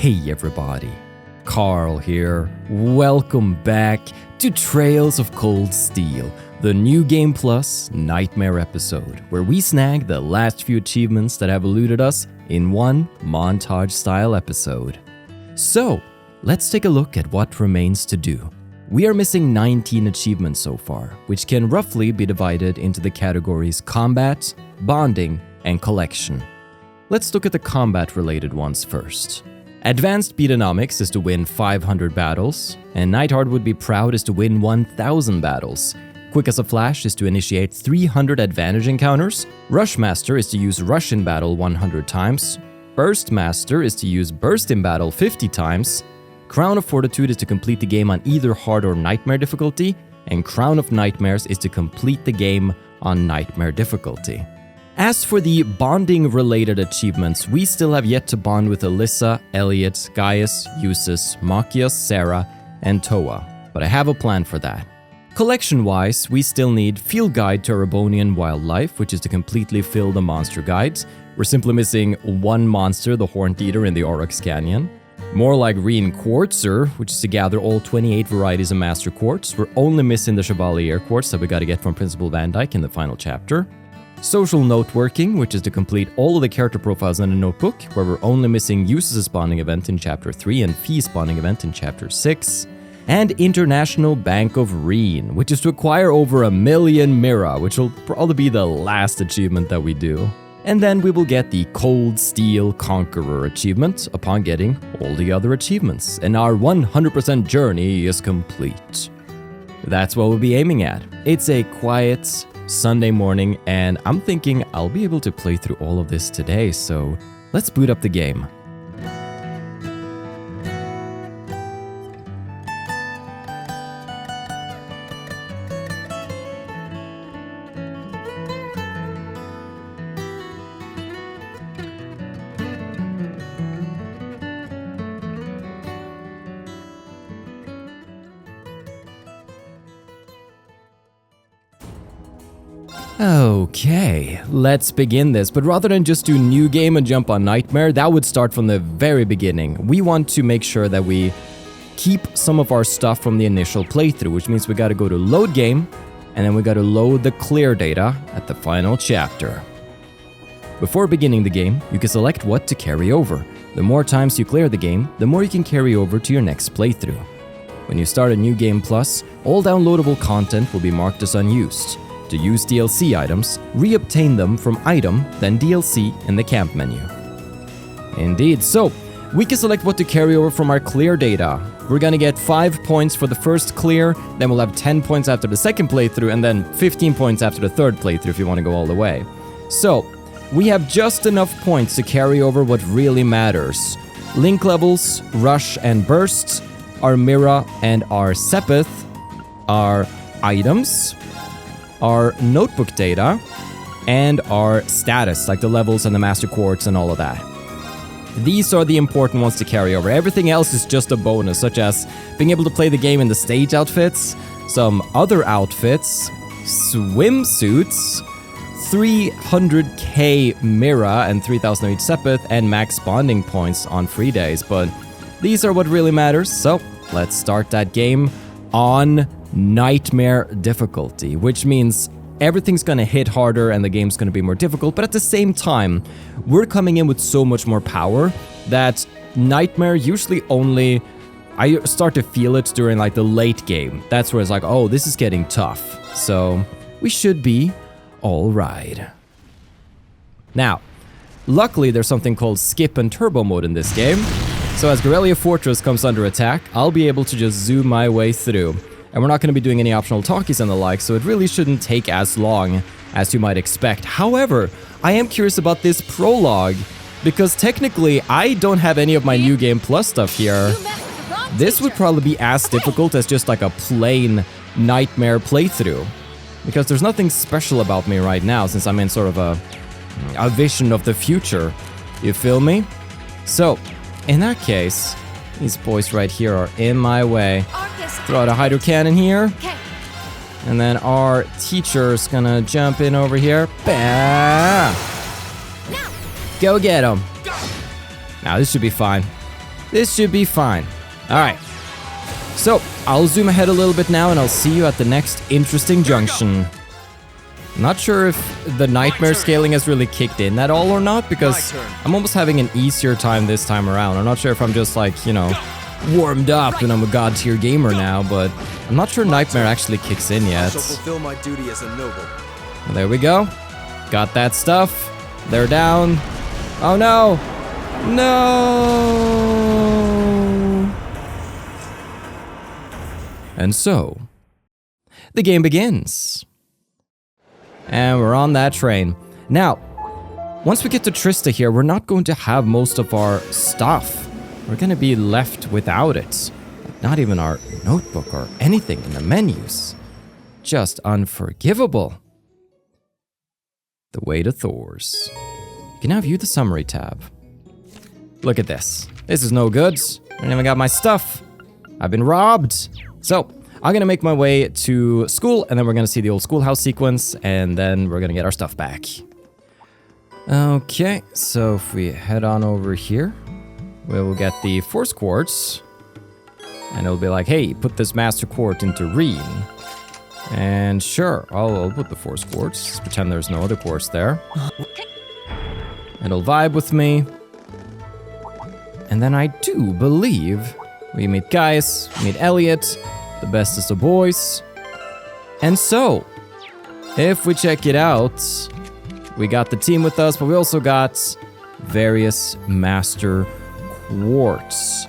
Hey everybody, Carl here. Welcome back to Trails of Cold Steel, the New Game Plus Nightmare episode, where we snag the last few achievements that have eluded us in one montage-style episode. So, let's take a look at what remains to do. We are missing 19 achievements so far, which can roughly be divided into the categories Combat, Bonding, and Collection. Let's look at the combat-related ones first. Advanced Beatonomics is to win 500 battles, and Nightheart would be proud is to win 1000 battles. Quick as a Flash is to initiate 300 advantage encounters. Rushmaster is to use Rush in battle 100 times. Burst Master is to use Burst in battle 50 times. Crown of Fortitude is to complete the game on either Hard or Nightmare difficulty, and Crown of Nightmares is to complete the game on Nightmare difficulty. As for the bonding-related achievements, we still have yet to bond with Alisa, Elliot, Gaius, Jusis, Machias, Sara, and Towa, but I have a plan for that. Collection-wise, we still need Field Guide to Erebonian Wildlife, which is to completely fill the monster guides. We're simply missing one monster, the Horned Eater in the Aurochs Canyon. More like Green Quartzer, which is to gather all 28 varieties of Master Quartz. We're only missing the Chevalier Quartz that we gotta get from Principal Van Dyke in the final chapter. Social Note Working, which is to complete all of the character profiles in a notebook, where we're only missing Jusis' bonding event in Chapter 3 and Fee's bonding event in Chapter 6. And International Bank of Reen, which is to acquire over 1,000,000 Mira, which will probably be the last achievement that we do. And then we will get the Cold Steel Conqueror achievement upon getting all the other achievements, and our 100% journey is complete. That's what we'll be aiming at. It's a quiet Sunday morning, and I'm thinking I'll be able to play through all of this today, so let's boot up the game. Okay, let's begin this, but rather than just do new game and jump on Nightmare, that would start from the very beginning. We want to make sure that we keep some of our stuff from the initial playthrough, which means we gotta go to load game, and then we gotta load the clear data at the final chapter. Before beginning the game, you can select what to carry over. The more times you clear the game, the more you can carry over to your next playthrough. When you start a new game plus, all downloadable content will be marked as unused. To use DLC items, re-obtain them from Item, then DLC in the camp menu. Indeed, so we can select what to carry over from our clear data. We're gonna get 5 points for the first clear, then we'll have 10 points after the second playthrough, and then 15 points after the third playthrough if you want to go all the way. So, we have just enough points to carry over what really matters. Link levels, Rush and Bursts, our Mira and our Sepith, our items, our notebook data, and our status, like the levels and the Master Quartz and all of that. These are the important ones to carry over. Everything else is just a bonus, such as being able to play the game in the stage outfits, some other outfits, swimsuits, 300k Mira and 3000 of each Sepith, and max bonding points on free days. But these are what really matters, so let's start that game on Nightmare difficulty, which means everything's gonna hit harder and the game's gonna be more difficult, but at the same time, we're coming in with so much more power that Nightmare usually only, I start to feel it during like the late game. That's where it's like, oh, this is getting tough. So we should be all right. Now, luckily there's something called skip and turbo mode in this game. So as Garrelia Fortress comes under attack, I'll be able to just zoom my way through. And we're not going to be doing any optional talkies and the like, so it really shouldn't take as long as you might expect. However, I am curious about this prologue, because technically I don't have any of my New Game Plus stuff here. This would probably be as difficult as just like a plain Nightmare playthrough, because there's nothing special about me right now since I'm in sort of a vision of the future. You feel me? So, in that case, these boys right here are in my way. Throw out a hydro cannon here. And then our teacher's gonna jump in over here. Bah! Go get him. Now this should be fine. This should be fine. Alright. So, I'll zoom ahead a little bit now and I'll see you at the next interesting junction. Not sure if the nightmare scaling has really kicked in at all or not, because I'm almost having an easier time this time around. I'm not sure if I'm just like, you know, warmed up and I'm a god tier gamer now, but I'm not sure nightmare actually kicks in yet. I shall fulfill my duty as a noble. Well, there we go. Got that stuff. They're down. Oh no! No! And so, the game begins. And we're on that train. Now, once we get to Trista here, we're not going to have most of our stuff. We're going to be left without it. Not even our notebook or anything in the menus. Just unforgivable. The way to Thor's. You can now view the summary tab. Look at this. This is no good. I don't even got my stuff. I've been robbed. So, I'm gonna make my way to school, and then we're gonna see the old schoolhouse sequence, and then we're gonna get our stuff back. Okay, so if we head on over here, we will get the Force Quartz, and it'll be like, hey, put this Master Quartz into Reen. And sure, I'll put the Force Quartz. Just pretend there's no other quartz there. It'll vibe with me. And then I do believe we meet Gaius, we meet Elliot, the bestest of boys. And so, if we check it out, we got the team with us, but we also got various Master Quartz.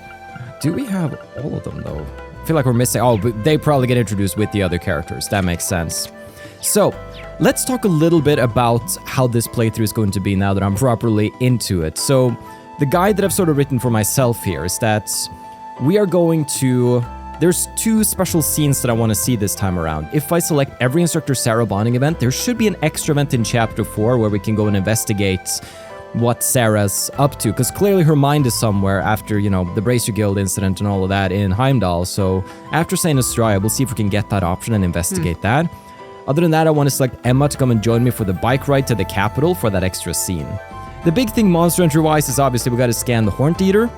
Do we have all of them though? I feel like we're missing, oh, but they probably get introduced with the other characters. That makes sense. So, let's talk a little bit about how this playthrough is going to be now that I'm properly into it. So, the guide that I've sort of written for myself here is that we are going to... There's two special scenes that I want to see this time around. If I select every Instructor Sara bonding event, there should be an extra event in Chapter 4 where we can go and investigate what Sara's up to, because clearly her mind is somewhere after, you know, the Bracer Guild incident and all of that in Heimdall. So after Saint Estrella, we'll see if we can get that option and investigate that. Other than that, I want to select Emma to come and join me for the bike ride to the capital for that extra scene. The big thing monster entry-wise is obviously we got to scan the Horned Eater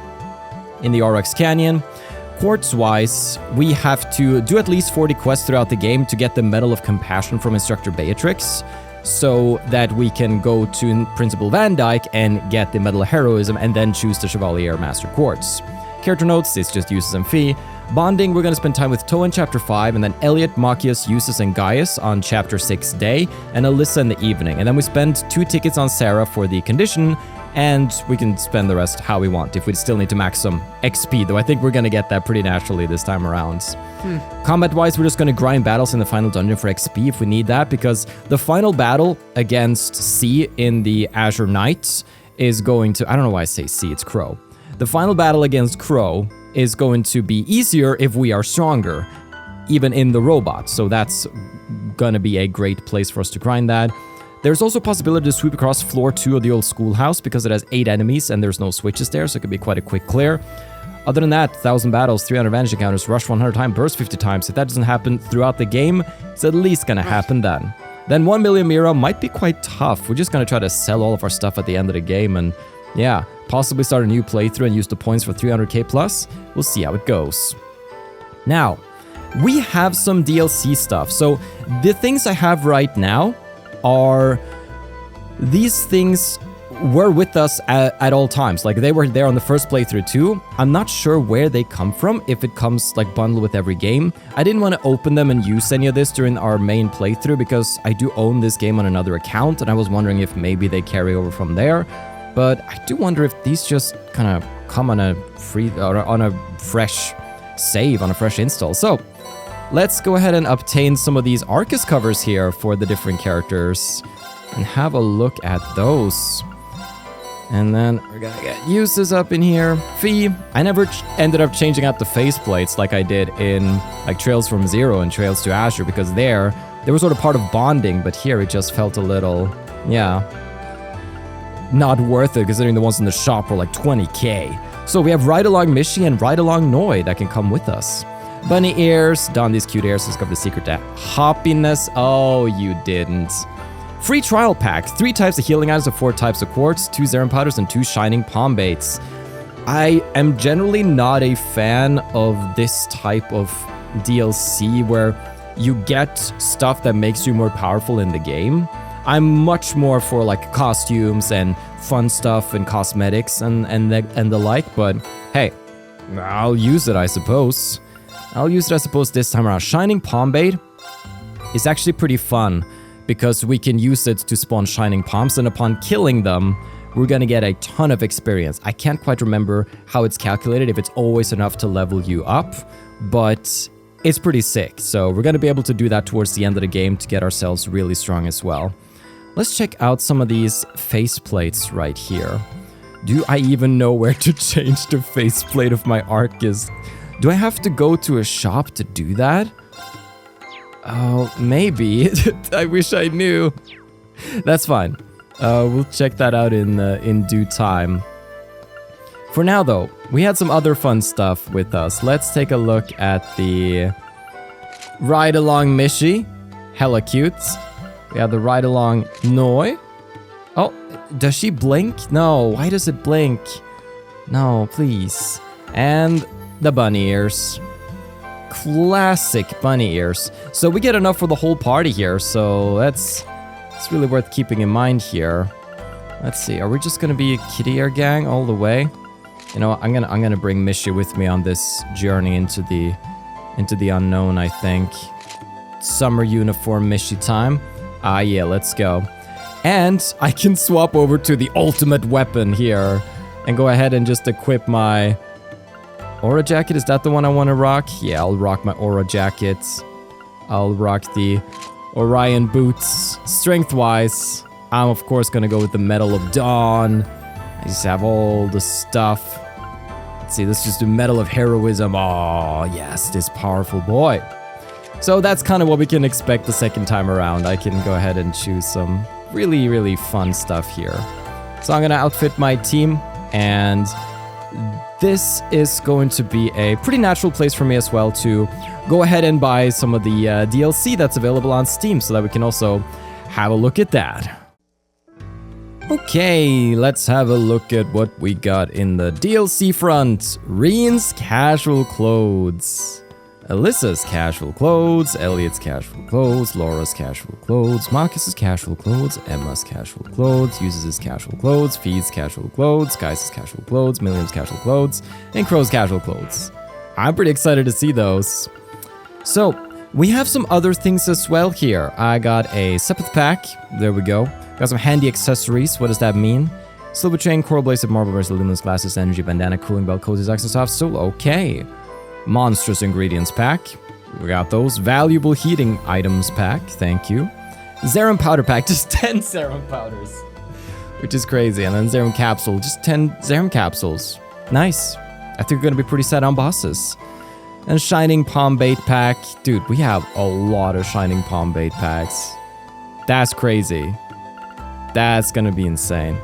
in the Aurochs Canyon. Quartz-wise, we have to do at least 40 quests throughout the game to get the Medal of Compassion from Instructor Beatrix, so that we can go to Principal Van Dyke and get the Medal of Heroism and then choose the Chevalier Master Quartz. Character notes, it's just Jusis and Fee. Bonding, we're going to spend time with Towa in Chapter 5, and then Elliot, Machias, Jusis, and Gaius on Chapter 6 day, and Alisa in the evening. And then we spend 2 tickets on Sara for the condition, and we can spend the rest how we want, if we still need to max some XP, though I think we're going to get that pretty naturally this time around. Combat-wise, we're just going to grind battles in the final dungeon for XP if we need that, because the final battle against C in the Azure Knight is going to... I don't know why I say C, it's Crow. The final battle against Crow is going to be easier if we are stronger, even in the robot, so that's going to be a great place for us to grind that. There's also a possibility to sweep across floor 2 of the old schoolhouse because it has 8 enemies and there's no switches there, so it could be quite a quick clear. Other than that, 1000 battles, 300 advantage encounters, rush 100 times, burst 50 times. If that doesn't happen throughout the game, it's at least gonna happen then. Then 1 million Mira might be quite tough. We're just gonna try to sell all of our stuff at the end of the game and, yeah, possibly start a new playthrough and use the points for 300k plus. We'll see how it goes. Now, we have some DLC stuff. So, the things I have right now are... These things were with us at all times. Like, they were there on the first playthrough too. I'm not sure where they come from, if it comes like bundled with every game. I didn't want to open them and use any of this during our main playthrough because I do own this game on another account, and I was wondering if maybe they carry over from there. But I do wonder if these just kind of come on a free, or on a fresh save, on a fresh install. So, let's go ahead and obtain some of these Arcus covers here for the different characters and have a look at those. And then we're gonna get Jusis up in here. Fee, I never ended up changing out the faceplates like I did in like Trails from Zero and Trails to Azure, because they were sort of part of bonding, but here it just felt a little, yeah, not worth it considering the ones in the shop were like 20k. So we have Ride Along Mishy and Ride Along Noi that can come with us. Bunny ears, don these cute ears, discover the secret to happiness. Oh, you didn't. Free trial pack, 3 types of healing items of 4 types of quartz, 2 Zeren powders, and 2 shining palm baits. I am generally not a fan of this type of DLC where you get stuff that makes you more powerful in the game. I'm much more for like costumes and fun stuff and cosmetics and the like, but hey, I'll use it, I suppose. This time around. Shining Pom Bait is actually pretty fun because we can use it to spawn Shining Poms, and upon killing them, we're gonna get a ton of experience. I can't quite remember how it's calculated, if it's always enough to level you up, but it's pretty sick. So we're gonna be able to do that towards the end of the game to get ourselves really strong as well. Let's check out some of these faceplates right here. Do I even know where to change the faceplate of my Arcus? Do I have to go to a shop to do that? Oh, maybe. I wish I knew. That's fine. We'll check that out in due time. For now, though, we had some other fun stuff with us. Let's take a look at the ride-along Mishy. Hella cute. We have the ride-along Noi. Oh, does she blink? No, why does it blink? No, please. And the bunny ears. Classic bunny ears. So we get enough for the whole party here, so it's really worth keeping in mind here. Let's see, are we just gonna be a kitty ear gang all the way? You know what, I'm gonna bring Mishy with me on this journey into the unknown, I think. Summer uniform Mishy time. Ah, yeah, let's go. And I can swap over to the ultimate weapon here and go ahead and just equip my Aura Jacket. Is that the one I want to rock? Yeah, I'll rock my Aura Jacket. I'll rock the Orion boots. Strength-wise, I'm of course gonna go with the Medal of Dawn. I just have all the stuff. Let's see, let's just do Medal of Heroism. Oh, yes, this powerful boy. So that's kind of what we can expect the second time around. I can go ahead and choose some really, really fun stuff here. So I'm gonna outfit my team, and this is going to be a pretty natural place for me as well to go ahead and buy some of the DLC that's available on Steam so that we can also have a look at that. Okay, let's have a look at what we got in the DLC front. Reen's casual clothes. Alisa's casual clothes, Elliot's casual clothes, Laura's casual clothes, Machias' casual clothes, Emma's casual clothes, Jusis' casual clothes, Fee's casual clothes, Gaius' casual clothes, Millium's casual clothes, and Crow's casual clothes. I'm pretty excited to see those. So, we have some other things as well here. I got a Sepith pack, there we go. Got some handy accessories, what does that mean? Silver chain, coral blazed marble versus luminous glasses, energy bandana, cooling belt, cozy socks, and soft stool, okay. Monstrous ingredients pack. We got those. Valuable heating items pack. Thank you. Serum powder pack. Just 10 serum powders. Which is crazy. And then serum capsule. Just 10 serum capsules. Nice. I think we're going to be pretty set on bosses. And Shining Pom Bait pack. Dude, we have a lot of Shining Pom Bait packs. That's crazy. That's going to be insane.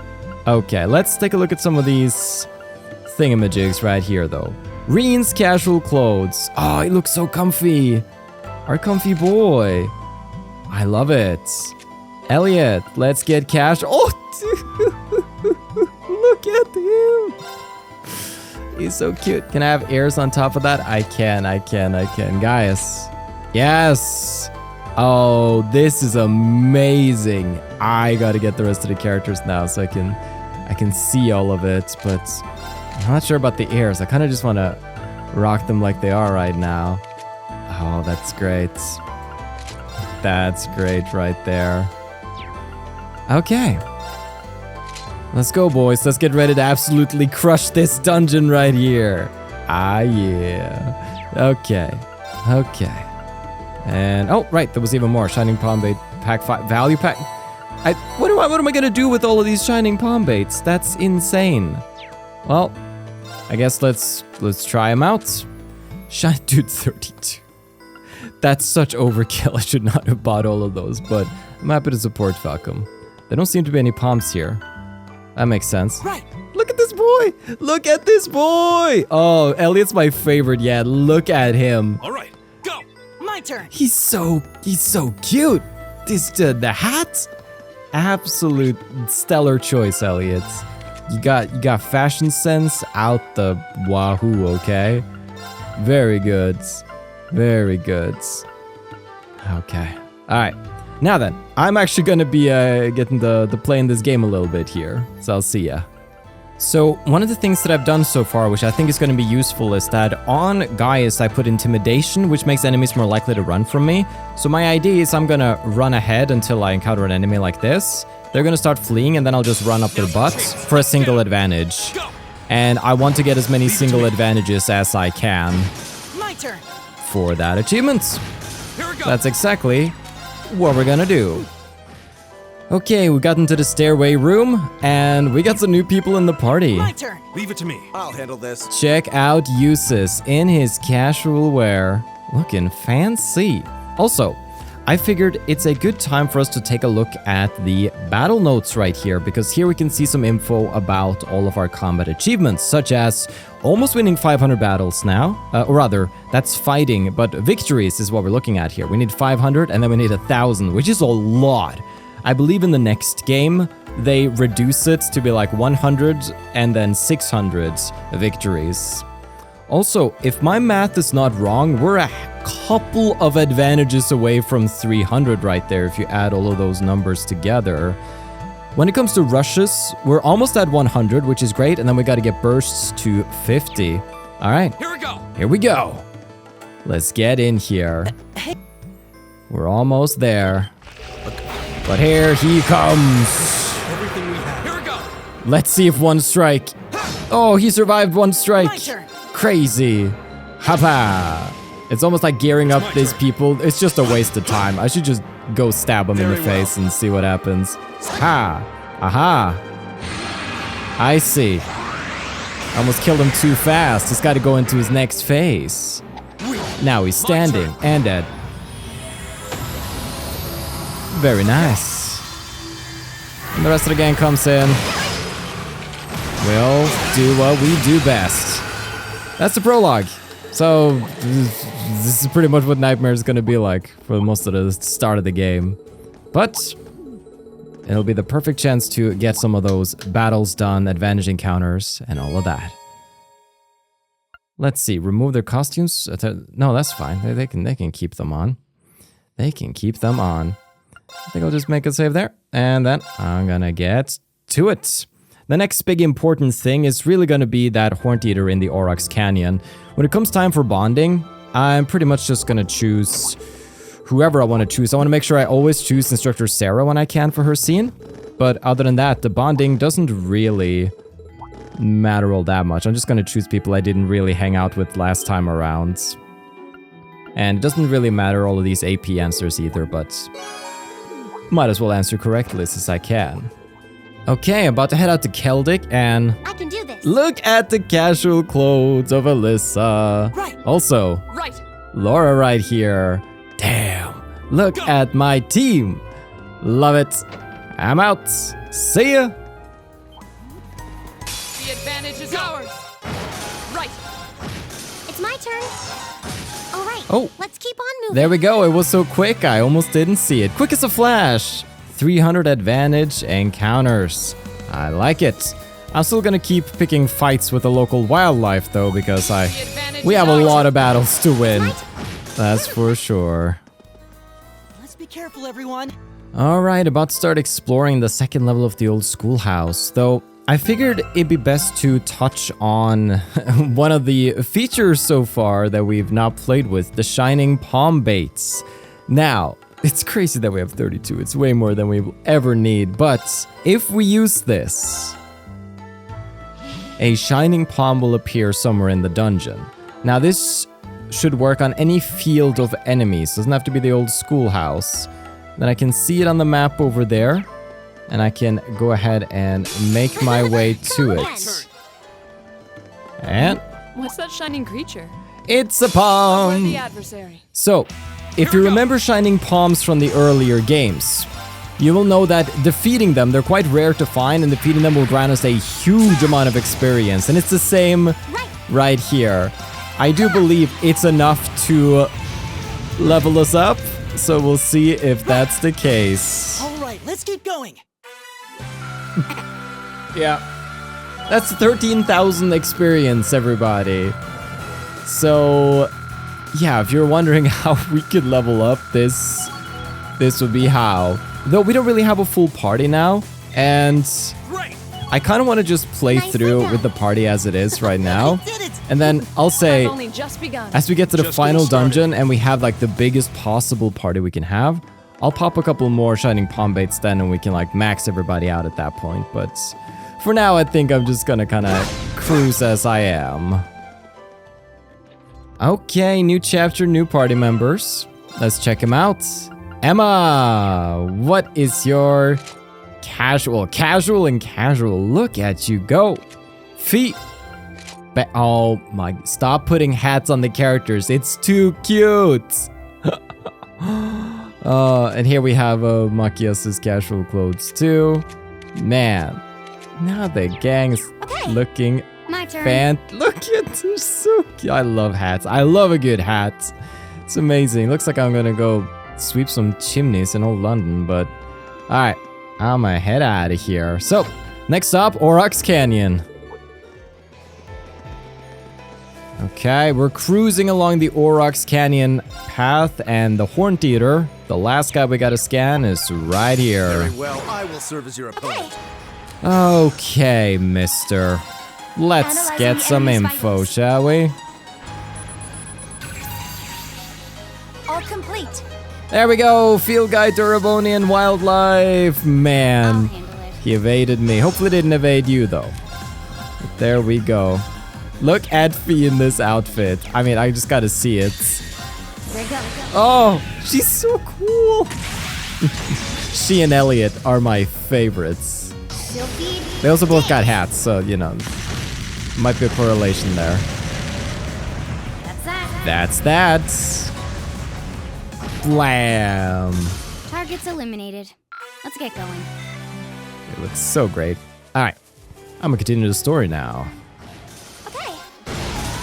Okay, let's take a look at some of these thingamajigs right here, though. Reen's casual clothes. Oh, he looks so comfy. Our comfy boy. I love it. Elliot, let's get cash. Oh, look at him. He's so cute. Can I have ears on top of that? I can. Gaius. Yes. Oh, this is amazing. I gotta get the rest of the characters now so I can see all of it, but I'm not sure about the ears. I kind of just want to rock them like they are right now. Oh, that's great. That's great right there. Okay. Let's go, boys. Let's get ready to absolutely crush this dungeon right here. Ah, yeah. Okay. And, oh, right. There was even more. Shining Pom Bait Pack 5. Value Pack. What am I going to do with all of these Shining Pom Baits? That's insane. Well, I guess let's try them out. Dude, 32. That's such overkill. I should not have bought all of those, but I'm happy to support Falcom. There don't seem to be any Poms here. That makes sense. Right. Look at this boy. Look at this boy. Oh, Elliot's my favorite. Yeah, look at him. All right, go. My turn. He's so cute. This the hat. Absolute stellar choice, Elliot. You got fashion sense out the wahoo, okay? Very good. Very good. Okay. Alright. Now then, I'm actually gonna be getting the play in this game a little bit here. So I'll see ya. So one of the things that I've done so far, which I think is going to be useful, is that on Gaius I put intimidation, which makes enemies more likely to run from me. So my idea is I'm going to run ahead until I encounter an enemy like this. They're going to start fleeing and then I'll just run up their butts for a single advantage. And I want to get as many single advantages as I can My turn. for that achievement. That's exactly what we're going to do. Okay, we got into the stairway room, and we got some new people in the party. My turn. Leave it to me. I'll handle this. Check out Jusis in his casual wear. Looking fancy. Also, I figured it's a good time for us to take a look at the battle notes right here, because here we can see some info about all of our combat achievements, such as almost winning 500 battles now. Or rather, that's fighting, but victories is what we're looking at here. We need 500, and then we need 1,000, which is a lot. I believe in the next game, they reduce it to be like 100 and then 600 victories. Also, if my math is not wrong, we're a couple of advantages away from 300 right there if you add all of those numbers together. When it comes to rushes, we're almost at 100, which is great, and then we gotta get bursts to 50. All right. Here we go. Here we go. Let's get in here. We're almost there. But here he comes. Everything we have. Here we go. Let's see if one strike. Oh, he survived one strike. My turn. Crazy. Hapa. It's almost like gearing up these people. It's just a waste of time. I should just go stab him in the face and see what happens. Ha. Aha. I see. Almost killed him too fast. He's got to go into his next phase. Now he's standing and dead. Very nice. And the rest of the gang comes in. We'll do what we do best. That's the prologue. So this is pretty much what Nightmare is going to be like for most of the start of the game. But it'll be the perfect chance to get some of those battles done, advantage encounters, and all of that. Let's see. Remove their costumes. No, that's fine. They can keep them on. They can keep them on. I think I'll just make a save there, and then I'm gonna get to it. The next big important thing is really gonna be that Horned Eater in the Aurochs Canyon. When it comes time for bonding, I'm pretty much just gonna choose whoever I want to choose. I want to make sure I always choose Instructor Sara when I can for her scene, but other than that, the bonding doesn't really matter all that much. I'm just gonna choose people I didn't really hang out with last time around. And it doesn't really matter all of these AP answers either, but might as well answer correctly as I can. Okay, about to head out to Celtic, and I can do this. look at the casual clothes of Alisa. Right. Also, Right. Laura right here. Damn, look at my team. Love it. I'm out. See ya. The advantage is ours. Right. It's my turn. All right. Oh. Let's keep on moving. There we go. It was so quick, I almost didn't see it. Quick as a flash. 300 advantage encounters. I like it. I'm still gonna keep picking fights with the local wildlife though, because we have a lot of battles to win. That's for sure. Let's be careful, everyone. Alright, about to start exploring the second level of the old schoolhouse, though I figured it'd be best to touch on one of the features so far that we've not played with, the Shining Pom Baits. Now, it's crazy that we have 32, it's way more than we will ever need, but if we use this, a Shining Pom will appear somewhere in the dungeon. Now this should work on any field of enemies, doesn't have to be the old schoolhouse. Then I can see it on the map over there, and I can go ahead and make my way to it. And What's that shining creature? it's a Or Pom! the adversary? So, if you remember Shining Poms from the earlier games, you will know that defeating them, they're quite rare to find, and defeating them will grant us a huge amount of experience. And it's the same right here. I do believe it's enough to level us up, so we'll see if that's the case. All right, let's keep going. Yeah. That's 13,000 experience, everybody. So, yeah, if you're wondering how we could level up, this would be how. Though we don't really have a full party now, and I kind of want to just play through with the party as it is right now. And then I'll say, I've only just begun. as we get to the final dungeon and we have like the biggest possible party we can have, I'll pop a couple more Shining Pom Baits then and we can like max everybody out at that point. But for now, I think I'm just gonna kind of cruise as I am. Okay, new chapter, new party members. Let's check them out. Emma, what is your casual and casual? Look at you go. Feet. Oh my, stop putting hats on the characters. It's too cute. And here we have Machias' casual clothes too. Man, now the gang's looking My turn. Look at them, so cute. I love hats. I love a good hat. It's amazing. Looks like I'm gonna go sweep some chimneys in old London, but alright, I'm gonna head out of here. So, next stop, Aurochs Canyon. Okay, we're cruising along the Aurochs Canyon path, and the Horned Eater, the last guy we gotta scan, is right here. Very well, I will serve as your opponent. Okay, mister. Let's Analyzing get the some enemy's info, vitals. shall we? All complete. There we go, Field Guide to Erebonian Wildlife. I'll Man, handle it. he evaded me. Hopefully didn't evade you, though. But there we go. Look at Fee in this outfit. I mean, I just gotta see it. There you go. Oh, she's so cool. She and Elliot are my favorites. She'll feed. They also both got hats, so, you know, might be a correlation there. That's that. That's that. Blam. Targets eliminated. Let's get going. It looks so great. All right, I'm gonna continue the story now. Okay.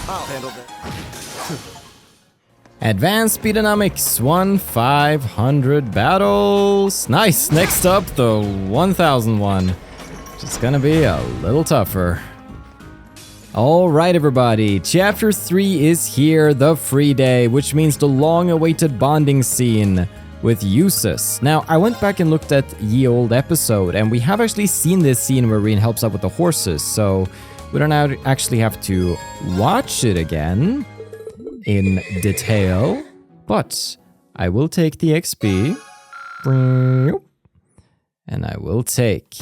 I'll handle that. Advanced Speedonomics 1-500 battles. Nice. Next up, the 1001. It's gonna be a little tougher. All right, everybody. Chapter 3 is here, the free day, which means the long-awaited bonding scene with Jusis. Now, I went back and looked at ye old episode, and we have actually seen this scene where Reen helps out with the horses, so we don't actually have to watch it again in detail, but I will take the XP, and I will take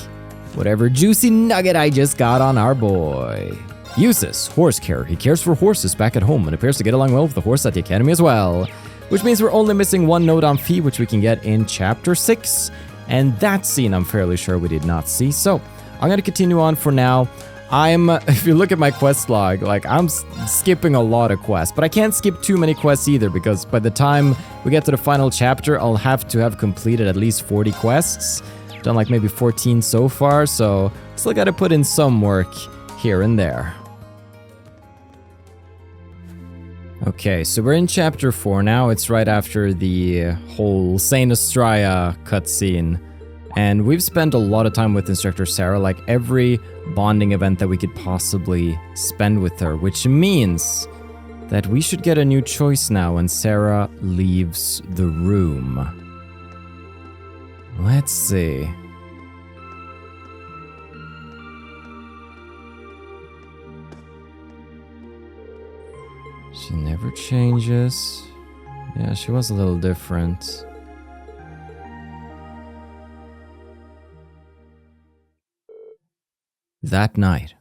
whatever juicy nugget I just got on our boy. Jusis, horse carer. He cares for horses back at home and appears to get along well with the horse at the academy as well. Which means we're only missing one note on Fee, which we can get in chapter 6. And that scene I'm fairly sure we did not see. So I'm going to continue on for now. If you look at my quest log, like I'm skipping a lot of quests, but I can't skip too many quests either because by the time we get to the final chapter, I'll have to have completed at least 40 quests. Done like maybe 14 so far, so still got to put in some work here and there. Okay, so we're in chapter 4 now. It's right after the whole Saint Estraya cutscene. And we've spent a lot of time with Instructor Sara, like every bonding event that we could possibly spend with her, which means that we should get a new choice now when Sara leaves the room. Let's see. She never changes. Yeah, she was a little different. That night.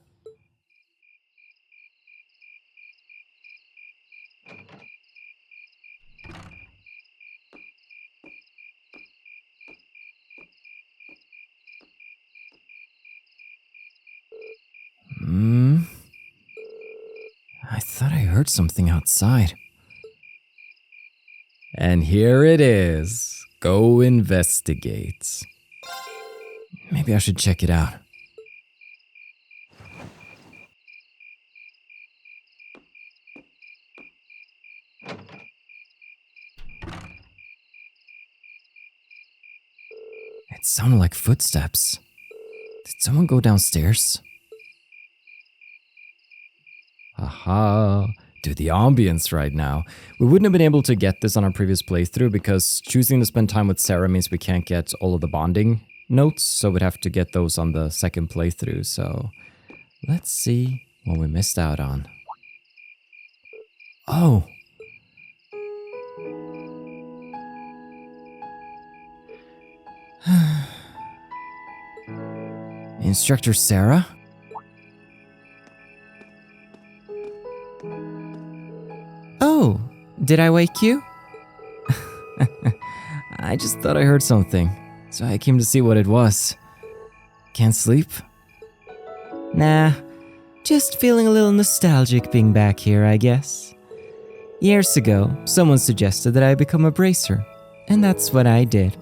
I thought I heard something outside. And here it is. Go investigate. Maybe I should check it out. It sounded like footsteps. Did someone go downstairs? Haha. Dude, the ambience right now. We wouldn't have been able to get this on our previous playthrough because choosing to spend time with Sara means we can't get all of the bonding notes, so we'd have to get those on the second playthrough. So let's see what we missed out on. Oh. Instructor Sara? Oh, did I wake you? I just thought I heard something, so I came to see what it was. Can't sleep? Nah, just feeling a little nostalgic being back here, I guess. Years ago, someone suggested that I become a bracer, and that's what I did.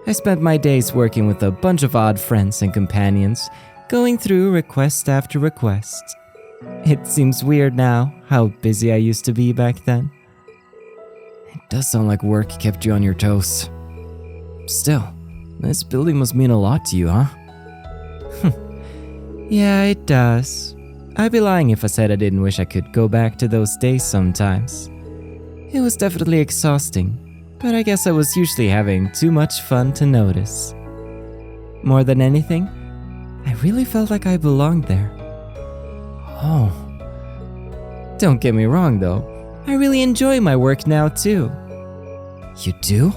I spent my days working with a bunch of odd friends and companions, going through request after request. It seems weird now how busy I used to be back then. It does sound like work kept you on your toes. Still, this building must mean a lot to you, huh? Yeah, it does. I'd be lying if I said I didn't wish I could go back to those days sometimes. It was definitely exhausting, but I guess I was usually having too much fun to notice. More than anything, I really felt like I belonged there. Oh. Don't get me wrong though, I really enjoy my work now too. You do?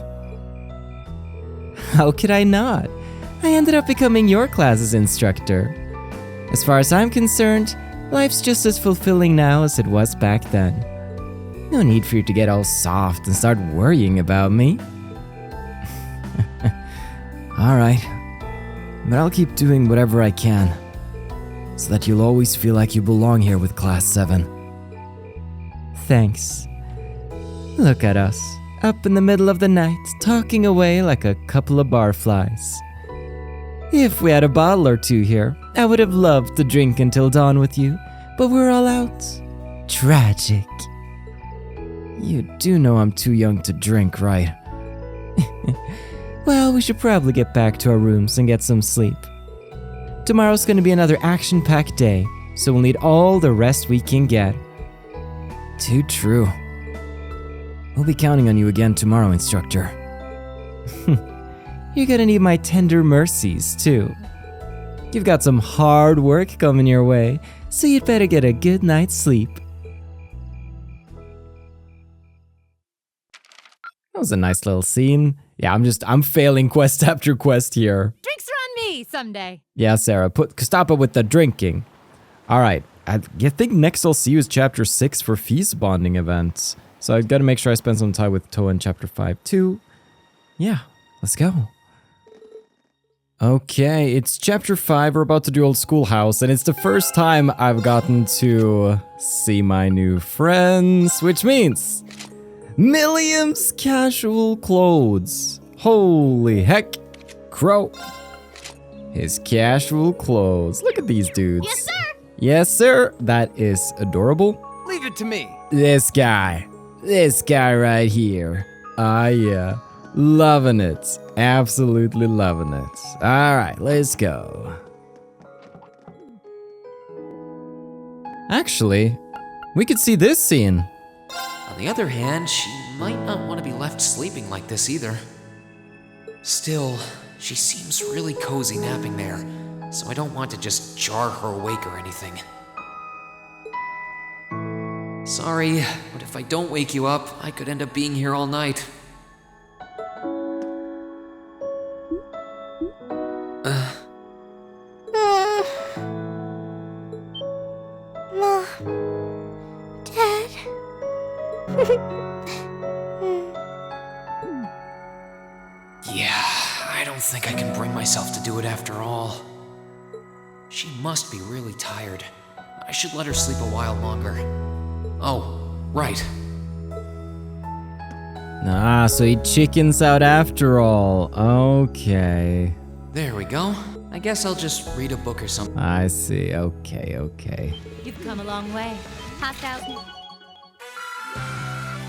How could I not? I ended up becoming your class's instructor. As far as I'm concerned, life's just as fulfilling now as it was back then. No need for you to get all soft and start worrying about me. Alright, but I'll keep doing whatever I can, so that you'll always feel like you belong here with Class 7. Thanks. Look at us, up in the middle of the night, talking away like a couple of barflies. If we had a bottle or two here, I would have loved to drink until dawn with you, but we're all out. Tragic. You do know I'm too young to drink, right? Well, we should probably get back to our rooms and get some sleep. Tomorrow's gonna be another action-packed day, so we'll need all the rest we can get. Too true. We'll be counting on you again tomorrow, instructor. You're gonna need my tender mercies, too. You've got some hard work coming your way, so you'd better get a good night's sleep. That was a nice little scene. Yeah, I'm failing quest after quest here. Drinks are on me someday. Yeah, Sara, stop it with the drinking. Alright, I think next I'll see you is Chapter 6 for feast bonding events. So I've got to make sure I spend some time with Towa in Chapter 5 too. Yeah, let's go. Okay, it's Chapter 5, we're about to do Old Schoolhouse, and it's the first time I've gotten to see my new friends, which means Millium's casual clothes. Holy heck, Crow. His casual clothes. Look at these dudes. Yes, sir. Yes, sir. That is adorable. Leave it to me. This guy right here. Ah, yeah. Loving it. Absolutely loving it. All right, let's go. Actually, we could see this scene. On the other hand, she might not want to be left sleeping like this either. Still, she seems really cozy napping there, so I don't want to just jar her awake or anything. Sorry, but if I don't wake you up, I could end up being here all night. Mom. Dad. Yeah, I don't think I can bring myself to do it after all. She must be really tired. I should let her sleep a while longer. Oh, right. Ah, so he chickens out after all. Okay. There we go. I guess I'll just read a book or something. I see. Okay. You've come a long way. Passed out.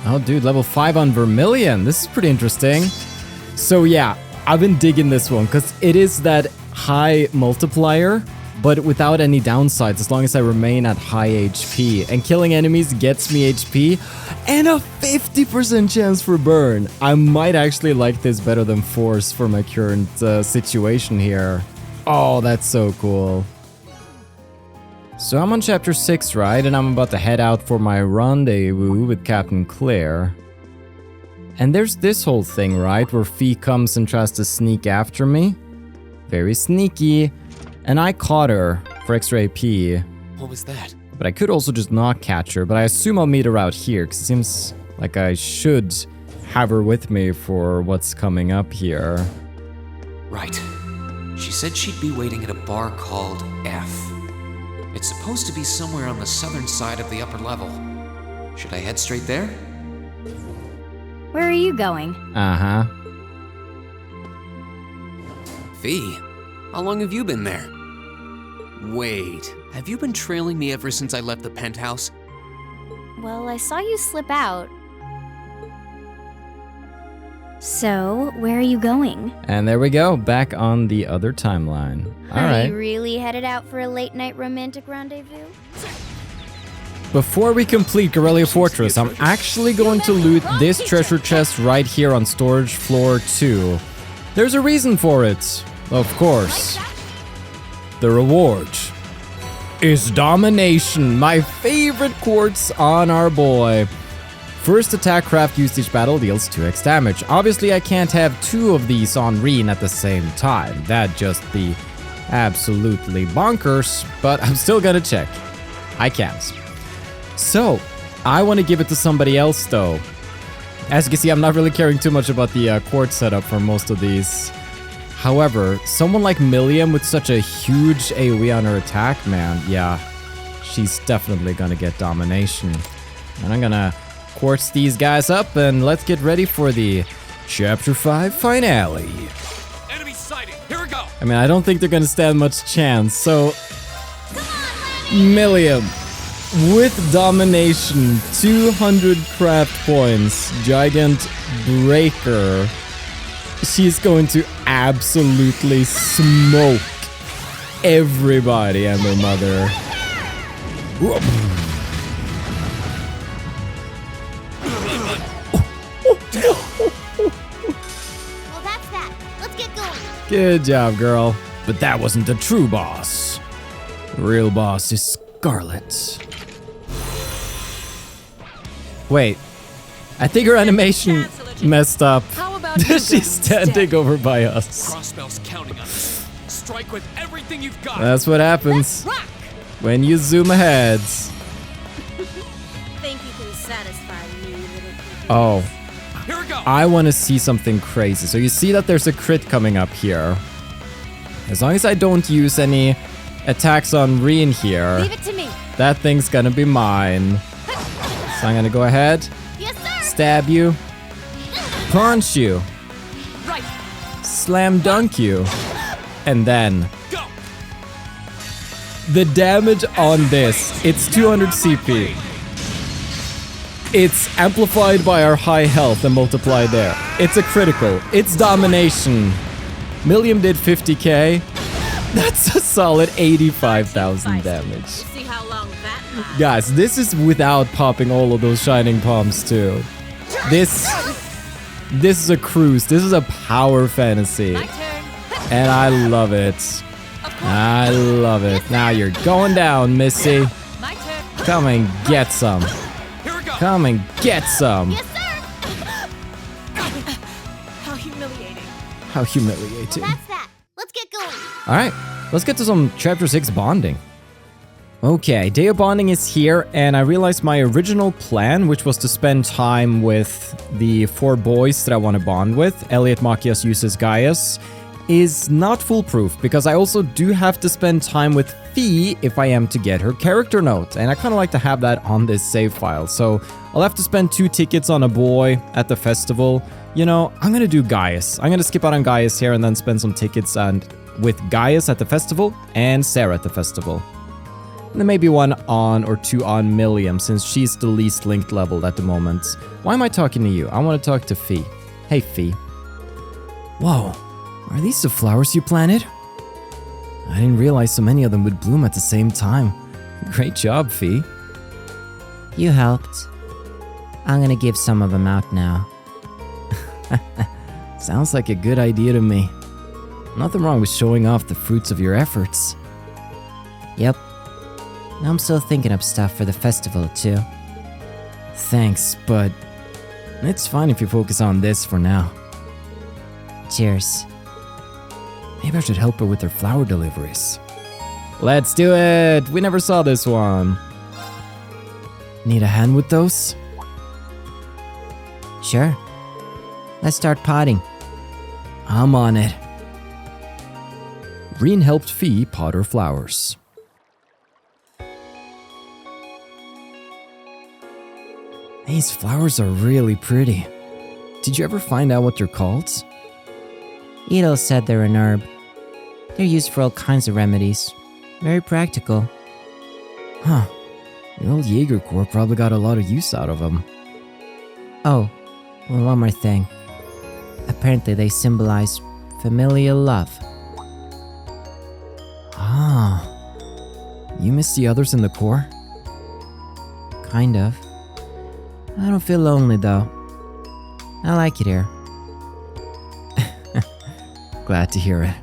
Oh, dude, level 5 on Vermillion. This is pretty interesting. So yeah, I've been digging this one because it is that high multiplier but without any downsides as long as I remain at high HP. And killing enemies gets me HP and a 50% chance for burn. I might actually like this better than Force for my current situation here. Oh, that's so cool. So I'm on chapter 6, right? And I'm about to head out for my rendezvous with Captain Claire. And there's this whole thing, right? Where Fee comes and tries to sneak after me. Very sneaky. And I caught her for extra AP. What was that? But I could also just not catch her. But I assume I'll meet her out here, because it seems like I should have her with me for what's coming up here. Right. She said she'd be waiting at a bar called F. It's supposed to be somewhere on the southern side of the upper level. Should I head straight there? Where are you going? Uh-huh. Fee, how long have you been there? Wait, have you been trailing me ever since I left the penthouse? Well, I saw you slip out. So, where are you going? And there we go, back on the other timeline. All Are right. you really headed out for a late-night romantic rendezvous? Before we complete Garrelia Fortress, I'm actually going to loot this treasure chest right here on storage floor 2. There's a reason for it, of course. The reward is Domination, my favorite quartz on our boy. First attack craft used each battle deals 2x damage. Obviously, I can't have 2 of these on Reen at the same time. That'd just be absolutely bonkers, but I'm still gonna check. I can't. So, I want to give it to somebody else though. As you can see, I'm not really caring too much about the quartz setup for most of these. However, someone like Millium with such a huge AoE on her attack, man, yeah, she's definitely gonna get Domination. And I'm gonna quartz these guys up and let's get ready for the Chapter 5 finale. Enemy sighted. Here we go. I mean, I don't think they're gonna stand much chance, so... Millium. With Domination, 200 craft points, Gigant Breaker. She's going to absolutely smoke everybody and their mother. Well, that's that. Let's get going. Good job, girl. But that wasn't the true boss. The real boss is Scarlet. Wait, I think her animation messed up. How about you go She's standing instead? over by us. Crossbell's counting on us. Strike with everything you've got. That's what happens Rock! when you zoom ahead. Think you can satisfy me, little people? Oh, Here we go. I want to see something crazy. So you see that there's a crit coming up here. As long as I don't use any attacks on Reen here, Leave it to me. that thing's gonna be mine. So I'm gonna go ahead, Yes, sir. stab you, punch you, Right! slam dunk you, and then Go. the damage on this, it's 200 CP. It's amplified by our high health and multiplied there. It's a critical. It's Domination. Millium did 50k. That's a solid 85,000 damage. See how long that lasts. Guys, this is without popping all of those shining palms too. This is a cruise. This is a power fantasy. My turn. And I love it. I love it. Now you're going down, Missy. My turn. Come and get some. Here we go. Come and get some. Yes, sir. How humiliating. How humiliating. That's that. Let's get going. Alright, let's get to some Chapter 6 bonding. Okay, day of bonding is here, and I realized my original plan, which was to spend time with the 4 boys that I want to bond with, Elliot, Machias, Jusis, Gaius, is not foolproof, because I also do have to spend time with Fee if I am to get her character note, and I kind of like to have that on this save file, so I'll have to spend 2 tickets on a boy at the festival. You know, I'm gonna do Gaius. I'm gonna skip out on Gaius here and then spend some tickets with Gaius at the festival and Sara at the festival. And then maybe 1 on or 2 on Millium, since she's the least linked level at the moment. Why am I talking to you? I want to talk to Fee. Hey, Fee. Whoa, are these the flowers you planted? I didn't realize so many of them would bloom at the same time. Great job, Fee. You helped. I'm gonna give some of them out now. Sounds like a good idea to me. Nothing wrong with showing off the fruits of your efforts. Yep. I'm still thinking up stuff for the festival, too. Thanks, but it's fine if you focus on this for now. Cheers. Maybe I should help her with her flower deliveries. Let's do it! We never saw this one. Need a hand with those? Sure. Let's start potting. I'm on it. Reen helped Fee pot her flowers. These flowers are really pretty. Did you ever find out what they're called? Edel said they're an herb. They're used for all kinds of remedies. Very practical. Huh. The old Jaeger Corps probably got a lot of use out of them. Oh, well, one more thing. Apparently they symbolize familial love. Ah. You miss the others in the Corps? Kind of. I don't feel lonely though. I like it here. Glad to hear it.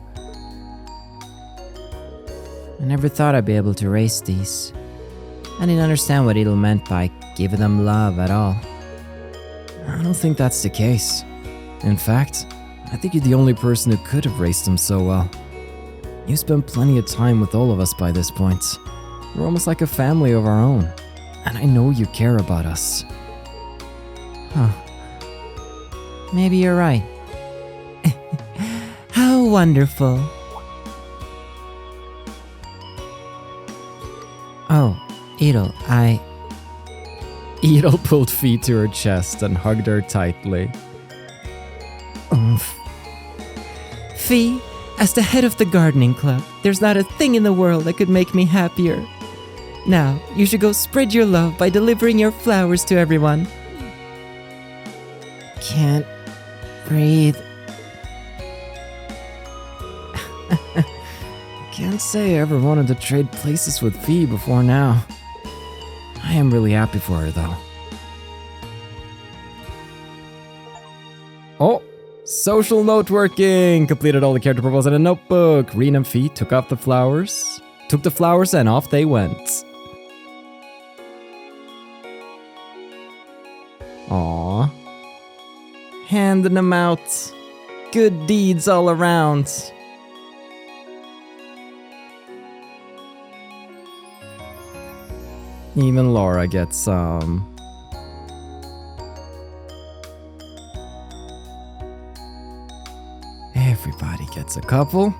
I never thought I'd be able to raise these. I didn't understand what Edel meant by giving them love at all. I don't think that's the case. In fact, I think you're the only person who could have raised them so well. You spent plenty of time with all of us by this point. We're almost like a family of our own. And I know you care about us. Huh. Maybe you're right. How wonderful. Oh, Edel, Edel pulled Fee to her chest and hugged her tightly. Oomph. Fee, as the head of the gardening club, there's not a thing in the world that could make me happier. Now, you should go spread your love by delivering your flowers to everyone. Can't breathe. Can't say I ever wanted to trade places with Fee before now. I am really happy for her though. Oh, social note working! Completed all the character profiles in a notebook. Reen and Fee took the flowers and off they went. Aww. Handing them out. Good deeds all around. Even Laura gets some. Everybody gets a couple.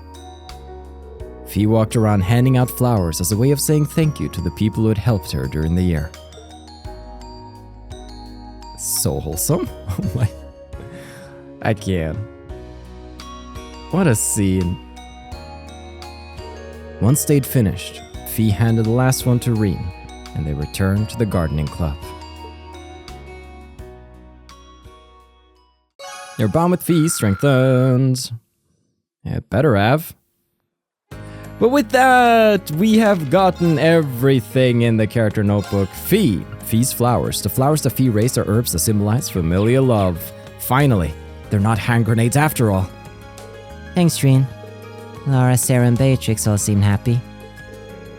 Fee walked around handing out flowers as a way of saying thank you to the people who had helped her during the year. So wholesome. Oh my. I can't. What a scene. Once they'd finished, Fee handed the last one to Reen, and they returned to the gardening club. Your bond with Fee strengthened. It better have. But with that, we have gotten everything in the character notebook. Fee's flowers. The flowers that Fee raised are herbs that symbolize familial love. Finally, they're not hand grenades after all. Thanks, Reen. Laura, Sara, and Beatrix all seem happy.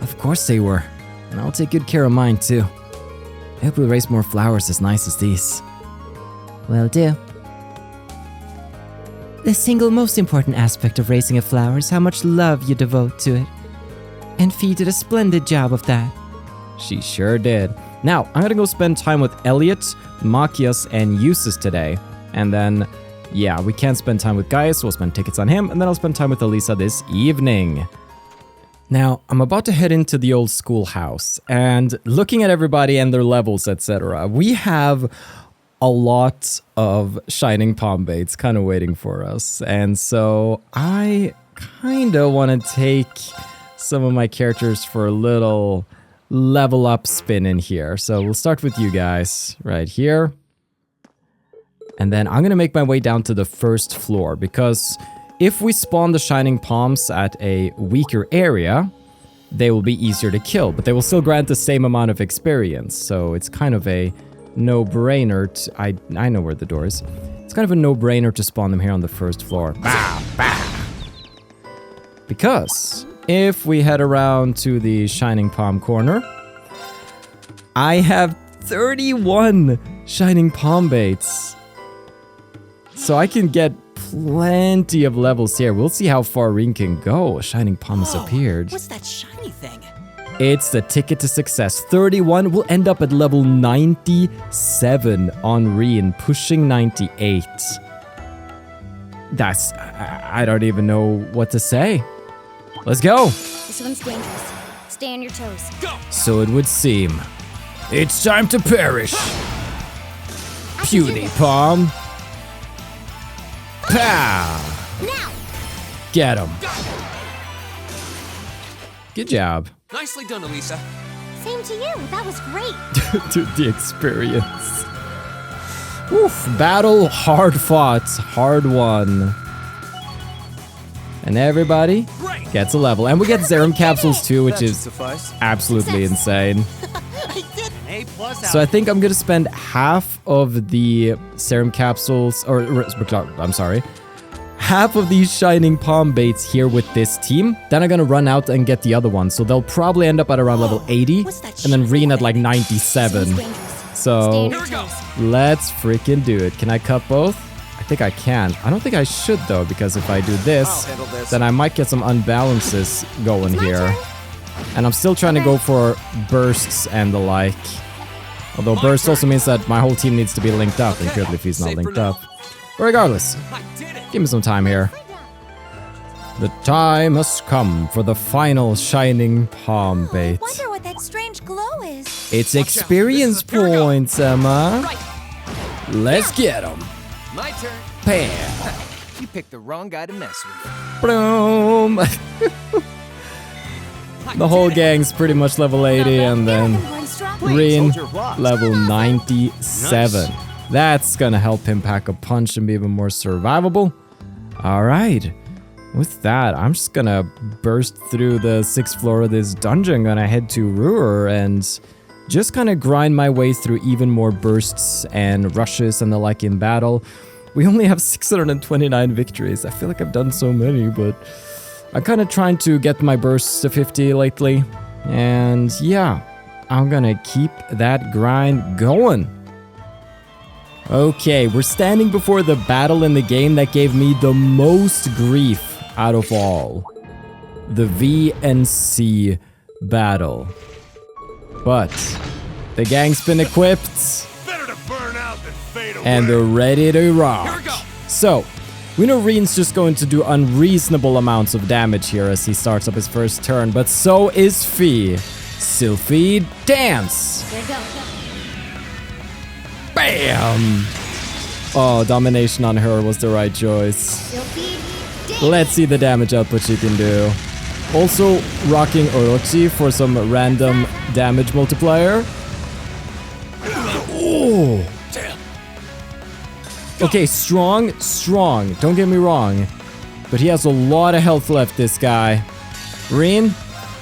Of course they were. And I'll take good care of mine too. I hope we'll raise more flowers as nice as these. Will do. The single most important aspect of raising a flower is how much love you devote to it. And Fee did a splendid job of that. She sure did. Now, I'm gonna go spend time with Elliot, Machias, and Jusis today. And then, yeah, we can't spend time with Gaius, so we'll spend tickets on him, and then I'll spend time with Alisa this evening. Now, I'm about to head into the old schoolhouse, and looking at everybody and their levels, etc., we have a lot of shining pom baits kind of waiting for us. And so I kind of want to take some of my characters for a little level up spin in here. So we'll start with you guys right here. And then I'm going to make my way down to the first floor because if we spawn the Shining Poms at a weaker area, they will be easier to kill, but they will still grant the same amount of experience. So it's kind of a no-brainer. I know where the door is. It's kind of a no-brainer to spawn them here on the first floor. Bow, bow. Because if we head around to the Shining Pom corner, I have 31 Shining Pom baits. So I can get plenty of levels here. We'll see how far Rin can go. A Shining Pom has appeared. What's that shiny thing? It's the ticket to success. 31 will end up at level 97 on Rin, pushing 98. That's... I don't even know what to say. Let's go. This one's dangerous. Stay on your toes. Go! So it would seem. It's time to perish. Puny Pom. Pow! Now! Get him. Good job. Nicely done, Alisa. Same to you. That was great. Dude, the experience. Oof, battle hard fought, hard won. And everybody Great! gets a level. And we get serum capsules too, which That should is suffice. absolutely insane. I did an A+ So I think I'm gonna spend half of the serum capsules, I'm sorry, half of these Shining Pom baits here with this team. Then I'm gonna run out and get the other one. So they'll probably end up at around level 80, What's that and then shiny Rin at like thing? 97. This one's dangerous. Stay So on Here your we go. toes. let's freaking do it. Can I cut both? I think I can. I don't think I should though, because if I do this, I'll handle this. then I might get some unbalances going It's my here. turn. And I'm still trying to go for bursts and the like. Although burst also means that my whole team needs to be linked up, and good if he's not Safe for linked now. up. But regardless, I did it! give me some time here. The time has come for the final Shining Pom bait. Wonder what that strange glow is. It's Watch out. experience Here we go. points, Emma. Right! Let's get them. My turn. Bam. You picked the wrong guy to mess with. Boom. The whole gang's pretty much level 80, and then Rin, Soldier block. level 97. That's gonna help him pack a punch and be even more survivable. Alright. With that, I'm just gonna burst through the 6th floor of this dungeon, gonna head to Ruhr, and just kind of grind my way through even more bursts and rushes and the like in battle. We only have 629 victories. I feel like I've done so many, but I'm kind of trying to get my bursts to 50 lately. And yeah, I'm gonna keep that grind going. Okay, we're standing before the battle in the game that gave me the most grief out of all. The VNC battle. But the gang's been equipped Better to burn out than fade away. and they're ready to rock. Here we go. So, we know Rin's just going to do unreasonable amounts of damage here as he starts up his first turn, but so is Fee. Sylphie, dance! Here we go. Bam! Oh, Domination on her was the right choice. Sylphie, dance. Let's see the damage output she can do. Also, rocking Orochi for some random damage multiplier. Oh! Damn. Okay, strong. Don't get me wrong. But he has a lot of health left, this guy. Rin,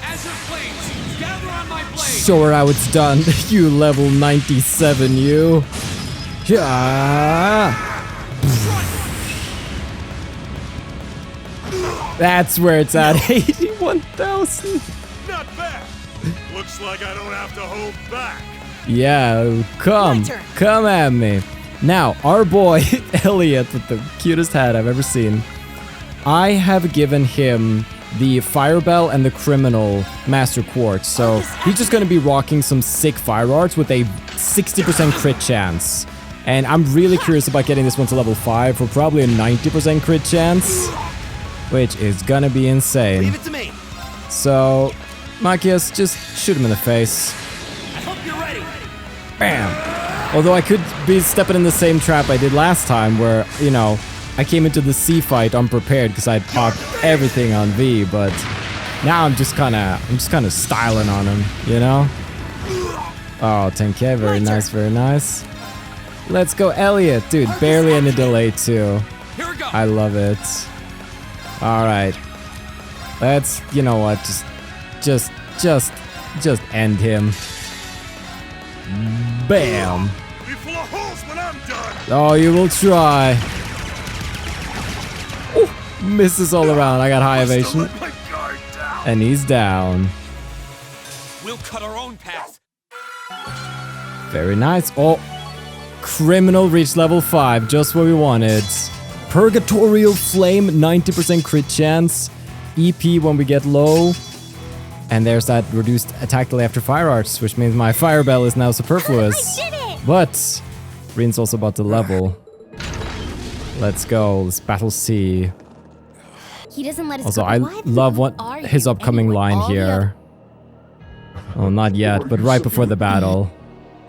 As your flames, gather on my blade. show her how it's done. You level 97, you. Yeah. That's where it's at. 81,000. Not bad. Looks like I don't have to hold back. Yeah, come at me. Now, our boy, Elliot, with the cutest hat I've ever seen, I have given him the Firebell and the Criminal Master Quartz, so he's just gonna be rocking some sick fire arts with a 60% crit chance. And I'm really curious about getting this one to level 5 for probably a 90% crit chance, which is gonna be insane. Leave it to me. So, Machias, just shoot him in the face. I hope you're ready. Bam! Although I could be stepping in the same trap I did last time where, you know, I came into the C fight unprepared because I had popped everything on V, but now I'm just kind of styling on him, you know? Oh, 10k, very nice, very nice. Let's go, Elliot. Dude, barely any delay too. Here we go. I love it. Alright. Let's, you know what, just end him. Bam. Be full of holes when I'm done. Oh, you will try. Ooh, misses all around. I got high evasion. Let my guard down. And he's down. We'll cut our own path. Very nice. Oh, criminal reached level 5. Just what we wanted. Purgatorial Flame, 90% crit chance. EP when we get low. And there's that reduced attack delay after fire arts, which means my fire bell is now superfluous. I did it! But Reen's also about to level. Let's go. Let's battle C. He doesn't let us Also, go. I Why love what are you? his upcoming Anyway, line all the here. Oh, not yet, but right before the battle.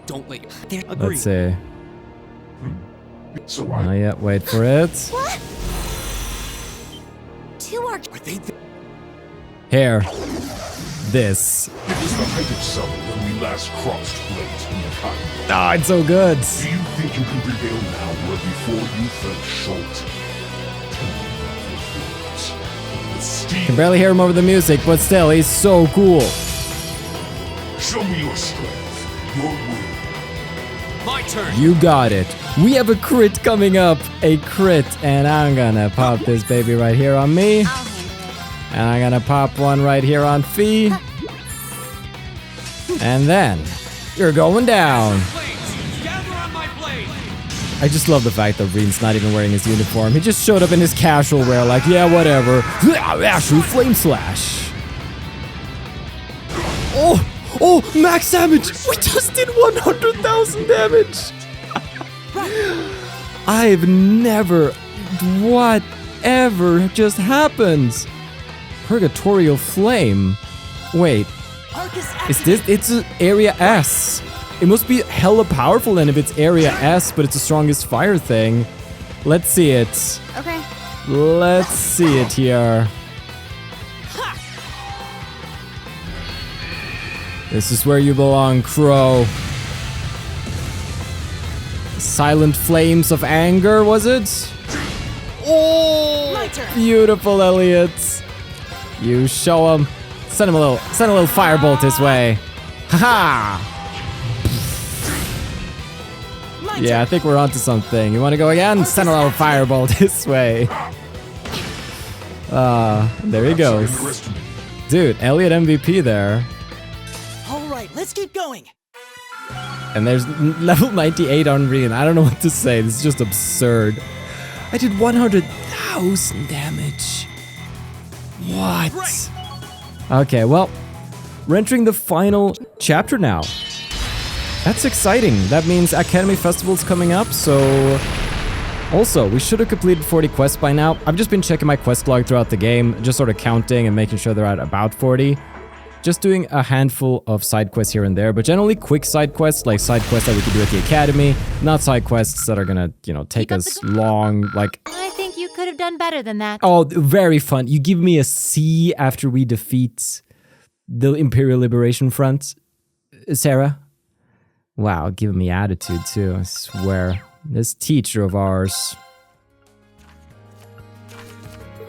Don't let There, agree. Let's see. Not yet. Wait for it. What? Two are. Here. This. It was the height of summer when we last crossed blades in the cotton. Ah, it's so good. Do you think you can prevail now where before you fell short? Tell me about your words. The steel. Can barely hear him over the music, but still, he's so cool. Show me your strength, your will. My turn. You got it. We have a crit coming up. A crit. And I'm gonna pop this baby right here on me. I'll handle it. And I'm gonna pop one right here on Fee. And then, you're going down. Blades, gather on my blade. I just love the fact that Reen's not even wearing his uniform. He just showed up in his casual wear like, yeah, whatever. Actually, Flame Slash. Oh, max damage. We just did 100,000 damage. I've never, whatever just happened? Purgatorial Flame. Wait, is this, it's an area S. It must be hella powerful then if it's area S, but it's the strongest fire thing. Let's see it. Okay. Let's see it here. This is where you belong, Crow. Silent Flames of Anger, was it? Oh, beautiful, Elliot. You show him. Send him a little firebolt his way. Haha. Yeah, I think we're onto something. You want to go again? Send a little firebolt his way. There he goes. Dude, Elliot MVP there. All right, let's keep going. And there's level 98 on Reen. I don't know what to say. This is just absurd. I did 100,000 damage. What? Okay, well, we're entering the final chapter now. That's exciting. That means Academy Festival's coming up, so... Also, we should have completed 40 quests by now. I've just been checking my quest log throughout the game, just sort of counting and making sure they're at about 40. Just doing a handful of side quests here and there, but generally quick side quests, like side quests that we could do at the Academy, not side quests that are gonna, you know, take us long, like... I think you could have done better than that. Oh, very fun. You give me a C after we defeat the Imperial Liberation Front, Sara. Wow, giving me attitude too, I swear. This teacher of ours.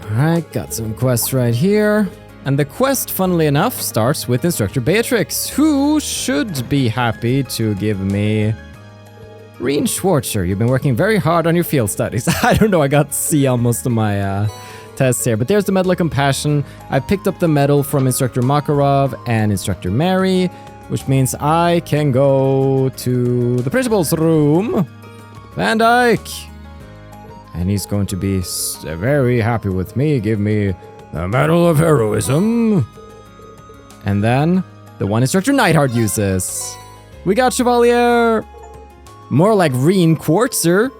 Alright, got some quests right here. And the quest, funnily enough, starts with Instructor Beatrix, who should be happy to give me... Reen Schwarzer, you've been working very hard on your field studies. I don't know, I got C on most of my tests here. But there's the Medal of Compassion. I picked up the medal from Instructor Makarov and Instructor Mary, which means I can go to the principal's room. Van Dyke. And he's going to be very happy with me. Give me the Medal of Heroism. And then the one Instructor Neidhart uses. We got Chevalier. More like Reen Quartzer.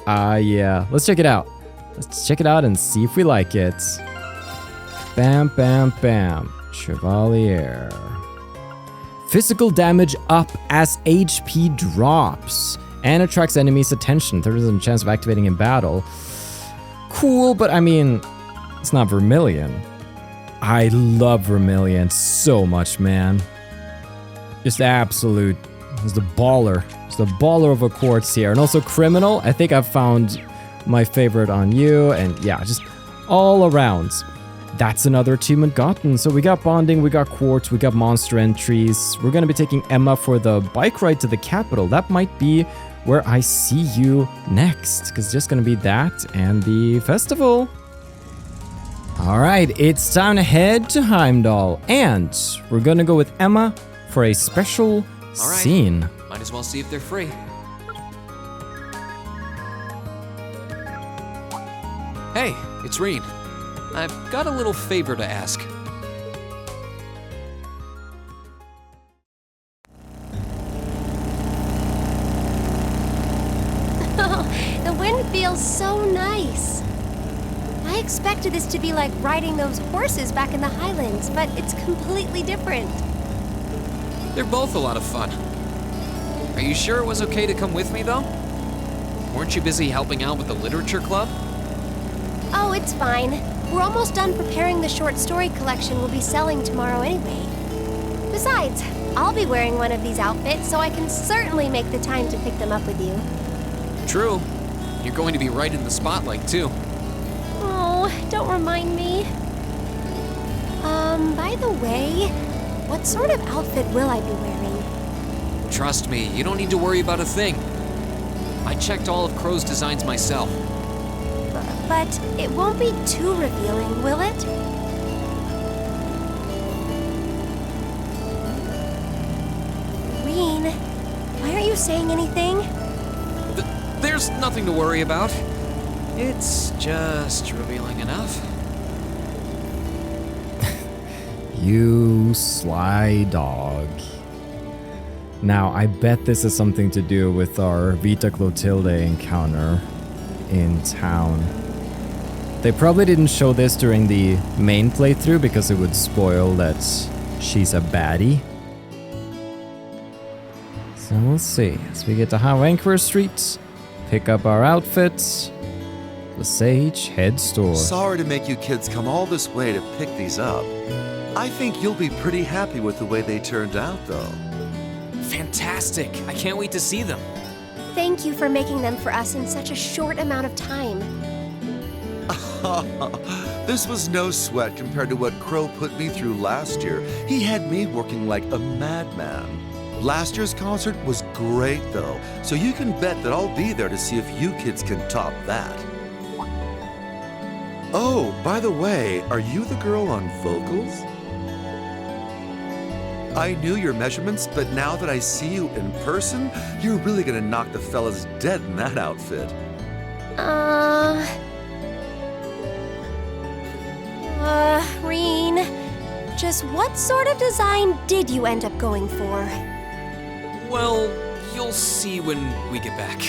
Yeah. Let's check it out. Let's check it out and see if we like it. Bam, bam, bam. Chevalier. Physical damage up as HP drops. And attracts enemies' attention. 30% chance of activating in battle. Cool, but I mean, it's not Vermillion. I love Vermillion so much, man. Just absolute. He's the baller. He's the baller of a Quartz here. And also Criminal. I think I've found my favorite on you. And yeah, just all around. That's another achievement gotten. So we got bonding, we got Quartz, we got monster entries. We're gonna be taking Emma for the bike ride to the capital. That might be where I see you next, because it's just gonna be that and the festival. All right, it's time to head to Heimdall, and we're gonna go with Emma for a special scene. Might as well see if they're free. Hey, it's Reen. I've got a little favor to ask. The wind feels so nice. I expected this to be like riding those horses back in the Highlands, but it's completely different. They're both a lot of fun. Are you sure it was okay to come with me, though? Weren't you busy helping out with the literature club? Oh, it's fine. We're almost done preparing the short story collection we'll be selling tomorrow anyway. Besides, I'll be wearing one of these outfits, so I can certainly make the time to pick them up with you. True. You're going to be right in the spotlight, too. Oh, don't remind me. By the way, what sort of outfit will I be wearing? Trust me, you don't need to worry about a thing. I checked all of Crow's designs myself. But it won't be too revealing, will it? Reen, why aren't you saying anything? There's nothing to worry about. It's just revealing enough. You sly dog. Now, I bet this is something to do with our Vita Clotilde encounter in town. They probably didn't show this during the main playthrough because it would spoil that she's a baddie. So we'll see. As we get to Conqueror Street, pick up our outfits. The Sage Head Store. Sorry to make you kids come all this way to pick these up. I think you'll be pretty happy with the way they turned out, though. Fantastic! I can't wait to see them. Thank you for making them for us in such a short amount of time. This was no sweat compared to what Crow put me through last year. He had me working like a madman. Last year's concert was great, though, so you can bet that I'll be there to see if you kids can top that. Oh, by the way, are you the girl on vocals? I knew your measurements, but now that I see you in person, you're really gonna knock the fellas dead in that outfit. Reen, just what sort of design did you end up going for? Well, you'll see when we get back.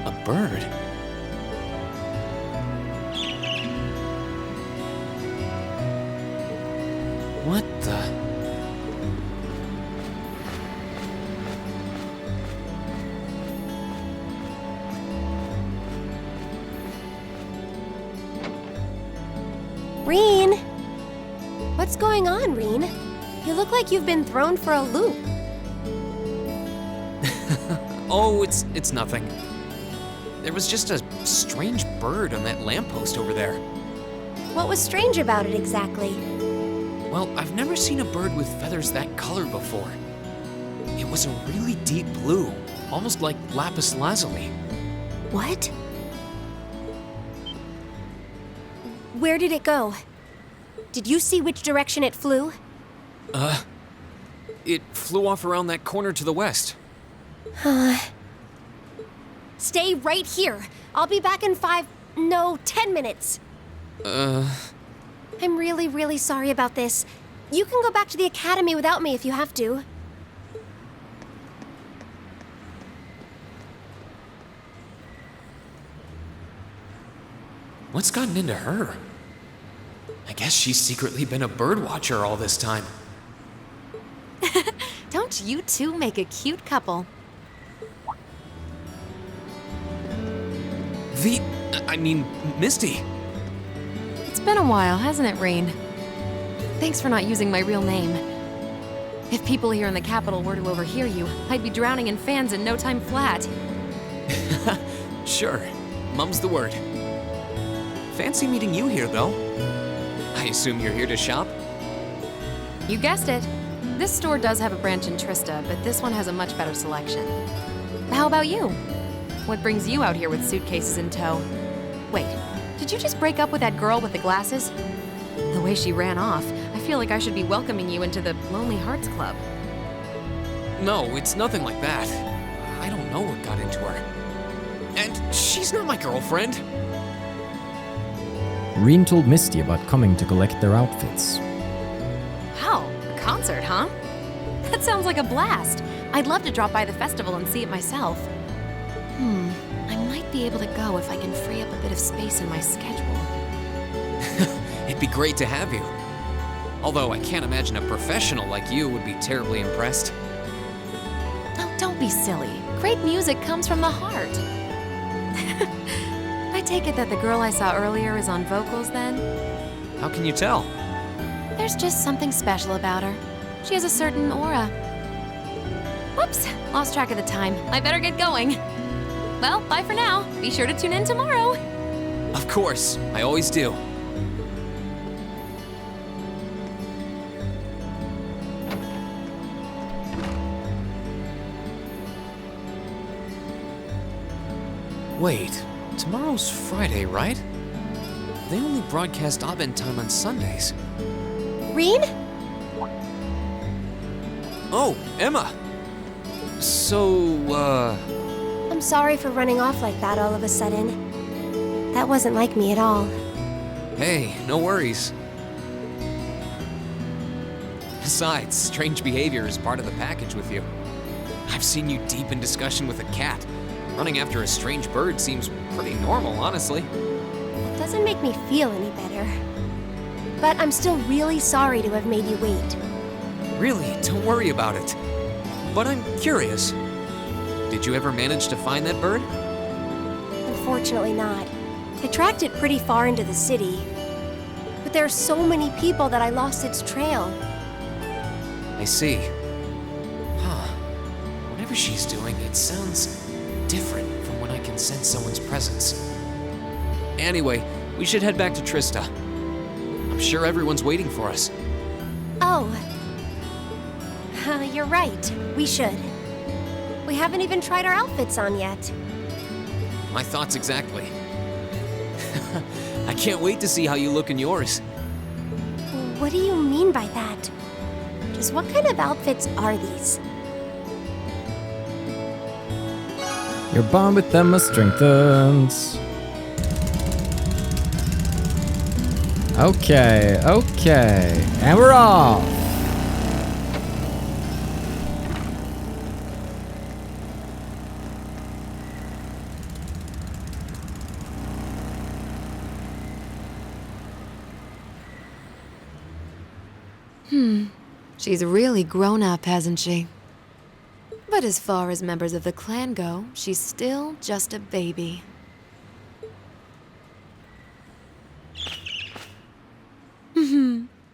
A bird? What the? Reen? What's going on, Reen? You look like you've been thrown for a loop. Oh, it's nothing. There was just a strange bird on that lamppost over there. What was strange about it exactly? Well, I've never seen a bird with feathers that color before. It was a really deep blue, almost like lapis lazuli. What? Where did it go? Did you see which direction it flew? It flew off around that corner to the west. Stay right here. I'll be back in 10 minutes. I'm really, really sorry about this. You can go back to the academy without me if you have to. What's gotten into her? I guess she's secretly been a bird watcher all this time. Don't you two make a cute couple? Misty. It's been a while, hasn't it, Reen? Thanks for not using my real name. If people here in the capital were to overhear you, I'd be drowning in fans in no time flat. Sure, mum's the word. Fancy meeting you here, though. I assume you're here to shop? You guessed it. This store does have a branch in Trista, but this one has a much better selection. How about you? What brings you out here with suitcases in tow? Wait, did you just break up with that girl with the glasses? The way she ran off, I feel like I should be welcoming you into the Lonely Hearts Club. No, it's nothing like that. I don't know what got into her. And she's not my girlfriend. Reen told Misty about coming to collect their outfits. Wow, a concert, huh? That sounds like a blast. I'd love to drop by the festival and see it myself. I might be able to go if I can free up a bit of space in my schedule. It'd be great to have you. Although I can't imagine a professional like you would be terribly impressed. Oh, don't be silly. Great music comes from the heart. I take it that the girl I saw earlier is on vocals then? How can you tell? There's just something special about her. She has a certain aura. Whoops, lost track of the time. I better get going. Well, bye for now. Be sure to tune in tomorrow. Of course, I always do. Wait, tomorrow's Friday, right? They only broadcast Abend time on Sundays. Reen? Oh, Emma! So, I'm sorry for running off like that all of a sudden. That wasn't like me at all. Hey, no worries. Besides, strange behavior is part of the package with you. I've seen you deep in discussion with a cat. Running after a strange bird seems pretty normal, honestly. It doesn't make me feel any better. But I'm still really sorry to have made you wait. Really, don't worry about it. But I'm curious. Did you ever manage to find that bird? Unfortunately not. I tracked it pretty far into the city. But there are so many people that I lost its trail. I see. Huh. Whatever she's doing, it sounds different from when I can sense someone's presence. Anyway, we should head back to Trista. I'm sure everyone's waiting for us. Oh. You're right. We should. We haven't even tried our outfits on yet. My thoughts exactly. I can't wait to see how you look in yours. What do you mean by that? Just what kind of outfits are these? Your bond with them is strengthened. Okay. And we're off. She's really grown up, hasn't she? But as far as members of the clan go, she's still just a baby.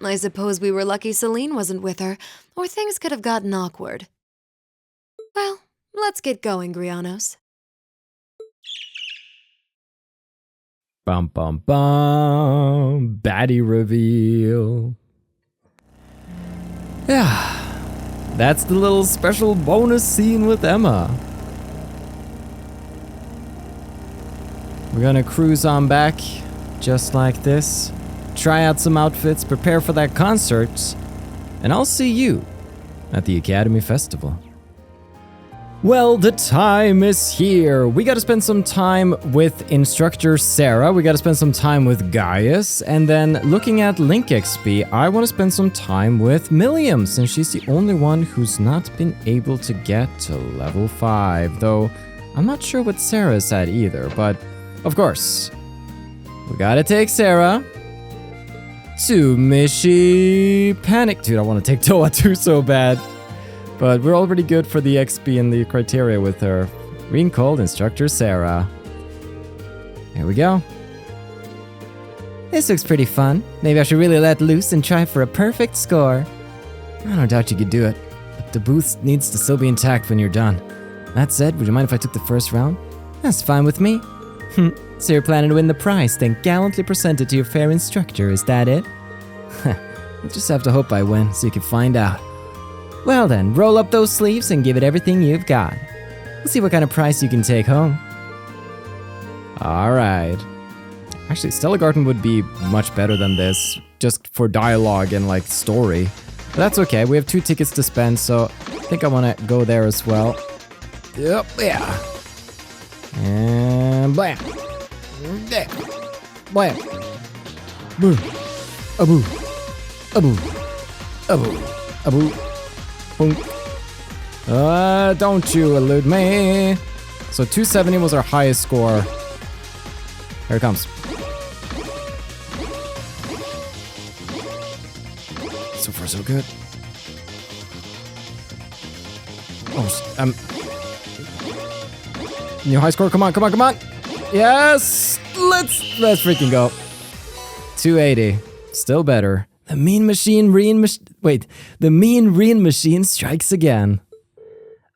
I suppose we were lucky Celine wasn't with her, or things could have gotten awkward. Well, let's get going, Grianos. Bum bum bum. Baddie reveal. Yeah, that's the little special bonus scene with Emma. We're gonna cruise on back, just like this. Try out some outfits, prepare for that concert, and I'll see you at the Academy Festival. Well, the time is here. We gotta spend some time with Instructor Sara, we gotta spend some time with Gaius, and then looking at Link XP, I wanna spend some time with Millium, since she's the only one who's not been able to get to level 5, though I'm not sure what Sara's at either, but of course, we gotta take Sara to Mishy Panic. Dude, I wanna take Towa too so bad. But we're already good for the XP and the criteria with her. Being called Instructor Sara. Here we go. This looks pretty fun. Maybe I should really let loose and try for a perfect score. I don't doubt you could do it, but the booth needs to still be intact when you're done. That said, would you mind if I took the first round? That's fine with me. So you're planning to win the prize, then gallantly present it to your fair instructor, is that it? We'll just have to hope I win so you can find out. Well then, roll up those sleeves and give it everything you've got. We'll see what kind of prize you can take home. Alright. Actually, Stella Garten would be much better than this, just for dialogue and like story. But that's okay, we have 2 tickets to spend, so I think I want to go there as well. Yep, yeah. And blam. There. Blam. Boo. Aboo. Aboo. Aboo. Aboo. Boom. Don't you elude me. So 270 was our highest score. Here it comes. So far so good. Oh, new high score, come on, come on, come on! Yes! Let's freaking go. 280. Still better. The mean Reen machine strikes again.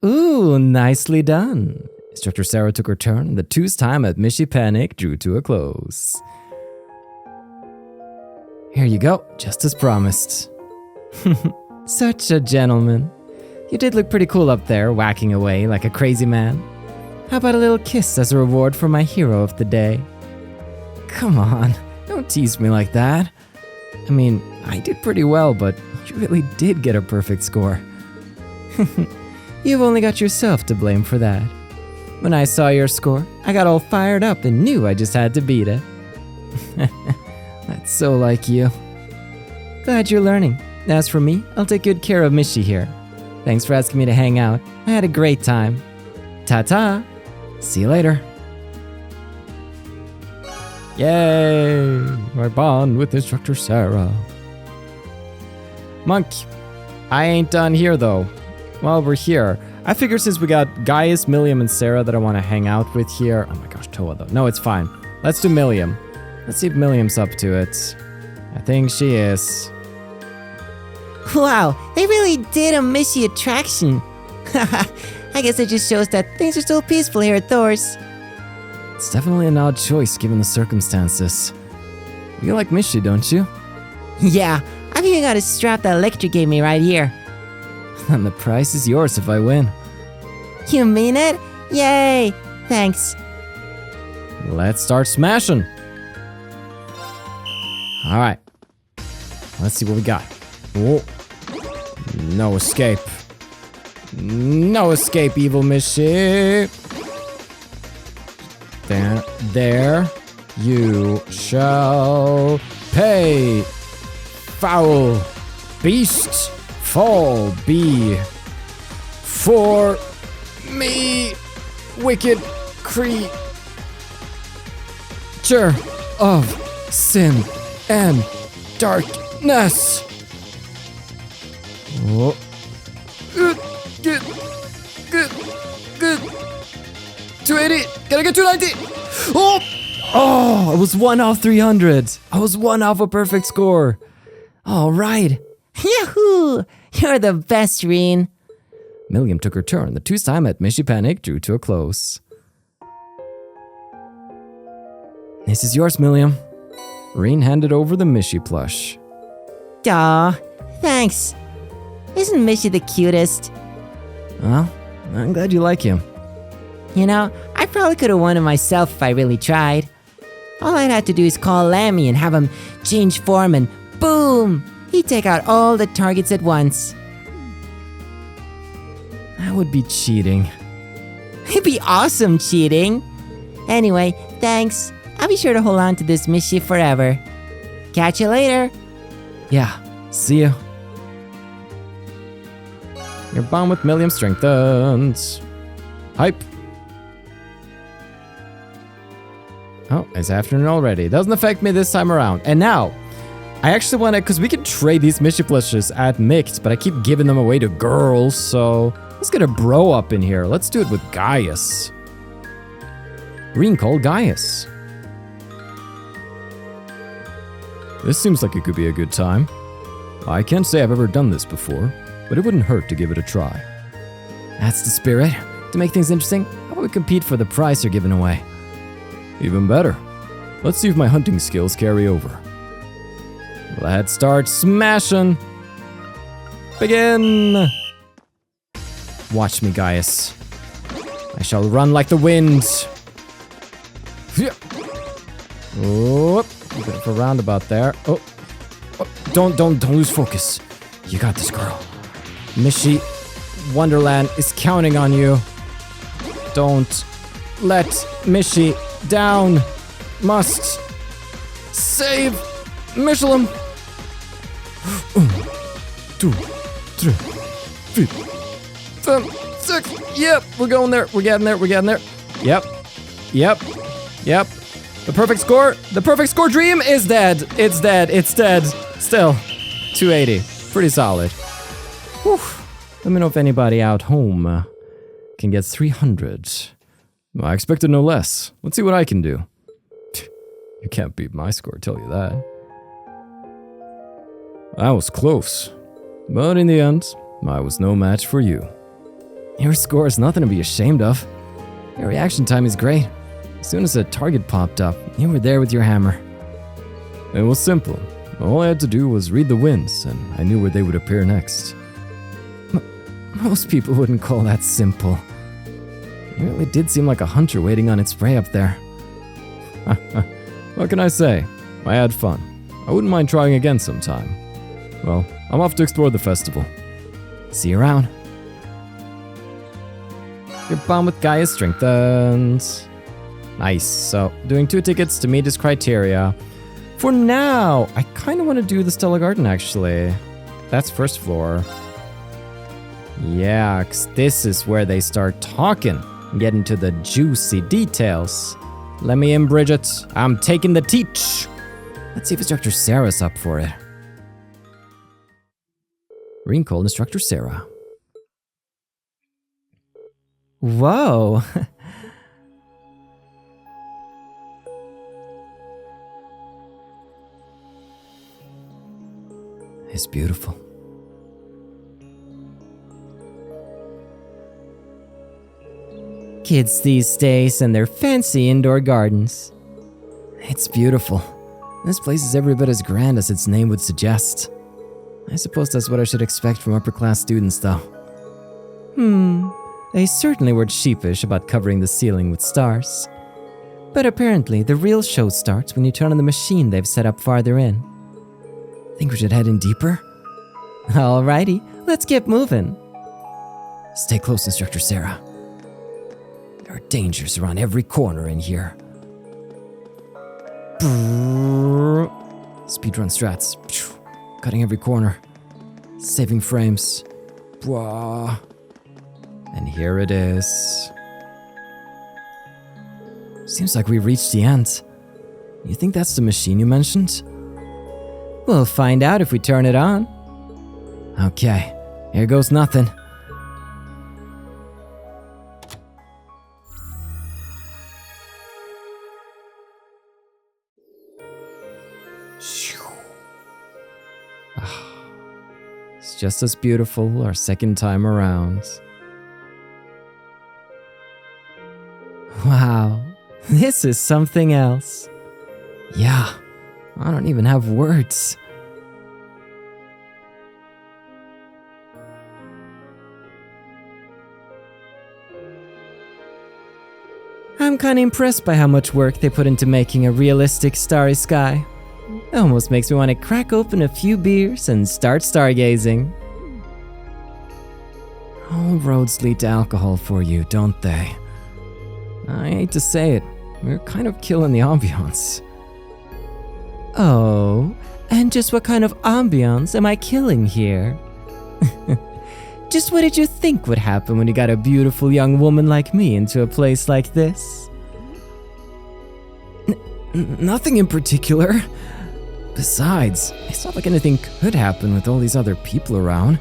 Ooh, nicely done. Instructor Sara took her turn, and the 2's time at Mishy Panic drew to a close. Here you go, just as promised. Such a gentleman. You did look pretty cool up there, whacking away like a crazy man. How about a little kiss as a reward for my hero of the day? Come on, don't tease me like that. I mean, I did pretty well, but you really did get a perfect score. You've only got yourself to blame for that. When I saw your score, I got all fired up and knew I just had to beat it. That's so like you. Glad you're learning. As for me, I'll take good care of Mishy here. Thanks for asking me to hang out. I had a great time. Ta-ta! See you later. Yay! I bond with Instructor Sara. Monk, I ain't done here though. While we're here, I figured since we got Gaius, Millium, and Sara that I want to hang out with here. Oh my gosh, Towa though. No, it's fine. Let's do Millium. Let's see if Millium's up to it. I think she is. Wow, they really did a Mishy attraction. I guess it just shows that things are still peaceful here at Thor's. It's definitely an odd choice given the circumstances. You like Mishy, don't you? Yeah, I've even got a strap that Electra gave me right here. And the prize is yours if I win. You mean it? Yay! Thanks. Let's start smashing. Alright. Let's see what we got. Whoa. No escape. No escape, evil Mishy. There you shall pay. Foul beast, fall be for me, wicked creature of sin and darkness. Oh. Good. 280. Gotta get 290. Oh, I was 1 off 300. I was 1 off a perfect score. All right. Yahoo! You're the best, Reen. Millium took her turn. The 2's time at Mishy Panic drew to a close. This is yours, Millium. Reen handed over the Mishy plush. Aw, thanks. Isn't Mishy the cutest? Well, I'm glad you like him. You know, I probably could have won it myself if I really tried. All I'd have to do is call Lammy and have him change form and boom! He'd take out all the targets at once. That would be cheating. It'd be awesome cheating. Anyway, thanks. I'll be sure to hold on to this Mishy forever. Catch you later. Yeah, see you. Your bond with Millium strengthens. Hype. Oh, it's afternoon already. Doesn't affect me this time around. And now, I actually want to, because we can trade these Mishy plushes at mixed, but I keep giving them away to girls, so let's get a bro up in here. Let's do it with Gaius. Reen called Gaius. This seems like it could be a good time. I can't say I've ever done this before, but it wouldn't hurt to give it a try. That's the spirit. To make things interesting, how about we compete for the prize you're giving away? Even better. Let's see if my hunting skills carry over. Let's start smashing. Begin. Watch me, Gaius. I shall run like the wind. Oh, a bit of a roundabout there. Oh, don't lose focus. You got this, girl. Mishy, Wonderland is counting on you. Don't let Mishy down. Must save Millium. 1, 2, 3, 4, 5, 6. Yep, we're going there. We're getting there. Yep. The perfect score dream is dead. It's dead. Still, 280. Pretty solid. Whew. Let me know if anybody out home can get 300. I expected no less. Let's see what I can do. You can't beat my score, tell you that. That was close. But in the end, I was no match for you. Your score is nothing to be ashamed of. Your reaction time is great. As soon as a target popped up, you were there with your hammer. It was simple. All I had to do was read the winds, and I knew where they would appear next. Most people wouldn't call that simple. You really did seem like a hunter waiting on its prey up there. What can I say? I had fun. I wouldn't mind trying again sometime. Well, I'm off to explore the festival. See you around. Your bond with Gaius strengthens. Nice, so doing 2 tickets to meet his criteria. For now, I kind of want to do the Stella Garden actually. That's first floor. Yeah, 'cause this is where they start talking and get into the juicy details. Let me in, Bridget. I'm taking the teach. Let's see if Instructor Sara's up for it. Ring called Instructor Sara. Whoa. It's beautiful. Kids these days and their fancy indoor gardens. It's beautiful. This place is every bit as grand as its name would suggest. I suppose that's what I should expect from upper-class students, though. They certainly weren't sheepish about covering the ceiling with stars. But apparently, the real show starts when you turn on the machine they've set up farther in. Think we should head in deeper? Alrighty, let's get moving. Stay close, Instructor Sara. There are dangers around every corner in here. Speedrun strats. Cutting every corner. Saving frames. And here it is. Seems like we reached the end. You think that's the machine you mentioned? We'll find out if we turn it on. Okay, here goes nothing. It's just as beautiful our second time around. Wow, this is something else. Yeah, I don't even have words. I'm kinda impressed by how much work they put into making a realistic starry sky. It almost makes me want to crack open a few beers and start stargazing. All roads lead to alcohol for you, don't they? I hate to say it, we're kind of killing the ambiance. Oh, and just what kind of ambiance am I killing here? Just what did you think would happen when you got a beautiful young woman like me into a place like this? Nothing in particular. Besides, it's not like anything could happen with all these other people around.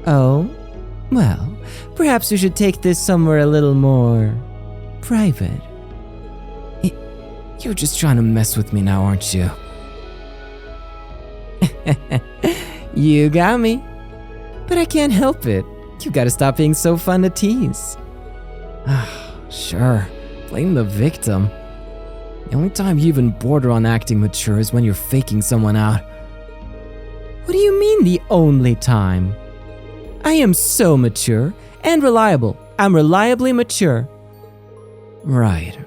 Oh? Well, perhaps we should take this somewhere a little more private. You're just trying to mess with me now, aren't you? You got me. But I can't help it. You gotta stop being so fun to tease. Sure, blame the victim. The only time you even border on acting mature is when you're faking someone out. What do you mean the only time? I am so mature and reliable. I'm reliably mature. Right.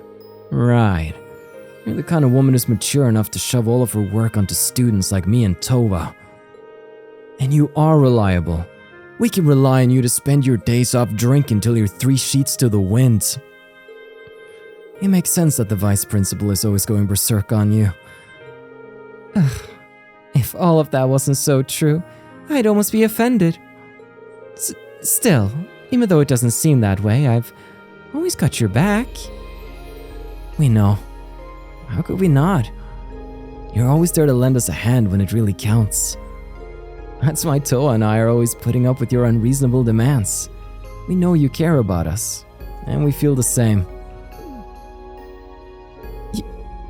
You're the kind of woman who's mature enough to shove all of her work onto students like me and Towa. And you are reliable. We can rely on you to spend your days off drinking till you're 3 sheets to the wind. It makes sense that the vice principal is always going berserk on you. If all of that wasn't so true, I'd almost be offended. Still, even though it doesn't seem that way, I've always got your back. We know. How could we not? You're always there to lend us a hand when it really counts. That's why Towa and I are always putting up with your unreasonable demands. We know you care about us, and we feel the same.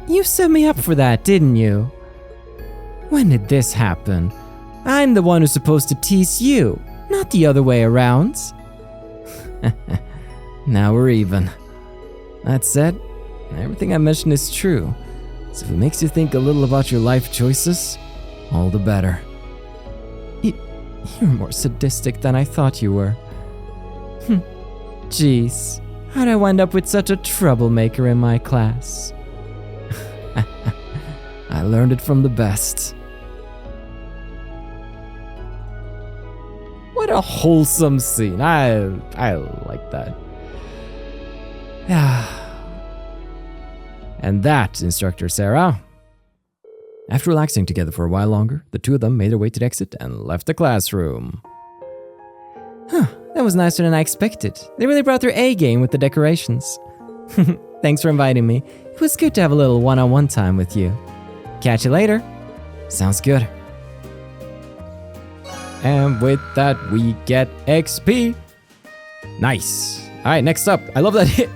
You set me up for that, didn't you? When did this happen? I'm the one who's supposed to tease you, not the other way around. Now we're even. That said, everything I mentioned is true, so if it makes you think a little about your life choices, all the better. You're more sadistic than I thought you were. Jeez, how'd I wind up with such a troublemaker in my class? I learned it from the best. What a wholesome scene. I like that. And that, Instructor Sara. After relaxing together for a while longer, the two of them made their way to the exit and left the classroom. That was nicer than I expected. They really brought their A game with the decorations. Thanks for inviting me. It was good to have a little one-on-one time with you. Catch you later. Sounds good. And with that, we get XP. Nice. All right, next up. I love that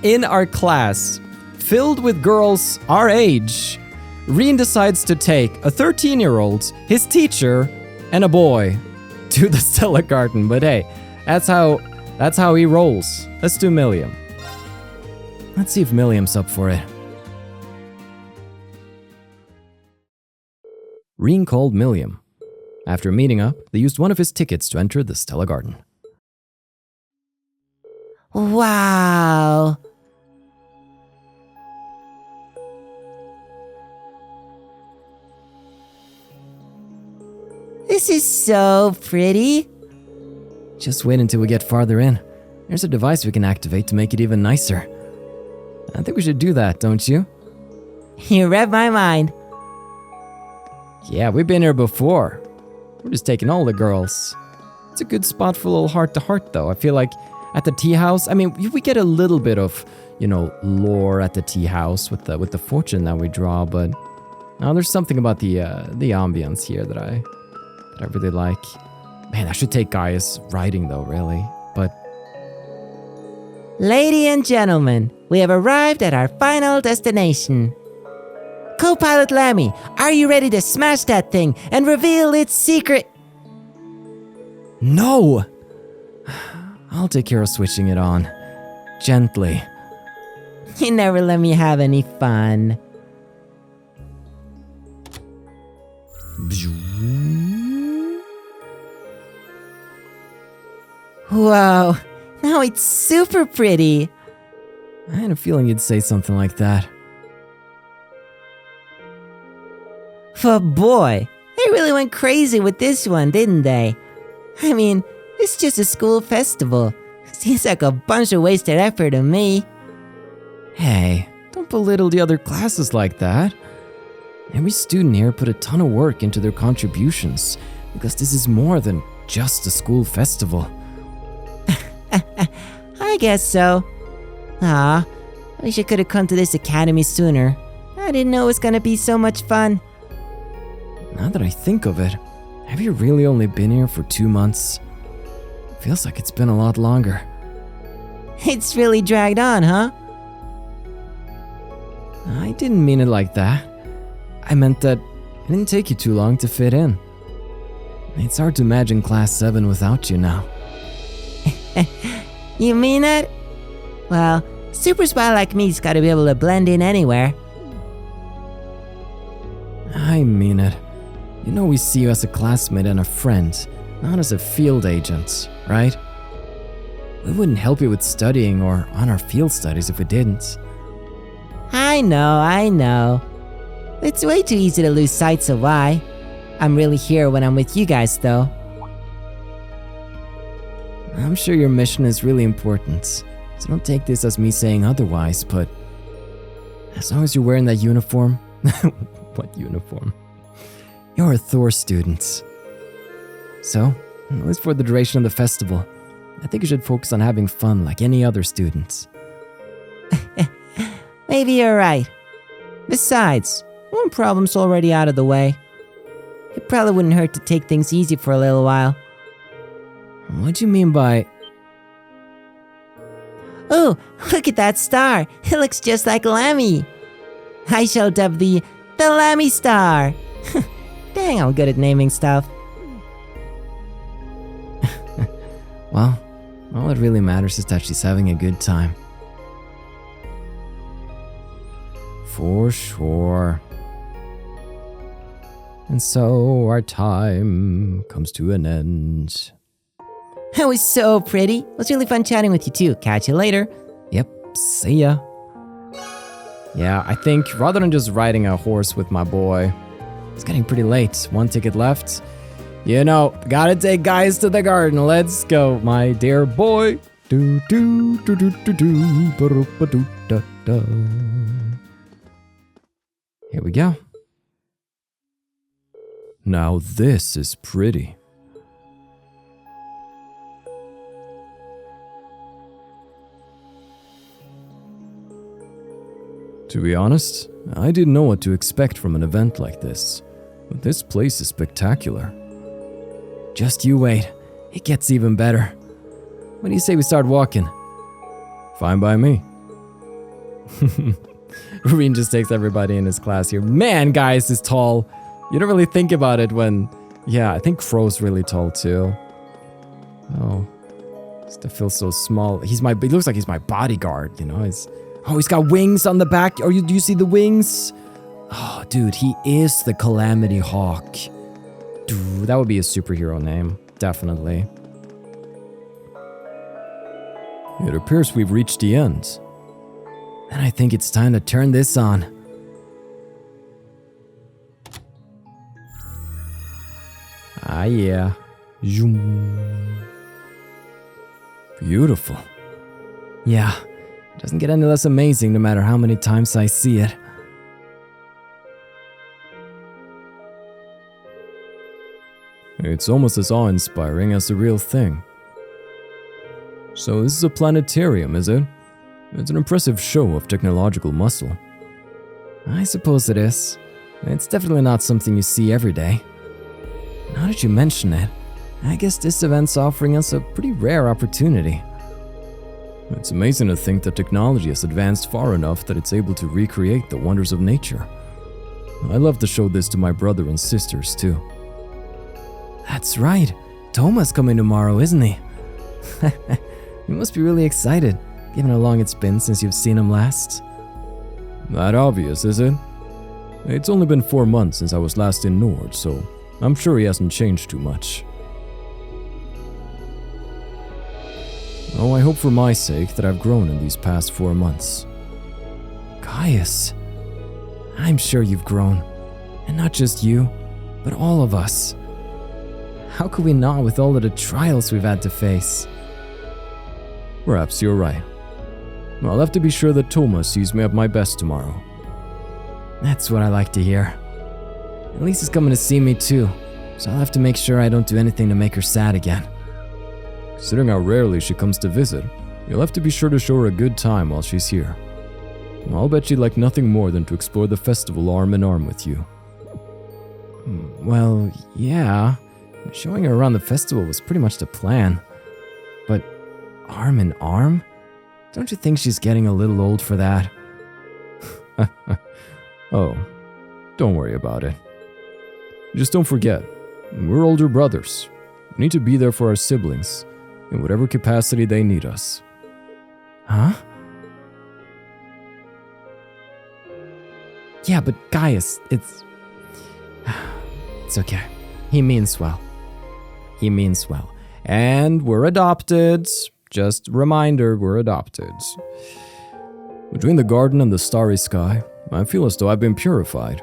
in our class, filled with girls our age, Reen decides to take a 13-year-old, his teacher, and a boy to the Stella Garten. But hey, that's how he rolls. Let's do Millium. Let's see if Millium's up for it. Reen called Millium. After meeting up, they used one of his tickets to enter the Stella Garden. Wow! This is so pretty. Just wait until we get farther in. There's a device we can activate to make it even nicer. I think we should do that, don't you? You read my mind. Yeah, we've been here before. We're just taking all the girls. It's a good spot for a little heart-to-heart, though. I feel like at the tea house, I mean, we get a little bit of, lore at the tea house with the fortune that we draw, but now there's something about the ambience here that I really like. Man, I should take Gaius riding, though, really. But ladies and gentlemen, we have arrived at our final destination. Co-pilot Lammy, are you ready to smash that thing and reveal its secret? No! I'll take care of switching it on. Gently. You never let me have any fun. Whoa, now it's super pretty. I had a feeling you'd say something like that. But boy, they really went crazy with this one, didn't they? I mean, it's just a school festival. Seems like a bunch of wasted effort to me. Hey, don't belittle the other classes like that. Every student here put a ton of work into their contributions, because this is more than just a school festival. I guess so. I wish I could have come to this academy sooner. I didn't know it was gonna be so much fun. Now that I think of it, have you really only been here for 2 months? Feels like it's been a lot longer. It's really dragged on, huh? I didn't mean it like that. I meant that it didn't take you too long to fit in. It's hard to imagine Class 7 without you now. You mean it? Well, super spy like me's gotta be able to blend in anywhere. I mean it. You know we see you as a classmate and a friend, not as a field agent, right? We wouldn't help you with studying or on our field studies if we didn't. I know. It's way too easy to lose sight of why. I'm really here when I'm with you guys, though. I'm sure your mission is really important, so don't take this as me saying otherwise, but as long as you're wearing that uniform... What uniform? You're a Thor student. So, at least for the duration of the festival, I think you should focus on having fun like any other student. Maybe you're right. Besides, one problem's already out of the way. It probably wouldn't hurt to take things easy for a little while. What do you mean by... Oh, look at that star! It looks just like Lammy! I shall dub the Lammy Star! Dang, I'm good at naming stuff. Well, all that really matters is that she's having a good time. For sure. And so our time comes to an end. That was so pretty. It was really fun chatting with you too. Catch you later. Yep, see ya. Yeah, I think rather than just riding a horse with my boy, it's getting pretty late. One ticket left. You know, gotta take Gaius to the garden. Let's go, my dear boy. Do do do do do do ba ba do da da. Here we go. Now this is pretty. To be honest, I didn't know what to expect from an event like this, but this place is spectacular. Just you wait, it gets even better. What do you say we start walking? Fine by me. Reen just takes everybody in his class here. Man, Gaius is tall. You don't really think about it when... Yeah, I think Crow's really tall too. Oh, stuff feels so small. He looks like he's my bodyguard, you know? He's got wings on the back. Do you see the wings? Oh, dude, he is the Calamity Hawk. Dude, that would be a superhero name, definitely. It appears we've reached the end. And I think it's time to turn this on. Ah, yeah. Zoom. Beautiful. Yeah, it doesn't get any less amazing no matter how many times I see it. It's almost as awe-inspiring as the real thing. So this is a planetarium, is it? It's an impressive show of technological muscle. I suppose it is. It's definitely not something you see every day. Now that you mention it, I guess this event's offering us a pretty rare opportunity. It's amazing to think that technology has advanced far enough that it's able to recreate the wonders of nature. I'd love to show this to my brother and sisters too. That's right. Toma's coming tomorrow, isn't he? You must be really excited, given how long it's been since you've seen him last. That obvious, is it? It's only been 4 months since I was last in Nord, so I'm sure he hasn't changed too much. Oh, I hope for my sake that I've grown in these past 4 months. Gaius, I'm sure you've grown. And not just you, but all of us. How could we not with all of the trials we've had to face? Perhaps you're right. I'll have to be sure that Toma sees me at my best tomorrow. That's what I like to hear. Elisa's coming to see me too, so I'll have to make sure I don't do anything to make her sad again. Considering how rarely she comes to visit, you'll have to be sure to show her a good time while she's here. I'll bet she'd like nothing more than to explore the festival arm in arm with you. Well, yeah. Showing her around the festival was pretty much the plan. But arm in arm? Don't you think she's getting a little old for that? Oh, don't worry about it. Just don't forget, We're older brothers. We need to be there for our siblings, in whatever capacity they need us. Huh? Yeah, but Gaius, it's okay. He means well. He means well. And we're adopted. Just a reminder, we're adopted. Between the garden and the starry sky, I feel as though I've been purified.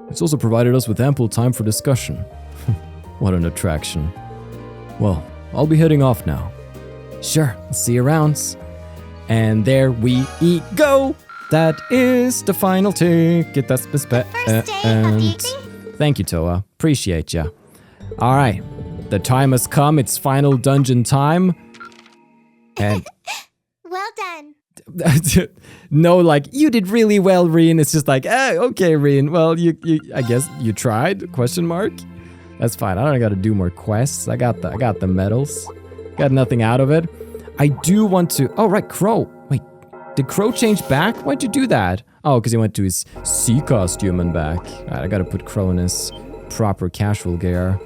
It's also provided us with ample time for discussion. What an attraction. Well, I'll be heading off now. Sure, see you around. And there we go. That is the final ticket. That's the First day of the evening. Thank you, Towa. Appreciate ya. All right, the time has come. It's final dungeon time. And Well done. no, like, you did really well, Reen. It's just like, okay, Reen. Well, you I guess you tried? Question mark. That's fine. I don't got to do more quests. I got the medals. Got nothing out of it. I do want to. Oh right, Crow. Wait, did Crow change back? Why'd you do that? Oh, because he went to his sea costume and back. All right, I got to put Crow in his proper casual gear.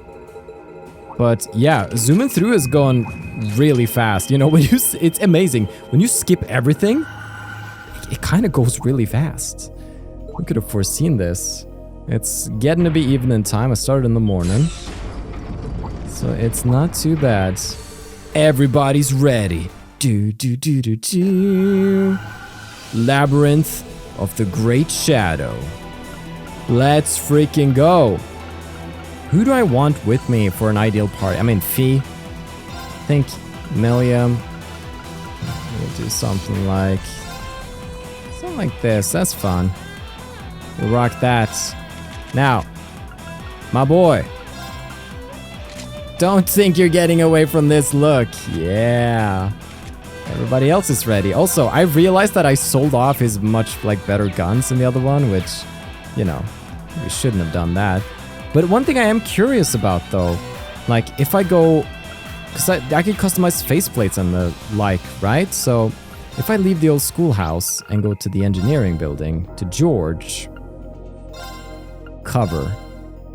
But yeah, zooming through is going really fast. You know, when you it's amazing. When you skip everything, it kind of goes really fast. Who could have foreseen this? It's getting to be evening time. I started in the morning. So it's not too bad. Everybody's ready. Do. Labyrinth of the Great Shadow. Let's freaking go. Who do I want with me for an ideal party? I mean, Fee. I think Millium. We'll do something like this. That's fun. We'll rock that. Now, my boy. Don't think you're getting away from this look. Yeah. Everybody else is ready. Also, I realized that I sold off his much better guns than the other one, which, you know, we shouldn't have done that. But one thing I am curious about though, like if I go, because I can customize faceplates and the like, right? So if I leave the old schoolhouse and go to the engineering building, to George, cover.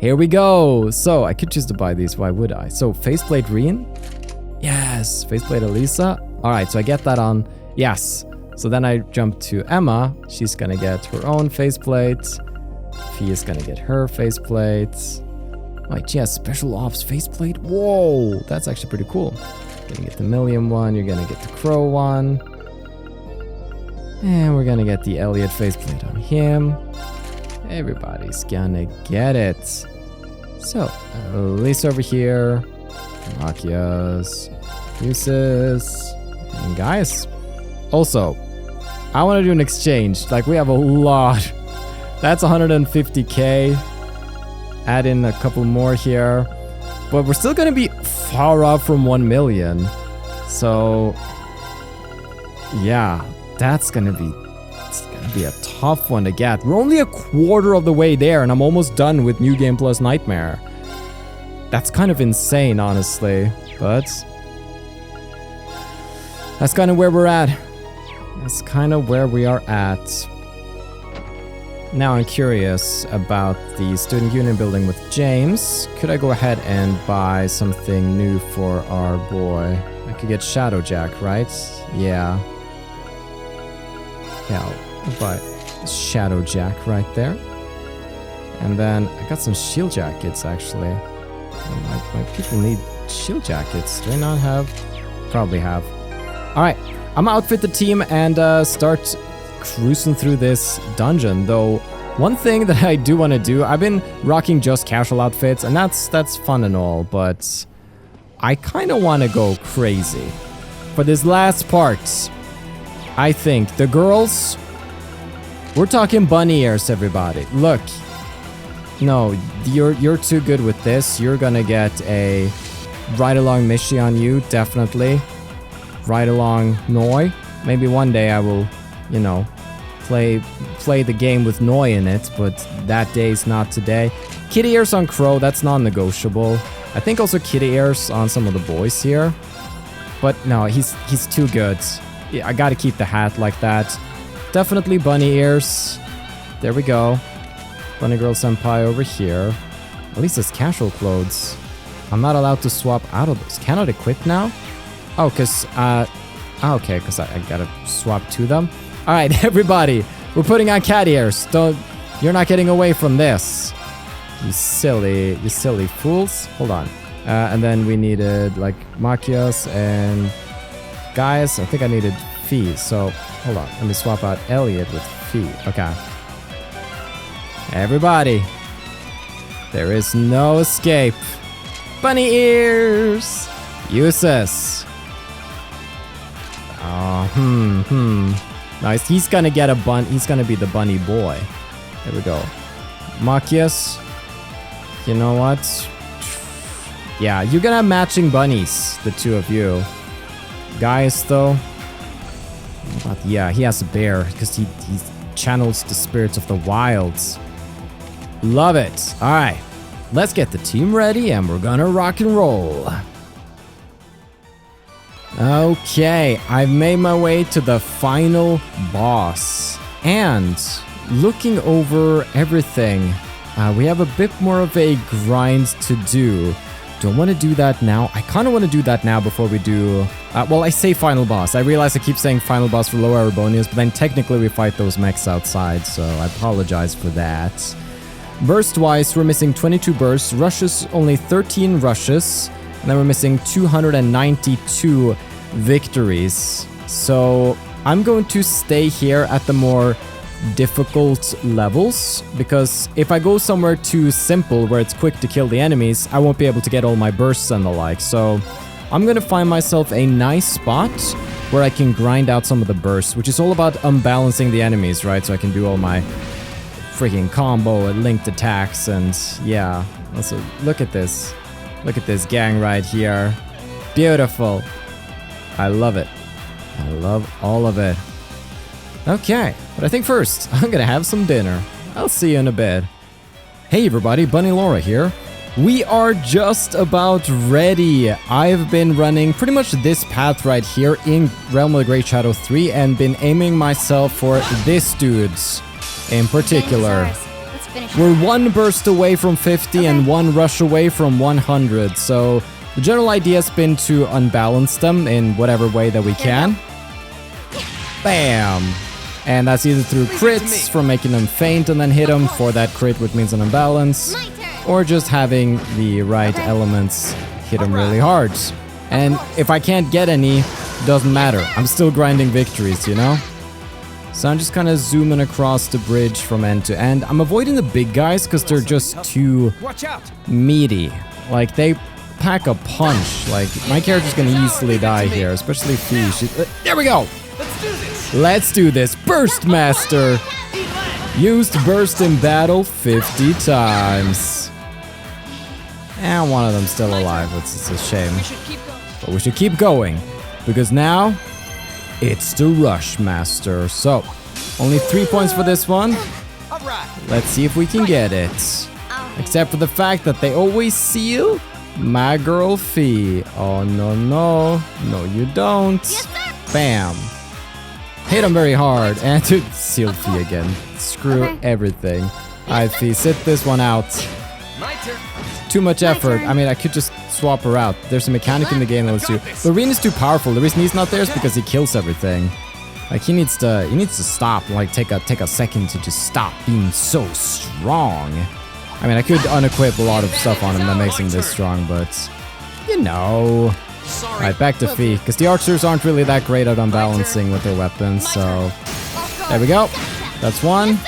Here we go. So I could choose to buy these. Why would I? So faceplate Reen. Yes. Faceplate Alisa. All right. So I get that on. Yes. So then I jump to Emma. She's going to get her own faceplate. Fee is going to get her faceplate. Wait, she has special ops faceplate. Whoa. That's actually pretty cool. You're going to get the Millium one. You're going to get the Crow one. And we're going to get the Elliot faceplate on him. Everybody's gonna get it. So, Alisa over here, Machias, Jusis, and Gaius. Also, I want to do an exchange. Like, we have a lot. That's 150k. Add in a couple more here. But we're still gonna be far off from 1 million. So, yeah, that's gonna be a tough one to get. We're only a quarter of the way there and I'm almost done with New Game Plus Nightmare. That's kind of insane, honestly, but that's kind of where we're at. That's kind of where we are at. Now I'm curious about the Student Union building with James. Could I go ahead and buy something new for our boy? I could get Shadowjack, right? Yeah. Yeah, I'll buy Shadowjack right there. And then I got some shield jackets, actually. My people need shield jackets. Do I not have? Probably have. Alright, I'm gonna outfit the team and start cruising through this dungeon. Though, one thing that I do want to do, I've been rocking just casual outfits, and that's fun and all, but I kind of want to go crazy. For this last part, I think the girls, we're talking bunny ears, everybody. Look, no, you're too good with this. You're gonna get a ride along Mishy on you, definitely. Ride along Noi. Maybe one day I will, you know, play the game with Noi in it, but that day's not today. Kitty ears on Crow, that's non-negotiable. I think also kitty ears on some of the boys here. But no, he's too good. Yeah, I gotta keep the hat like that. Definitely bunny ears. There we go. Bunny Girl Senpai over here. Alisa's casual clothes. I'm not allowed to swap out of those. Cannot equip now? Oh, because, okay, because I gotta swap to them. All right, everybody, we're putting on cat ears. You're not getting away from this. You silly fools. Hold on. And then we needed, like, Machias and Gaius. I think I needed Fee, so hold on. Let me swap out Elliot with Fee. Okay. Everybody, there is no escape. Bunny ears. Jusis. Oh, Nice. He's gonna get a bun. He's gonna be the bunny boy. There we go. Machias. You know what? Yeah, you're gonna have matching bunnies, the two of you. Gaius, though. Yeah, he has a bear because he channels the spirits of the wilds. Love it. All right, let's get the team ready and we're gonna rock and roll. Okay, I've made my way to the final boss. And looking over everything, we have a bit more of a grind to do. Do I want to do that now? I kind of want to do that now before we do... well, I say final boss. I realize I keep saying final boss for Loa Erebonius, but then technically we fight those mechs outside, so I apologize for that. Burst-wise, we're missing 22 bursts. Rushes, only 13 rushes. And then we're missing 292 victories. So I'm going to stay here at the more difficult levels, because if I go somewhere too simple where it's quick to kill the enemies, I won't be able to get all my bursts and the like. So I'm gonna find myself a nice spot where I can grind out some of the bursts, which is all about unbalancing the enemies, right? So I can do all my freaking combo and linked attacks, and yeah. Also, look at this. Look at this gang right here. Beautiful. I love it. I love all of it. Okay, but I think first, I'm gonna have some dinner. I'll see you in a bit. Hey everybody, Bunny Laura here. We are just about ready. I've been running pretty much this path right here in Realm of the Great Shadow 3 and been aiming myself for this dude's in particular. We're one burst away from 50 and one rush away from 100, so the general idea has been to unbalance them in whatever way that we can. Bam! And that's either through crits, from making them faint and then hit them for that crit, which means an imbalance, or just having the right elements hit them really hard. And if I can't get any, doesn't matter. I'm still grinding victories, you know? So I'm just kind of zooming across the bridge from end to end. I'm avoiding the big guys because they're just too meaty. Like, they pack a punch. Like, my character's gonna easily die here, especially Fee. There we go! Let's do this. Burst Master! Used burst in battle 50 times. And one of them's still alive, which is a shame. But we should keep going, because now it's the Rush Master. So, only 3 points for this one. Let's see if we can get it. Except for the fact that they always seal my girl Fee. Oh, no, no. No, you don't. Bam. Hit him very hard. And to seal Fee again. Screw everything. Alright, Fee, sit this one out. Too much effort. I mean, I could just swap her out. There's a mechanic in the game that lets you. Lorena's too powerful. The reason he's not there is because he kills everything. Like, he needs to stop. Like, take a second to just stop being so strong. I mean, I could unequip a lot of stuff on him that makes him this strong, but you know. Alright, back to Fee, because the archers aren't really that great at unbalancing with their weapons, so there we go. That's one.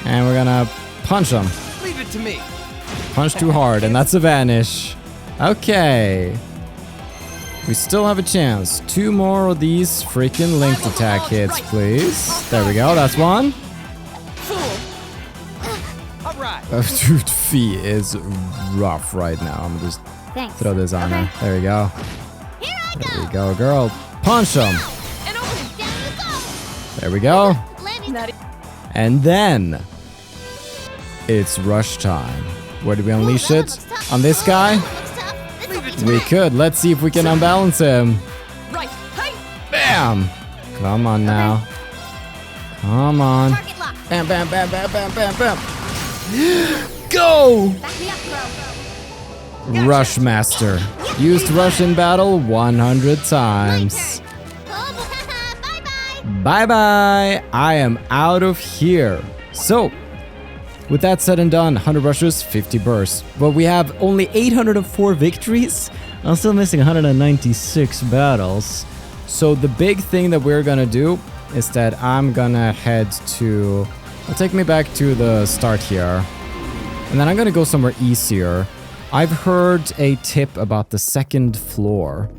And we're gonna punch him. Leave it to me. Punch too hard, and that's a vanish. Okay. We still have a chance. 2 more of these freaking linked attack hits, please. There we go, that's one. Dude, Fee is rough right now. I'm just throw this on her. There we go. There we go, girl. Punch him. There we go. And then it's rush time. Where do we unleash it? On this guy? We could. Let's see if we can unbalance him. Bam! Come on now. Come on. Bam, bam, bam, bam, bam, bam, bam. go! Back me up, Crow. Rush Master. Used rush in battle 100 times. Bye-bye. Bye-bye. I am out of here. So, with that said and done, 100 rushes, 50 bursts. But we have only 804 victories. I'm still missing 196 battles. So the big thing that we're gonna do is that I'm gonna head to... It'll take me back to the start here. And then I'm gonna go somewhere easier. I've heard a tip about the second floor.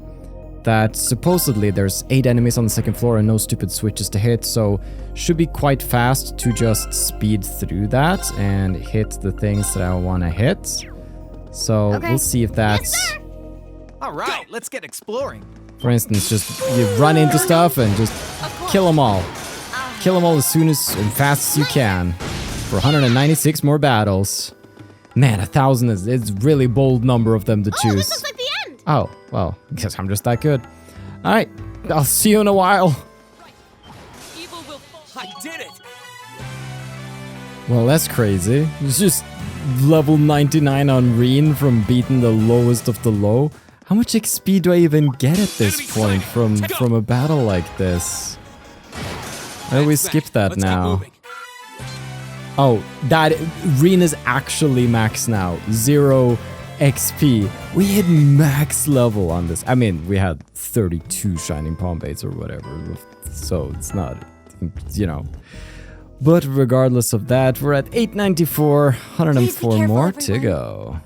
That supposedly there's 8 enemies on the second floor and no stupid switches to hit. So should be quite fast to just speed through that and hit the things that I want to hit. So we'll see if that's... All right, let's get exploring. For instance, just you run into stuff and just kill them all. Kill them all as soon as and fast as you can. For 196 more battles. Man, 1,000 is it's really bold number of them to choose. This looks like the end. Oh, well, because I'm just that good. Alright, I'll see you in a while. Evil will fall. I did it! Well, that's crazy. It's just level 99 on Reen from beating the lowest of the low. How much XP do I even get at this point from a battle like this? I always skip that now. Oh, that Reen is actually max now. 0 XP. We hit max level on this. I mean, we had 32 shining palm baits or whatever. So it's not, you know. But regardless of that, we're at 894, 104 more to go.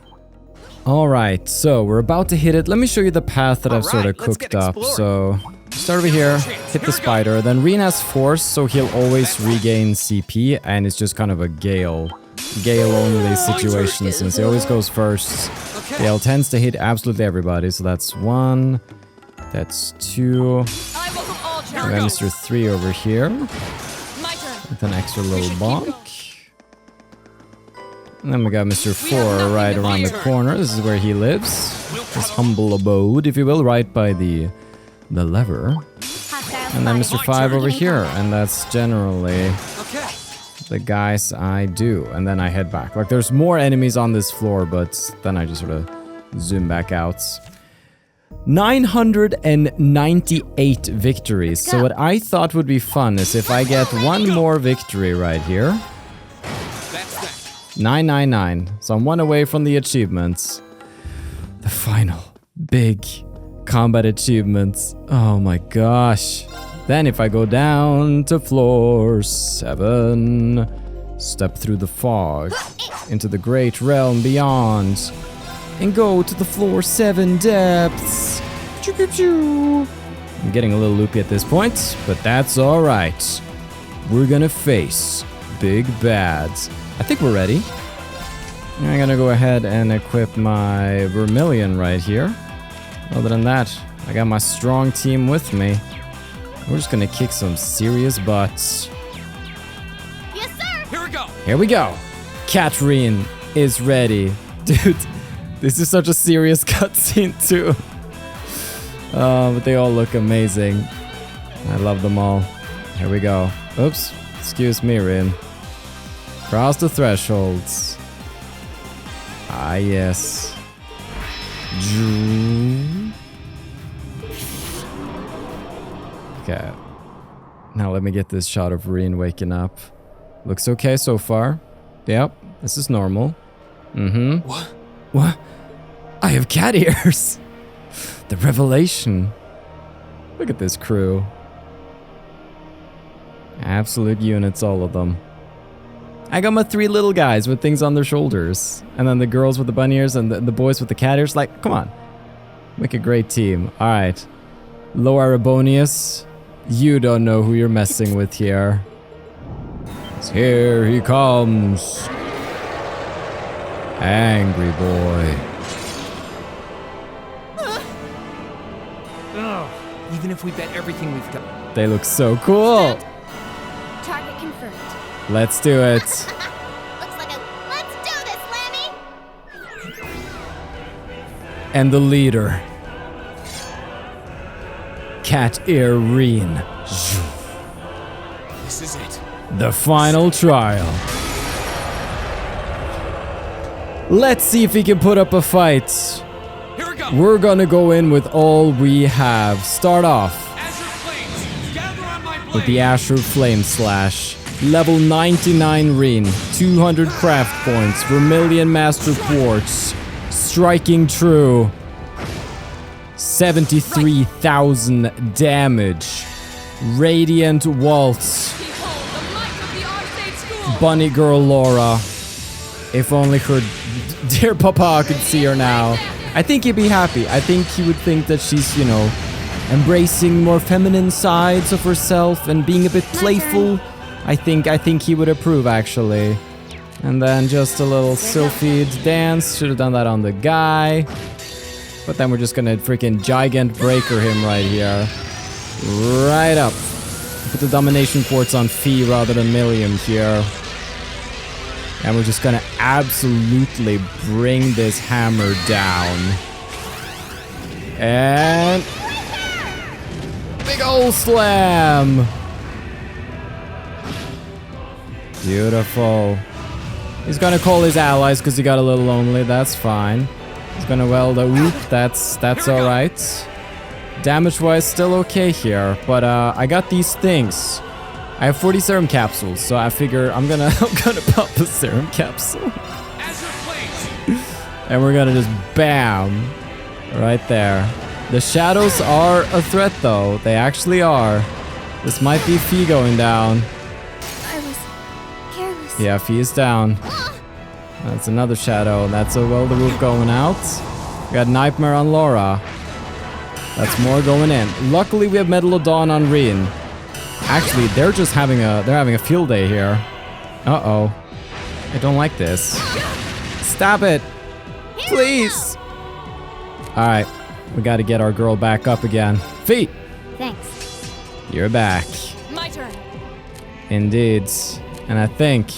Alright, so we're about to hit it. Let me show you the path that I've sort of cooked up. So, start over here, hit the spider. Then Reen has force, so he'll always regain CP. And it's just kind of a Gale only situation since he always goes first. Gale tends to hit absolutely everybody. So that's 1, that's 2. We got Mr. 3 over here. With an extra little bonk. And then we got Mr. 4 right around the corner. This is where he lives. His humble abode, if you will, right by the lever. And then Mr. 5 over here. And that's generally the guys I do. And then I head back. Like, there's more enemies on this floor, but then I just sort of zoom back out. 998 victories. So what I thought would be fun is if I get one more victory right here. 999. So I'm 1 away from the achievements. The final big combat achievements. Oh my gosh. Then if I go down to floor 7, step through the fog into the great realm beyond, and go to the floor 7 depths. I'm getting a little loopy at this point, but that's alright. We're gonna face big bads. I think we're ready. I'm gonna go ahead and equip my Vermillion right here. Other than that, I got my strong team with me. We're just gonna kick some serious butts. Yes, sir. Here we go. Here we go. Katrine is ready. Dude, this is such a serious cutscene too. But they all look amazing. I love them all. Here we go. Oops. Excuse me, Rin. Cross the thresholds. Ah, yes. Okay. Now let me get this shot of Reen waking up. Looks okay so far. Yep, this is normal. Mm-hmm. What? I have cat ears! The revelation. Look at this crew. Absolute units, all of them. I got my 3 little guys with things on their shoulders. And then the girls with the bunny ears and the boys with the cat ears. Like, come on. Make a great team. Alright. Loa Erebonius, you don't know who you're messing with here. Here he comes. Angry boy. Even if we bet everything we've got. They look so cool. Target confirmed. Let's do it. Looks like let's do this, Lammy. And the leader. Cat Ear Reen. This is it. The final trial. Let's see if he can put up a fight. Here we go. We're gonna go in with all we have. Start off Azure flames, gather on my blade. with the Azure Flame Slash. Level 99 Rin, 200 craft points, Vermillion Master Quartz, striking true, 73,000 damage, Radiant Waltz, Bunny Girl Laura. If only her dear papa could see her now. I think he'd be happy. I think he would think that she's, you know, embracing more feminine sides of herself and being a bit playful. I think he would approve, actually. And then just a little Sylphid dance. Should have done that on the guy. But then we're just gonna freaking Gigant Breaker him right here. Right up. Put the Domination Quartz on Fee rather than Millium here. And we're just gonna absolutely bring this hammer down. And... big ol' slam! Beautiful. He's gonna call his allies because he got a little lonely. That's fine. He's gonna weld a whoop. That's alright. Damage-wise, still okay here. But I got these things. I have 40 serum capsules, so I figure I'm gonna pop a serum capsule. And we're gonna just bam. Right there. The shadows are a threat though. They actually are. This might be Fee going down. Yeah, Fee is down. That's another shadow. That's a well-the-roof going out. We got Nightmare on Laura. That's more going in. Luckily, we have Megalodon on Rin. Actually, they're just having a field day here. Uh-oh. I don't like this. Stop it. Please. All right. We got to get our girl back up again. Fee. Thanks. You're back. My turn. Indeed. And I think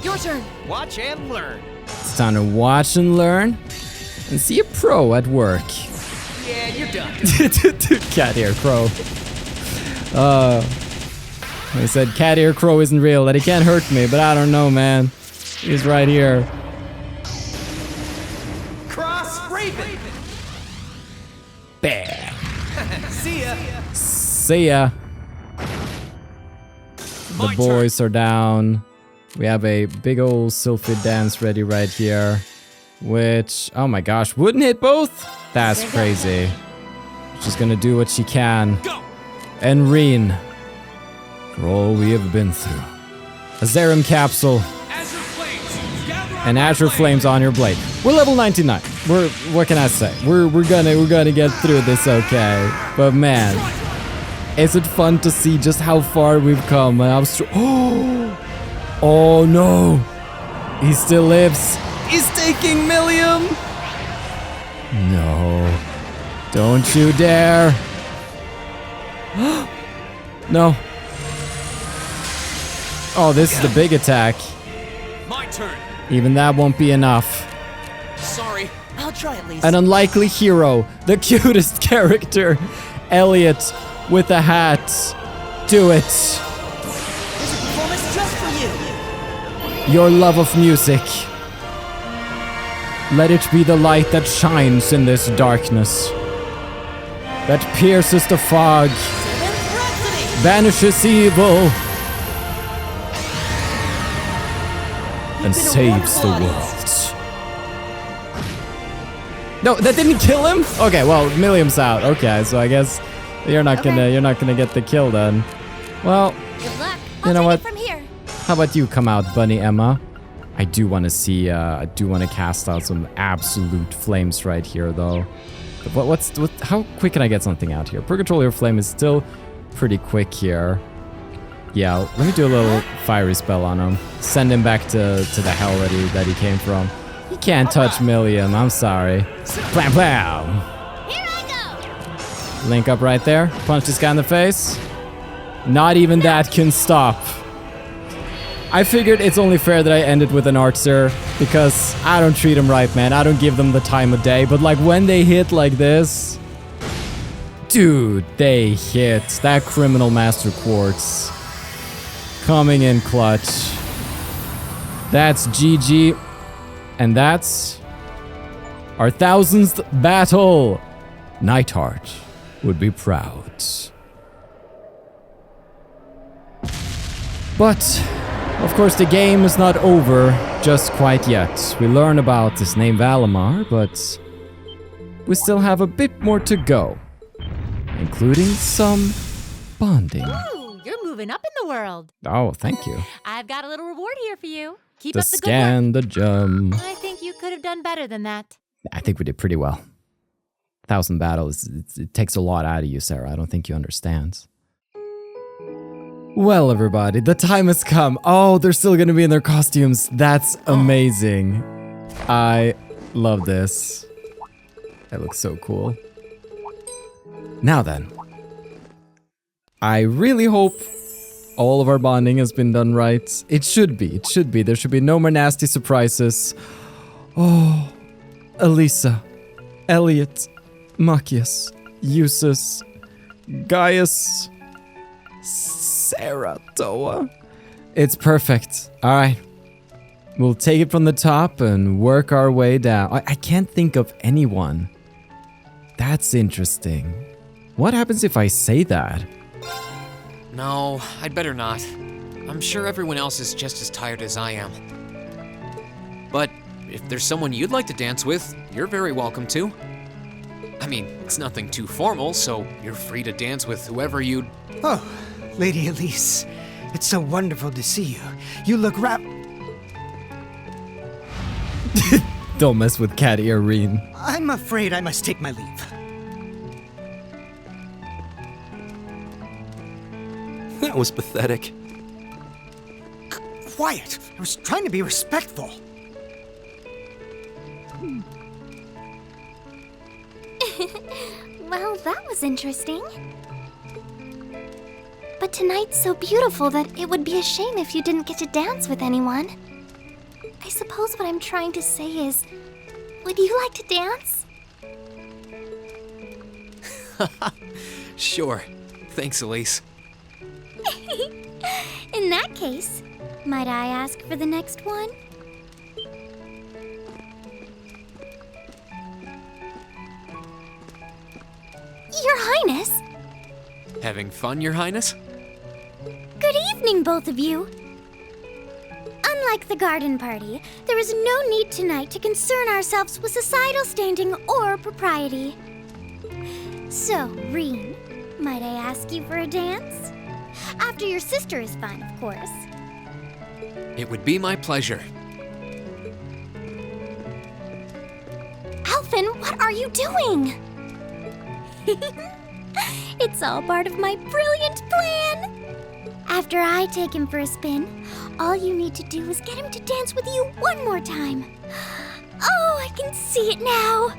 Your turn. Watch and learn. it's time to watch and learn and see a pro at work. Yeah, you're done. Cat ear crow. They said cat ear crow isn't real, that he can't hurt me, but I don't know, man. He's right here. Cross Raven. Bam. See ya. See ya. The boys are down. We have a big old Sylphid dance ready right here. Which, oh my gosh, wouldn't hit both? That's crazy. She's gonna do what she can. And Rin, for all we have been through. A Serum Capsule. And Azure Flames on your blade. We're level 99. What can I say? We're gonna get through this okay. But man, is it fun to see just how far we've come? And I'm oh no! He still lives. He's taking Millium. No, don't you dare! No. Oh, this is the big attack. My turn. Even that won't be enough. Sorry. I'll try at least. An unlikely hero, the cutest character, Elliot with a hat. Do it. This performance just for you. Your love of music. Let it be the light that shines in this darkness, that pierces the fog, banishes evil, and saves the world. No, that didn't kill him? Okay, well, Millium's out. Okay, so I guess you're not gonna get the kill then. Well, Good luck. you know what? From here. How about you come out, Bunny Emma? I do want to see, I do want to cast out some absolute flames right here, though. But how quick can I get something out here? Purgatorial Flame is still pretty quick here. Yeah, let me do a little fiery spell on him. Send him back to the hell that he came from. He can't touch Millium, I'm sorry. Blam blam! Here I go. Link up right there. Punch this guy in the face. Not even that can stop. I figured it's only fair that I end it with an Archer, because I don't treat them right, man. I don't give them the time of day, but like when they hit like this, dude, they hit. That Criminal Master Quartz coming in clutch. That's GG. And that's our 1000th battle. Nightheart would be proud. But, of course, the game is not over just quite yet. We learn about this name Valimar, but we still have a bit more to go, including some bonding. Ooh, you're moving up in the world. Oh, thank you. I've got a little reward here for you. Keep The up the good scan, the gem. work. I think you could have done better than that. I think we did pretty well. 1000 battles, it takes a lot out of you, Sara. I don't think you understand. Well, everybody, the time has come. Oh, they're still gonna be in their costumes. That's amazing. I love this. That looks so cool. Now then, I really hope all of our bonding has been done right. It should be. It should be. There should be no more nasty surprises. Oh, Alisa, Elliot, Machias, Jusis, Gaius, Sara, Towa. It's perfect. All right. We'll take it from the top and work our way down. I can't think of anyone. That's interesting. What happens if I say that? No, I'd better not. I'm sure everyone else is just as tired as I am. But if there's someone you'd like to dance with, you're very welcome to. I mean, it's nothing too formal, so you're free to dance with whoever you'd... Oh, Lady Elise, it's so wonderful to see you. You look Don't mess with Cat Earreen. I'm afraid I must take my leave. That was pathetic. Quiet! I was trying to be respectful. Well, that was interesting. But tonight's so beautiful that it would be a shame if you didn't get to dance with anyone. I suppose what I'm trying to say is, would you like to dance? Sure. Thanks, Elise. In that case, might I ask for the next one? Your Highness! Having fun, Your Highness? Good evening, both of you. Unlike the garden party, there is no need tonight to concern ourselves with societal standing or propriety. So, Reen, might I ask you for a dance? After your sister is fine, of course. It would be my pleasure. Alphen, what are you doing? It's all part of my brilliant plan. After I take him for a spin, all you need to do is get him to dance with you one more time. Oh, I can see it now.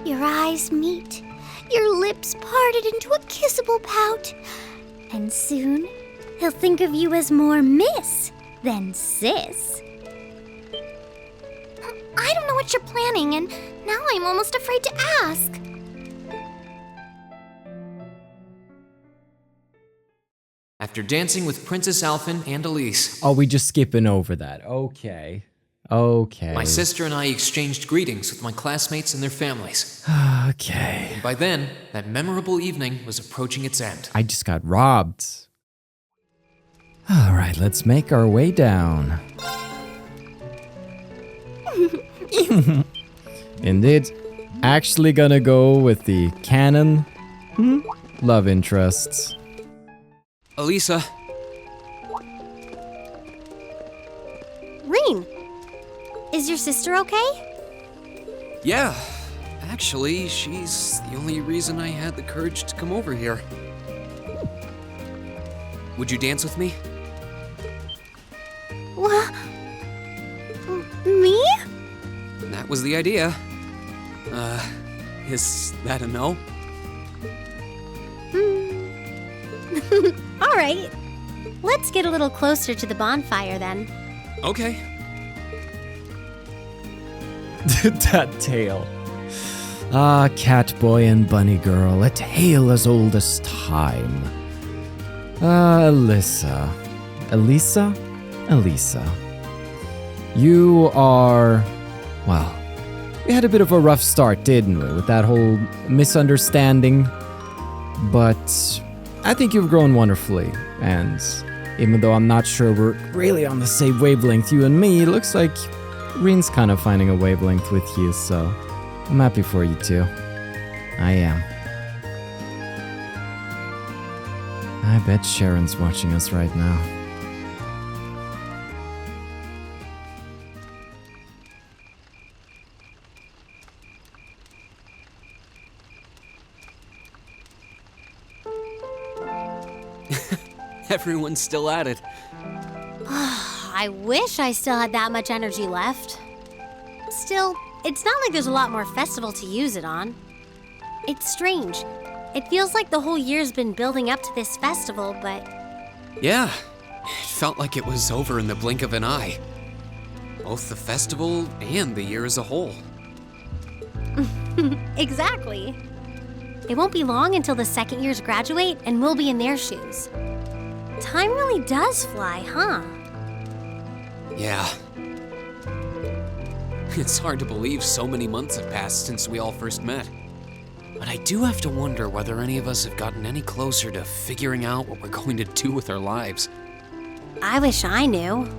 Your eyes meet, your lips parted into a kissable pout, and soon he'll think of you as more miss than sis. I don't know what you're planning, and now I'm almost afraid to ask. After dancing with Princess Alphen and Elise... Oh, we just skipping over that. Okay. Okay. My sister and I exchanged greetings with my classmates and their families. Okay. And by then, that memorable evening was approaching its end. I just got robbed. All right, let's make our way down. Indeed. Actually gonna go with the canon love interests. Alisa. Reen, is your sister okay? Yeah. Actually, she's the only reason I had the courage to come over here. Would you dance with me? What? Me? That was the idea. Is that a no? All right. Let's get a little closer to the bonfire then. Okay. That tale. Ah, Catboy and Bunny Girl, a tale as old as time. Alisa. Elisa? Elisa. You are... well, we had a bit of a rough start, didn't we, with that whole misunderstanding? But I think you've grown wonderfully, and even though I'm not sure we're really on the same wavelength, you and me, it looks like Reen's kind of finding a wavelength with you, so I'm happy for you too. I am. I bet Sharon's watching us right now. Everyone's still at it. I wish I still had that much energy left. Still, it's not like there's a lot more festival to use it on. It's strange. It feels like the whole year's been building up to this festival, but... Yeah, it felt like it was over in the blink of an eye. Both the festival and the year as a whole. Exactly. It won't be long until the second years graduate and we'll be in their shoes. Time really does fly, huh? Yeah. It's hard to believe so many months have passed since we all first met. But I do have to wonder whether any of us have gotten any closer to figuring out what we're going to do with our lives. I wish I knew.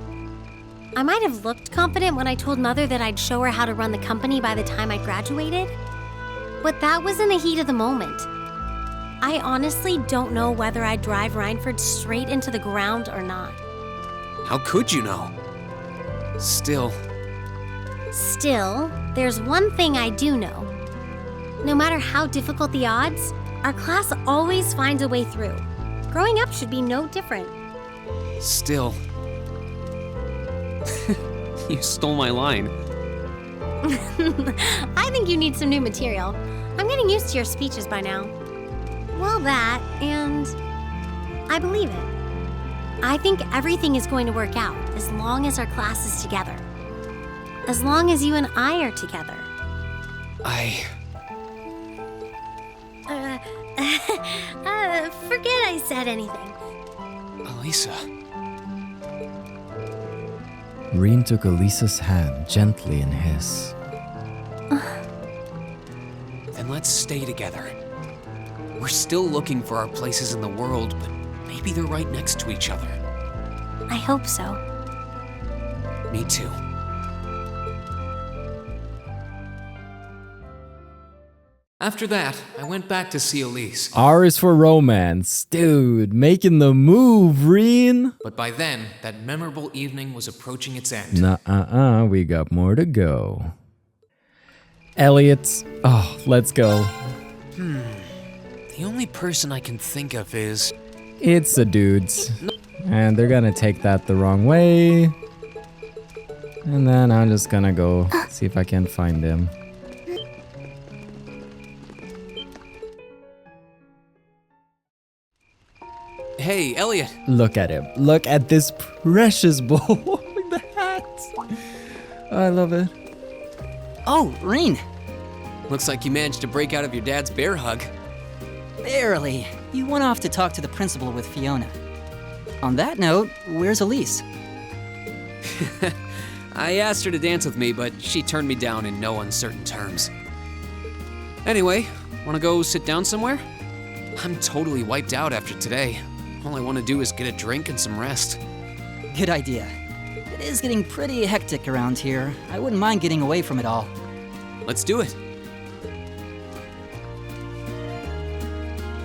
I might have looked confident when I told Mother that I'd show her how to run the company by the time I graduated. But that was in the heat of the moment. I honestly don't know whether I'd drive Reinford straight into the ground or not. How could you know? Still, there's one thing I do know. No matter how difficult the odds, our class always finds a way through. Growing up should be no different. Still. You stole my line. I think you need some new material. I'm getting used to your speeches by now. Well, that, and I believe it. I think everything is going to work out as long as our class is together. As long as you and I are together. Forget I said anything. Alisa. Reen took Alisa's hand gently in his. Then let's stay together. We're still looking for our places in the world, but maybe they're right next to each other. I hope so. Me too. After that, I went back to see Elise. R is for romance. Dude, making the move, Reen. But by then, that memorable evening was approaching its end. We got more to go. Elliot, let's go. The only person I can think of is... It's the dudes. And they're gonna take that the wrong way. And then I'm just gonna go see if I can find him. Hey, Elliot. Look at him. Look at this precious boy. With the hat. I love it. Oh, Reen. Looks like you managed to break out of your dad's bear hug. Barely. You went off to talk to the principal with Fiona. On that note, where's Elise? I asked her to dance with me, but she turned me down in no uncertain terms. Anyway, wanna go sit down somewhere? I'm totally wiped out after today. All I want to do is get a drink and some rest. Good idea. It is getting pretty hectic around here. I wouldn't mind getting away from it all. Let's do it.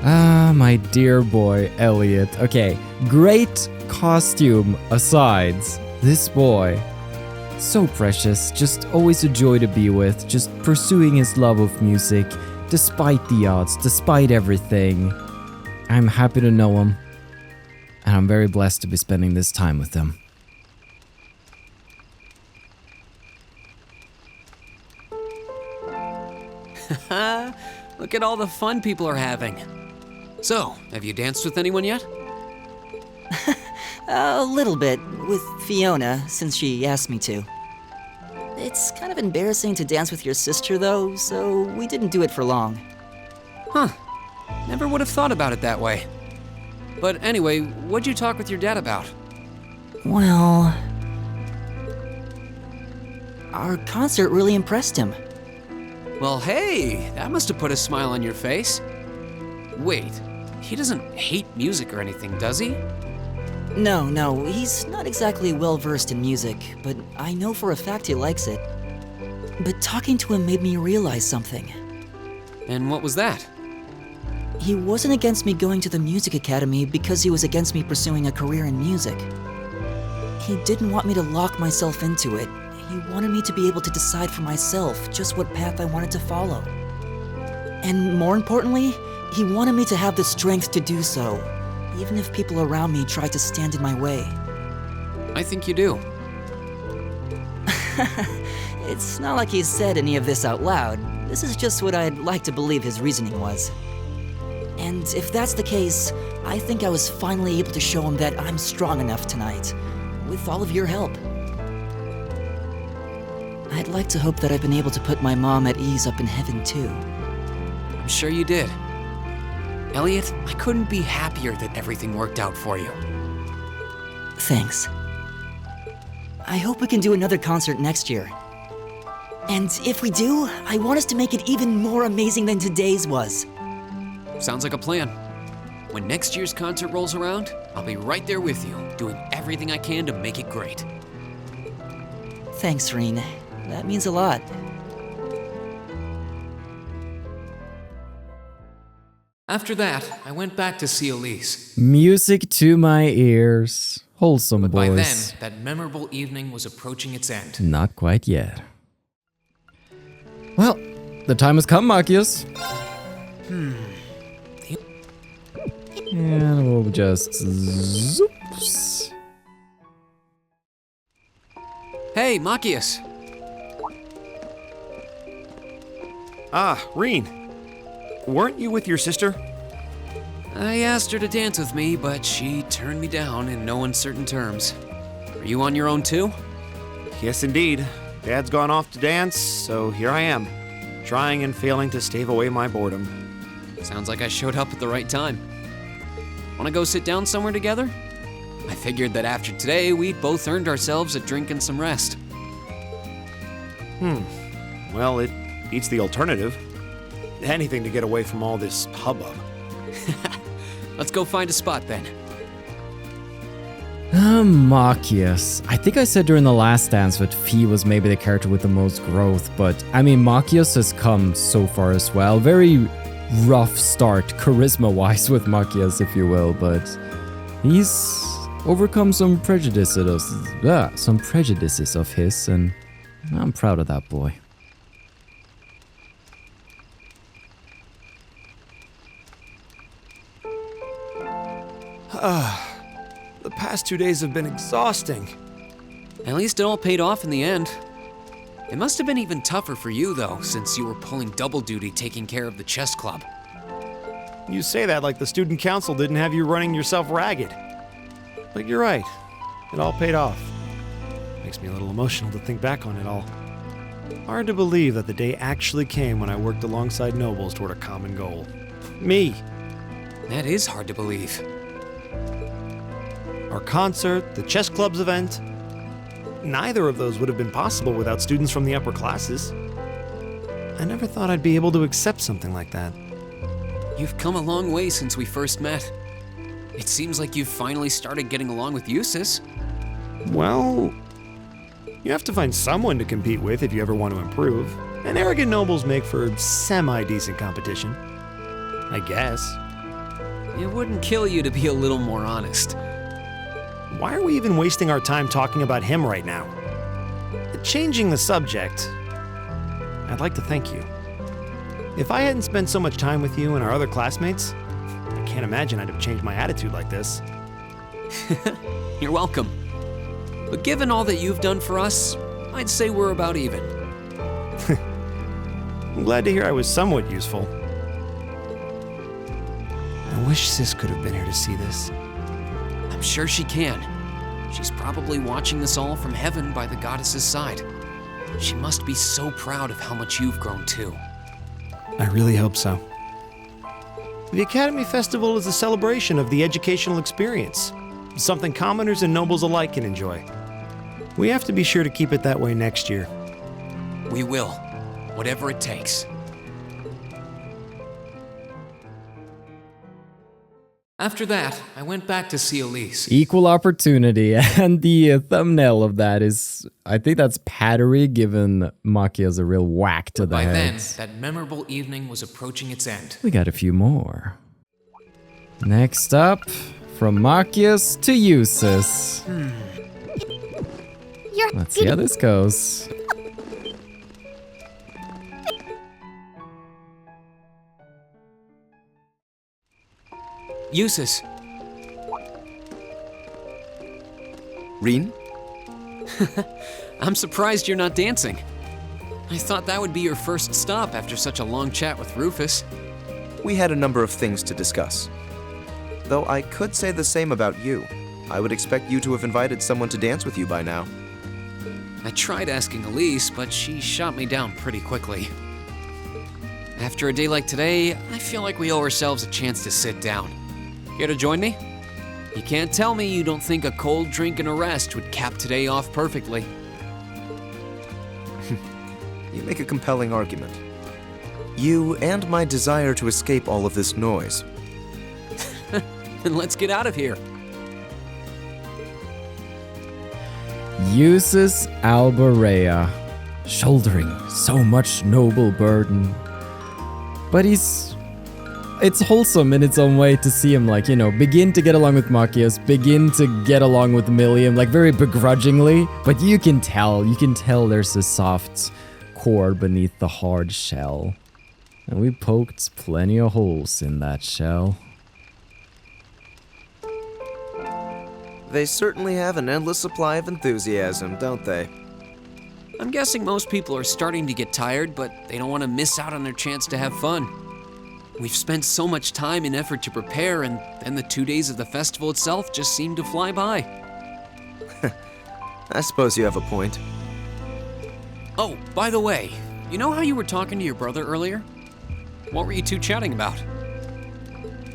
Ah, my dear boy, Elliot. Okay, great costume aside, this boy, so precious, just always a joy to be with, just pursuing his love of music, despite the odds, despite everything. I'm happy to know him, and I'm very blessed to be spending this time with him. Look at all the fun people are having. So, have you danced with anyone yet? A little bit, with Fiona, since she asked me to. It's kind of embarrassing to dance with your sister, though, so we didn't do it for long. Huh. Never would have thought about it that way. But anyway, what'd you talk with your dad about? Well... Our concert really impressed him. Well, hey, that must have put a smile on your face. Wait, he doesn't hate music or anything, does he? No, he's not exactly well-versed in music, but I know for a fact he likes it. But talking to him made me realize something. And what was that? He wasn't against me going to the music academy because he was against me pursuing a career in music. He didn't want me to lock myself into it. He wanted me to be able to decide for myself just what path I wanted to follow. And more importantly, he wanted me to have the strength to do so, even if people around me tried to stand in my way. I think you do. It's not like he said any of this out loud. This is just what I'd like to believe his reasoning was. And if that's the case, I think I was finally able to show him that I'm strong enough tonight, with all of your help. I'd like to hope that I've been able to put my mom at ease up in heaven too. I'm sure you did. Elliot, I couldn't be happier that everything worked out for you. Thanks. I hope we can do another concert next year. And if we do, I want us to make it even more amazing than today's was. Sounds like a plan. When next year's concert rolls around, I'll be right there with you, doing everything I can to make it great. Thanks, Reen. That means a lot. After that, I went back to see Elise. Music to my ears. Wholesome, But boys. by then, that memorable evening was approaching its end. Not quite yet. Well, the time has come, Machias. And we'll just zoops. Hey, Machias. Ah, Reen. Weren't you with your sister? I asked her to dance with me, but she turned me down in no uncertain terms. Are you on your own too? Yes, indeed. Dad's gone off to dance, so here I am, trying and failing to stave away my boredom. Sounds like I showed up at the right time. Wanna go sit down somewhere together? I figured that after today, we'd both earned ourselves a drink and some rest. Well, it beats the alternative. Anything to get away from all this hubbub. Let's go find a spot then. Machias. I think I said during the last dance that Fee was maybe the character with the most growth, but I mean, Machias has come so far as well. Very rough start, charisma-wise with Machias, if you will, but he's overcome some prejudices of his, and I'm proud of that boy. The past 2 days have been exhausting. At least it all paid off in the end. It must have been even tougher for you, though, since you were pulling double duty taking care of the chess club. You say that like the student council didn't have you running yourself ragged. But you're right. It all paid off. Makes me a little emotional to think back on it all. Hard to believe that the day actually came when I worked alongside nobles toward a common goal. Me. That is hard to believe. Our concert, the chess club's event. Neither of those would have been possible without students from the upper classes. I never thought I'd be able to accept something like that. You've come a long way since we first met. It seems like you've finally started getting along with Jusis. Well, you have to find someone to compete with if you ever want to improve. And arrogant nobles make for semi-decent competition. I guess. It wouldn't kill you to be a little more honest. Why are we even wasting our time talking about him right now? Changing the subject, I'd like to thank you. If I hadn't spent so much time with you and our other classmates, I can't imagine I'd have changed my attitude like this. You're welcome. But given all that you've done for us, I'd say we're about even. I'm glad to hear I was somewhat useful. I wish Sis could have been here to see this. I'm sure she can. She's probably watching this all from heaven by the goddess's side. She must be so proud of how much you've grown too. I really hope so. The Academy Festival is a celebration of the educational experience, something commoners and nobles alike can enjoy. We have to be sure to keep it that way next year. We will. Whatever it takes. After that, I went back to see Elise. Equal opportunity, and the thumbnail of that is, I think that's Pattery giving Machias a real whack to the By head. then, that memorable evening was approaching its end. We got a few more. Next up, from Machias to Jusis. Let's see how this goes. Jusis. Reen? I'm surprised you're not dancing. I thought that would be your first stop after such a long chat with Rufus. We had a number of things to discuss. Though I could say the same about you. I would expect you to have invited someone to dance with you by now. I tried asking Elise, but she shot me down pretty quickly. After a day like today, I feel like we owe ourselves a chance to sit down. Care to join me? You can't tell me you don't think a cold drink and a rest would cap today off perfectly. You make a compelling argument. You and my desire to escape all of this noise. Then let's get out of here. Jusis Albarea, shouldering so much noble burden. But it's wholesome in its own way to see him, like, you know, begin to get along with Machias, begin to get along with Millium, like very begrudgingly. But you can tell there's a soft core beneath the hard shell. And we poked plenty of holes in that shell. They certainly have an endless supply of enthusiasm, don't they? I'm guessing most people are starting to get tired, but they don't want to miss out on their chance to have fun. We've spent so much time and effort to prepare, and then the 2 days of the festival itself just seemed to fly by. I suppose you have a point. Oh, by the way, you know how you were talking to your brother earlier? What were you two chatting about?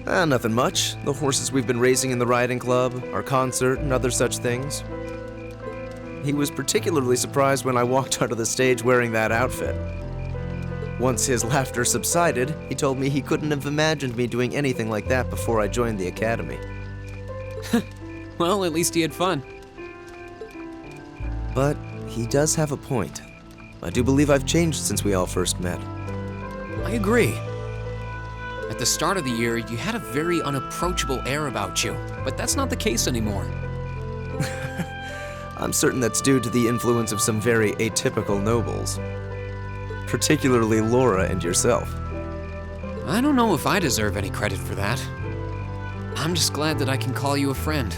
Nothing much. The horses we've been raising in the riding club, our concert, and other such things. He was particularly surprised when I walked onto the stage wearing that outfit. Once his laughter subsided, he told me he couldn't have imagined me doing anything like that before I joined the academy. Well, at least he had fun. But he does have a point. I do believe I've changed since we all first met. I agree. At the start of the year, you had a very unapproachable air about you, but that's not the case anymore. I'm certain that's due to the influence of some very atypical nobles. Particularly Laura and yourself. I don't know if I deserve any credit for that. I'm just glad that I can call you a friend.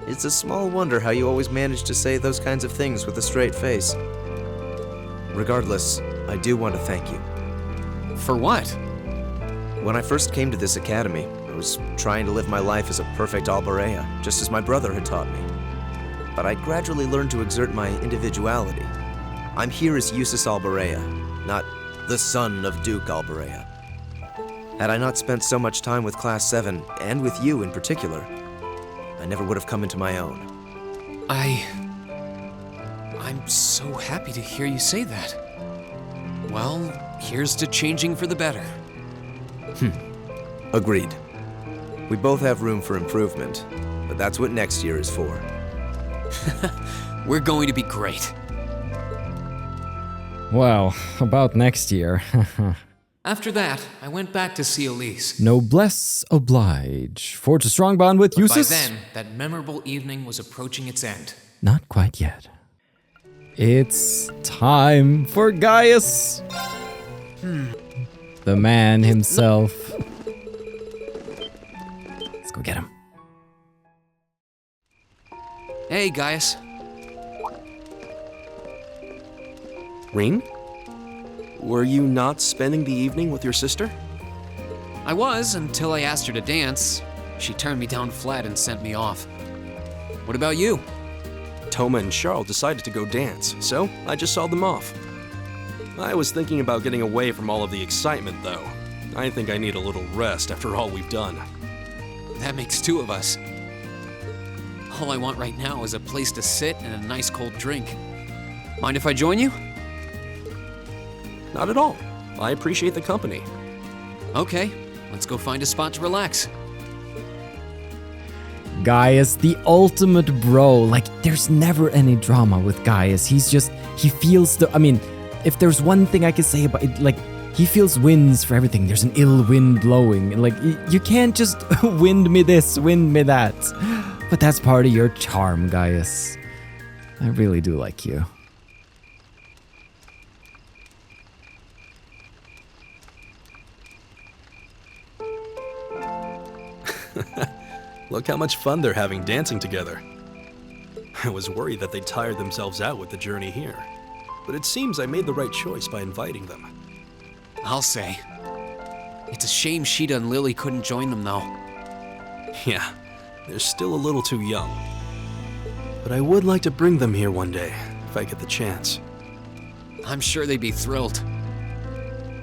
It's a small wonder how you always manage to say those kinds of things with a straight face. Regardless, I do want to thank you. For what? When I first came to this academy, I was trying to live my life as a perfect Albarea, just as my brother had taught me. But I gradually learned to exert my individuality. I'm here as Jusis Albarea, not the son of Duke Albarea. Had I not spent so much time with Class 7, and with you in particular, I never would have come into my own. I'm so happy to hear you say that. Well, here's to changing for the better. Agreed. We both have room for improvement, but that's what next year is for. We're going to be great. Well, about next year. After that, I went back to see Elise. Noblesse oblige. Forge a strong bond with Jusis? By then, that memorable evening was approaching its end. Not quite yet. It's time for Gaius. The man himself. Let's go get him. Hey, Gaius. Reen? Were you not spending the evening with your sister? I was, until I asked her to dance. She turned me down flat and sent me off. What about you? Toma and Charles decided to go dance, so I just saw them off. I was thinking about getting away from all of the excitement, though. I think I need a little rest after all we've done. That makes two of us. All I want right now is a place to sit and a nice cold drink. Mind if I join you? Not at all. I appreciate the company. Okay, let's go find a spot to relax. Gaius, the ultimate bro. Like, there's never any drama with Gaius. He feels I mean, if there's one thing I could say about it, like, he feels winds for everything. There's an ill wind blowing. And like, you can't just wind me this, wind me that. But that's part of your charm, Gaius. I really do like you. Look how much fun they're having dancing together. I was worried that they'd tire themselves out with the journey here. But it seems I made the right choice by inviting them. I'll say. It's a shame Sheeta and Lily couldn't join them, though. Yeah, they're still a little too young. But I would like to bring them here one day, if I get the chance. I'm sure they'd be thrilled.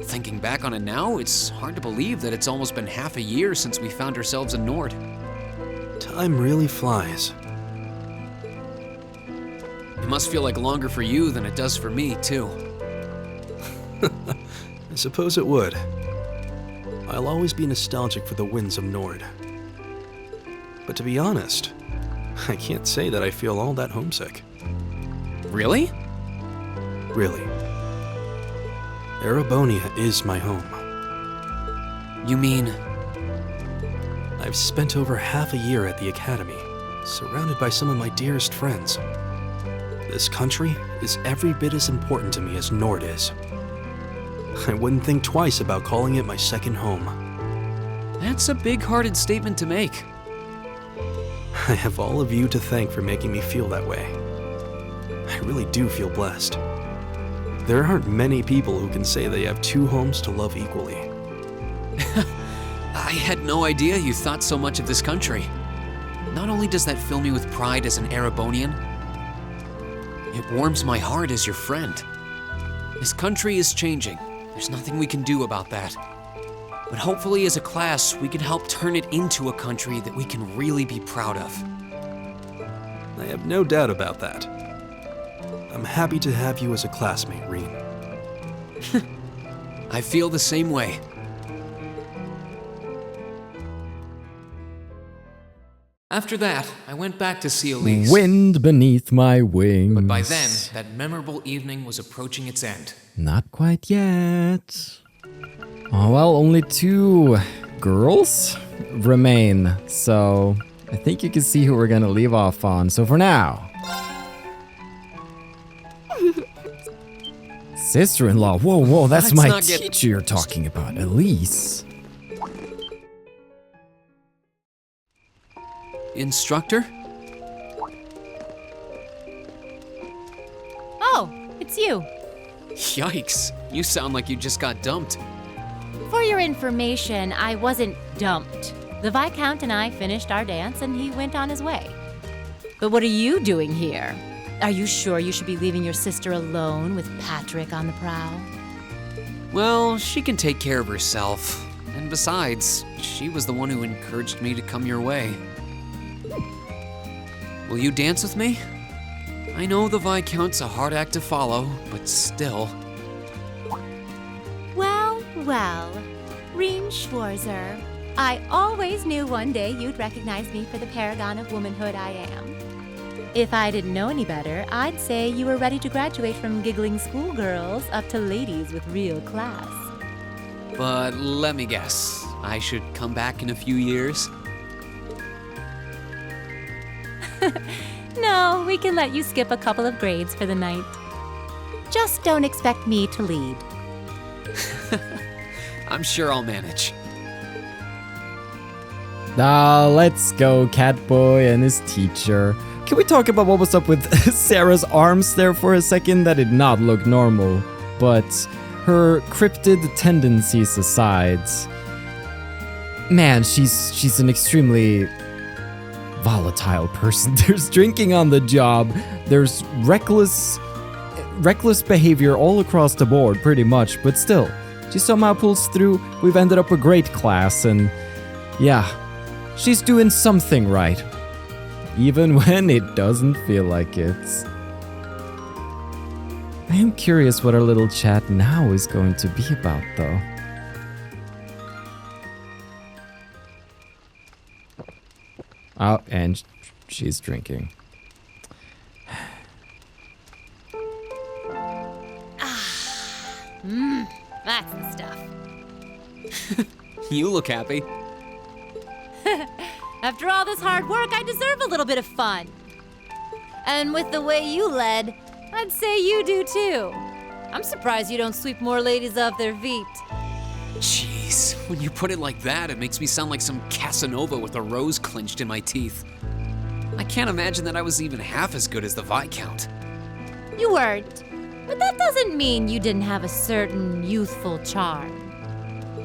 Thinking back on it now, it's hard to believe that it's almost been half a year since we found ourselves in Nord. Time really flies. It must feel like longer for you than it does for me, too. I suppose it would. I'll always be nostalgic for the winds of Nord. But to be honest, I can't say that I feel all that homesick. Really? Really. Erebonia is my home. You mean? I've spent over half a year at the academy, surrounded by some of my dearest friends. This country is every bit as important to me as Nord is. I wouldn't think twice about calling it my second home. That's a big-hearted statement to make. I have all of you to thank for making me feel that way. I really do feel blessed. There aren't many people who can say they have two homes to love equally. I had no idea you thought so much of this country. Not only does that fill me with pride as an Erebonian, it warms my heart as your friend. This country is changing. There's nothing we can do about that. But hopefully as a class, we can help turn it into a country that we can really be proud of. I have no doubt about that. I'm happy to have you as a classmate, Reen. I feel the same way. After that, I went back to see Elise. Wind beneath my wings. But by then, that memorable evening was approaching its end. Not quite yet. Oh well, only 2 girls remain, so I think you can see who we're gonna leave off on. So for now, sister-in-law. Whoa, that's my teacher you're talking about, Elise. Instructor? Oh, it's you. Yikes, you sound like you just got dumped. For your information, I wasn't dumped. The Viscount and I finished our dance and he went on his way. But what are you doing here? Are you sure you should be leaving your sister alone with Patrick on the prowl? Well, she can take care of herself. And besides, she was the one who encouraged me to come your way. Will you dance with me? I know the Viscount's a hard act to follow, but still. Well, Reen Schwarzer. I always knew one day you'd recognize me for the paragon of womanhood I am. If I didn't know any better, I'd say you were ready to graduate from giggling schoolgirls up to ladies with real class. But let me guess, I should come back in a few years? No, we can let you skip a couple of grades for the night. Just don't expect me to lead. I'm sure I'll manage. Now let's go, Catboy and his teacher. Can we talk about what was up with Sara's arms there for a second? That did not look normal, but her cryptid tendencies aside, man, she's an extremely volatile person. There's drinking on the job. There's reckless behavior all across the board, pretty much, but still, she somehow pulls through. We've ended up a great class, and yeah, she's doing something right, even when it doesn't feel like it. I am curious what our little chat now is going to be about, though. Oh, and she's drinking. That's the stuff. You look happy. After all this hard work, I deserve a little bit of fun. And with the way you led, I'd say you do too. I'm surprised you don't sweep more ladies off their feet. Jeez, when you put it like that, it makes me sound like some Casanova with a rose clenched in my teeth. I can't imagine that I was even half as good as the Viscount. You weren't. But that doesn't mean you didn't have a certain youthful charm.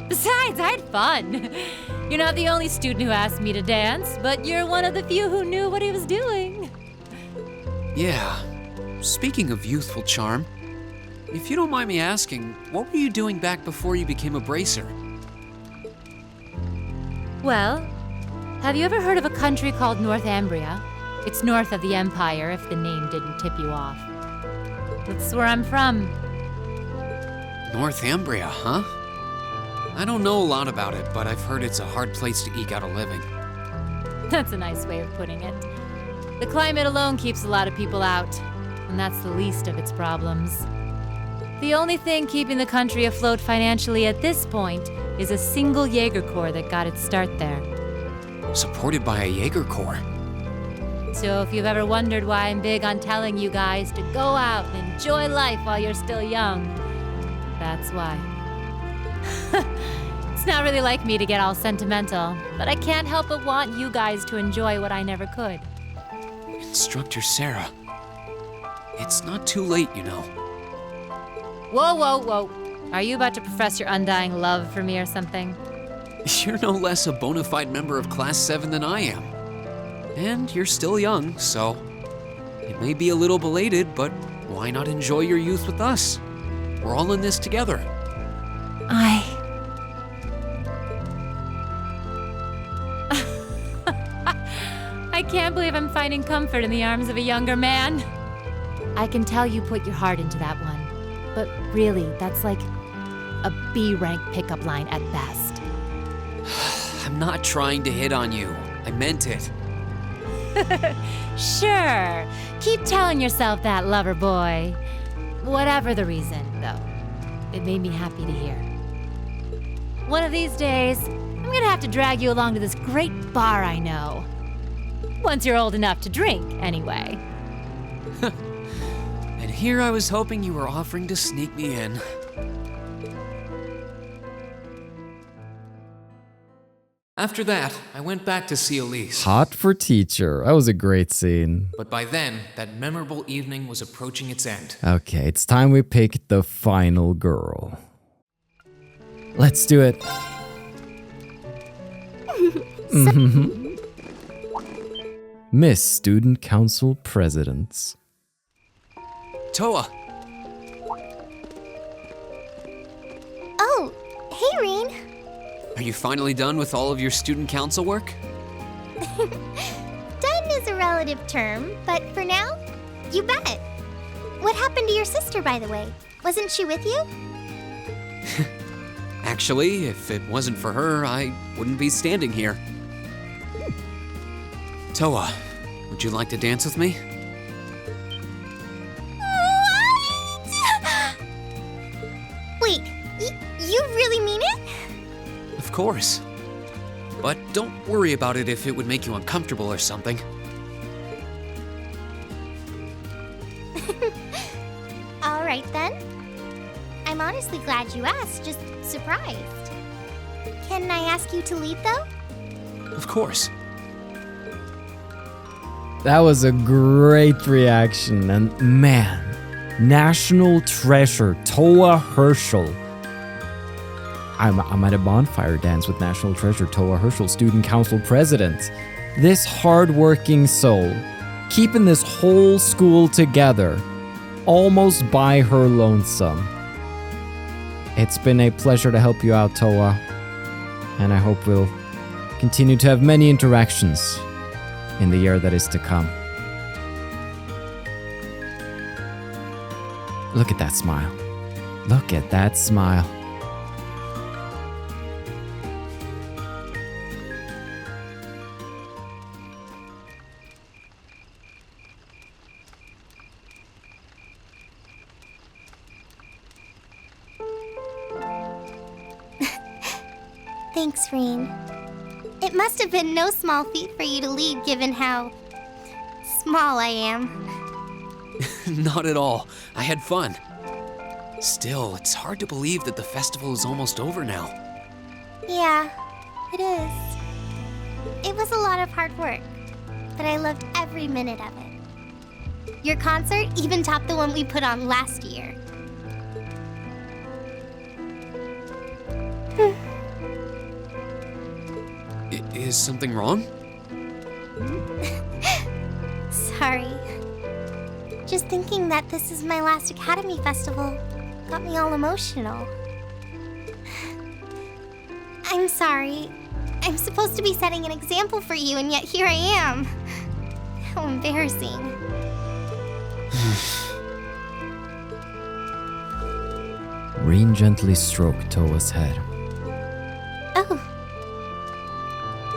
Besides, I had fun. You're not the only student who asked me to dance, but you're one of the few who knew what he was doing. Yeah. Speaking of youthful charm, if you don't mind me asking, what were you doing back before you became a bracer? Well, have you ever heard of a country called Northumbria? It's north of the Empire, if the name didn't tip you off. That's where I'm from. Northumbria, huh? I don't know a lot about it, but I've heard it's a hard place to eke out a living. That's a nice way of putting it. The climate alone keeps a lot of people out, and that's the least of its problems. The only thing keeping the country afloat financially at this point is a single Jaeger Corps that got its start there. Supported by a Jaeger Corps? So if you've ever wondered why I'm big on telling you guys to go out and enjoy life while you're still young, that's why. It's not really like me to get all sentimental, but I can't help but want you guys to enjoy what I never could. Instructor Sara. It's not too late, you know. Whoa, whoa, whoa. Are you about to profess your undying love for me or something? You're no less a bona fide member of Class 7 than I am. And you're still young, so it may be a little belated, but why not enjoy your youth with us? We're all in this together. I can't believe I'm finding comfort in the arms of a younger man. I can tell you put your heart into that one, but really, that's like a B-rank pickup line at best. I'm not trying to hit on you. I meant it. Sure. Keep telling yourself that, lover boy. Whatever the reason, though, it made me happy to hear. One of these days, I'm gonna have to drag you along to this great bar I know. Once you're old enough to drink, anyway. And here I was hoping you were offering to sneak me in. After that, I went back to see Elise. Hot for teacher. That was a great scene. But by then, that memorable evening was approaching its end. Okay, it's time we pick the final girl. Let's do it. Miss Student Council Presidents. Towa. Oh, hey, Reen. Are you finally done with all of your student council work? Done is a relative term, but for now, you bet. What happened to your sister, by the way? Wasn't she with you? Actually, if it wasn't for her, I wouldn't be standing here. Towa, would you like to dance with me? Wait, you really mean it? Of course. But don't worry about it if it would make you uncomfortable or something. All right, then. I'm honestly glad you asked, just surprised. Can I ask you to lead, though? Of course. That was a great reaction, and man, national treasure, Towa Herschel. I'm at a bonfire dance with National Treasure Towa Herschel, Student Council President. This hardworking soul, keeping this whole school together, almost by her lonesome. It's been a pleasure to help you out, Towa, and I hope we'll continue to have many interactions in the year that is to come. Look at that smile. Look at that smile. Thanks, Reen. It must have been no small feat for you to lead, given how small I am. Not at all. I had fun. Still, it's hard to believe that the festival is almost over now. Yeah, it is. It was a lot of hard work, but I loved every minute of it. Your concert even topped the one we put on last year. Is something wrong? Sorry. Just thinking that this is my last Academy Festival got me all emotional. I'm sorry. I'm supposed to be setting an example for you, and yet here I am. How embarrassing. Reen gently stroked Towa's head. Oh.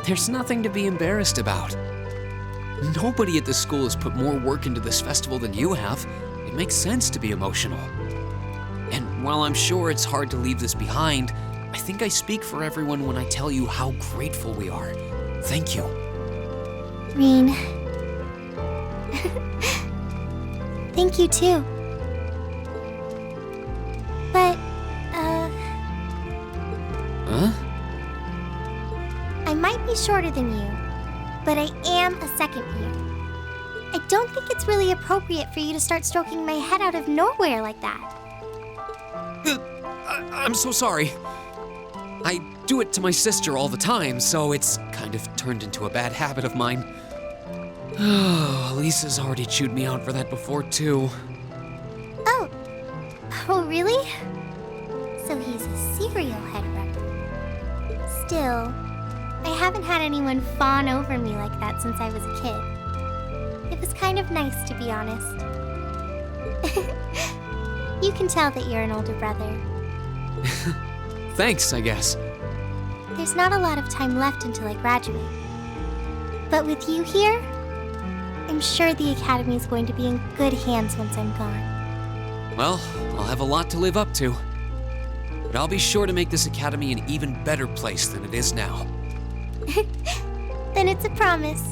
There's nothing to be embarrassed about. Nobody at the school has put more work into this festival than you have. It makes sense to be emotional. And while I'm sure it's hard to leave this behind, I think I speak for everyone when I tell you how grateful we are. Thank you. Reen. Thank you too. But, Huh? I might be shorter than you, but I am a second year. I don't think it's really appropriate for you to start stroking my head out of nowhere like that. I'm so sorry. I do it to my sister all the time, so it's kind of turned into a bad habit of mine. Oh, Alisa's already chewed me out for that before, too. Oh, really? So he's a serial head rubber. Still, I haven't had anyone fawn over me like that since I was a kid. It was kind of nice, to be honest. You can tell that you're an older brother. Thanks, I guess. There's not a lot of time left until I graduate. But with you here, I'm sure the Academy is going to be in good hands once I'm gone. Well, I'll have a lot to live up to. But I'll be sure to make this Academy an even better place than it is now. Then it's a promise.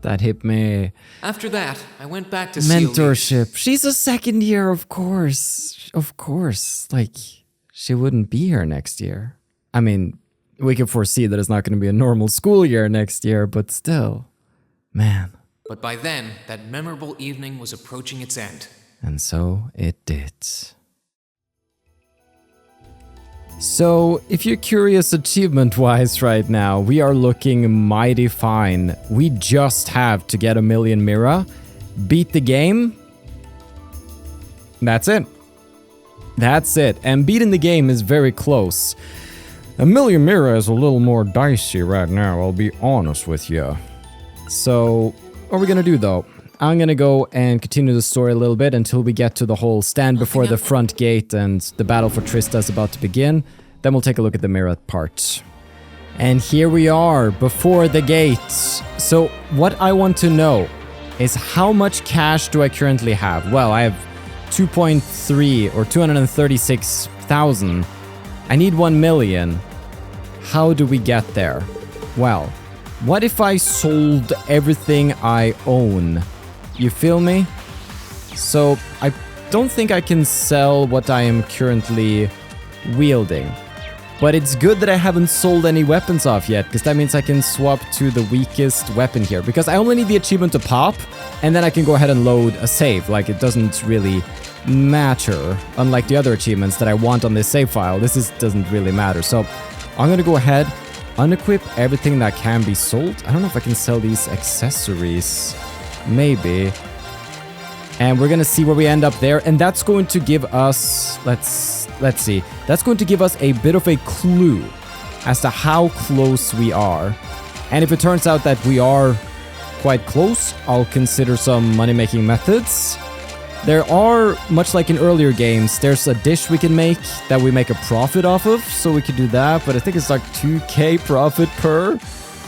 That hit me. After that, I went back to see Mentorship. She's a second year, of course. Of course. Like, she wouldn't be here next year. I mean, we can foresee that it's not going to be a normal school year next year, but still. Man. But by then, that memorable evening was approaching its end. And so it did. So, if you're curious achievement-wise right now, we are looking mighty fine. We just have to get a million Mira, beat the game. That's it. That's it. And beating the game is very close. A million Mira is a little more dicey right now, I'll be honest with you. So, what are we gonna do though? I'm gonna go and continue the story a little bit until we get to the whole stand before the front gate and the battle for Trista is about to begin. Then we'll take a look at the Mira part. And here we are, before the gate. So what I want to know is how much cash do I currently have? Well, I have 2.3 or 236,000. I need 1 million. How do we get there? Well, what if I sold everything I own? You feel me? So I don't think I can sell what I am currently wielding. But it's good that I haven't sold any weapons off yet, because that means I can swap to the weakest weapon here. Because I only need the achievement to pop, and then I can go ahead and load a save. Like, it doesn't really matter. Unlike the other achievements that I want on this save file, doesn't really matter. So I'm gonna go ahead, unequip everything that can be sold. I don't know if I can sell these accessories. Maybe. And we're gonna see where we end up there, and that's going to give us, let's see, that's going to give us a bit of a clue as to how close we are. And if it turns out that we are quite close, I'll consider some money-making methods. There are, much like in earlier games, there's a dish we can make that we make a profit off of, so we could do that, but I think it's like 2k profit per.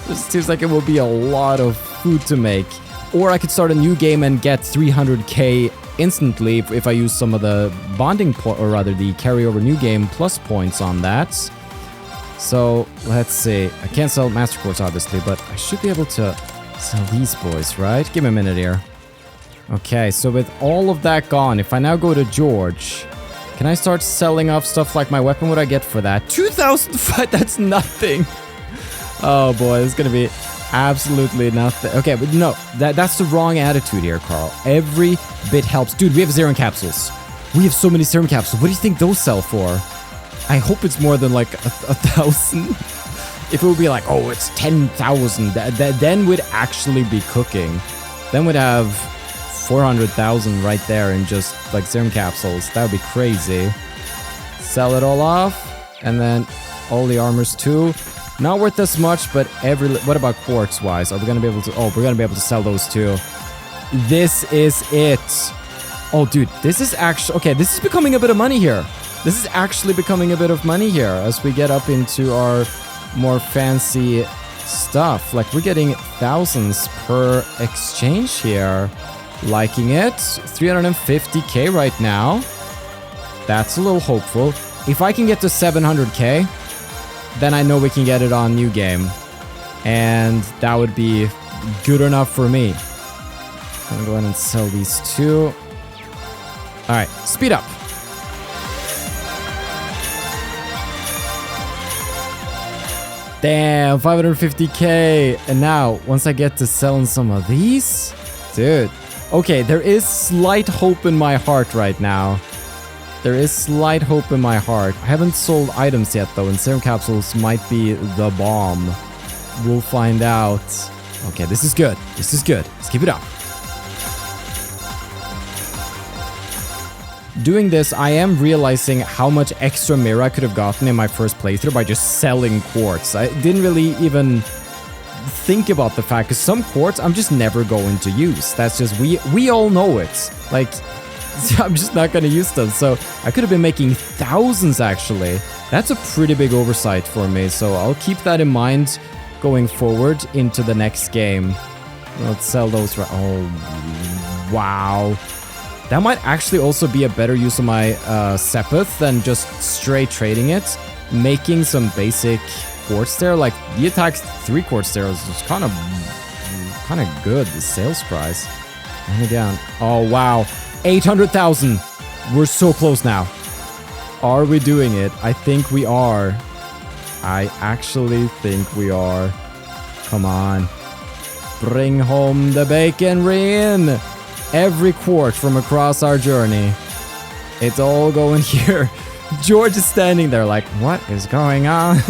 It seems like it will be a lot of food to make. Or I could start a new game and get 300k instantly if I use some of the bonding or rather the carryover new game plus points on that. So let's see. I can't sell Master Quartz obviously, but I should be able to sell these boys, right? Give me a minute here. Okay, so with all of that gone, if I now go to George, can I start selling off stuff like my weapon? What do I get for that? 2,005, that's nothing. Oh boy, this is gonna be absolutely nothing. Okay, but no, that's the wrong attitude here, Carl. Every bit helps. Dude, we have serum capsules. We have so many serum capsules. What do you think those sell for? I hope it's more than like 1,000. If it would be like, oh, it's 10,000, then we'd actually be cooking. Then we'd have 400,000 right there in just like serum capsules. That would be crazy. Sell it all off, and then all the armors too. Not worth as much, but what about quartz wise? Are we gonna be able to? Oh, we're gonna be able to sell those too. This is it. Oh, dude, this is actually okay. This is becoming a bit of money here. This is actually becoming a bit of money here as we get up into our more fancy stuff. Like we're getting thousands per exchange here. Liking it. 350k right now. That's a little hopeful. If I can get to 700k. Then I know we can get it on new game. And that would be good enough for me. I'm gonna go ahead and sell these two. Alright, speed up. Damn, 550k. And now, once I get to selling some of these, dude. Okay, there is slight hope in my heart right now. There is slight hope in my heart. I haven't sold items yet though, and serum capsules might be the bomb. We'll find out. Okay, this is good. This is good. Let's keep it up. Doing this, I am realizing how much extra Mira I could have gotten in my first playthrough by just selling quartz. I didn't really even think about the fact, because some quartz I'm just never going to use. That's just, we all know it. Like, I'm just not going to use them. So I could have been making thousands actually. That's a pretty big oversight for me. So I'll keep that in mind going forward into the next game. Let's sell those. Oh, wow. That might actually also be a better use of my Sepith than just straight trading it. Making some basic quartz there. Like the attack's 3 quartz there is kind of good. The sales price. Bring it down. Oh, wow. 800,000. We're so close now. Are we doing it? I think we are. I actually think we are. Come on. Bring home the bacon, Rin. Every quartz from across our journey. It's all going here. George is standing there like, what is going on?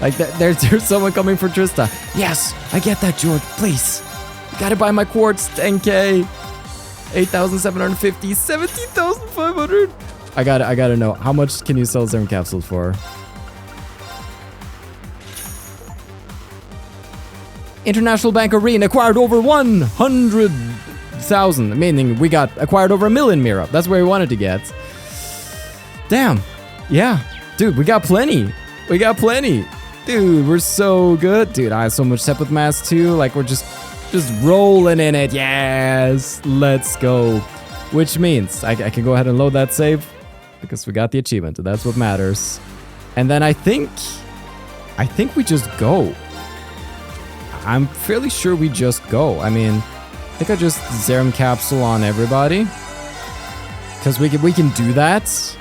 Like, there's someone coming for Trista. Yes, I get that, George. Please. You gotta buy my quartz. 10k. 8,750, 17,500. I gotta know, how much can you sell serum capsules for? International Bank Arena acquired over 100,000, meaning we got acquired over 1 million Mira. That's where we wanted to get. Damn. Yeah. Dude, we got plenty. We got plenty. Dude, we're so good. Dude, I have so much Sepith mass too. Like, we're just rolling in it. Yes, let's go. Which means I can go ahead and load that save because we got the achievement. That's what matters. And then I think we just go. I'm fairly sure we just go. I mean, I think I just serum capsule on everybody because we can do that.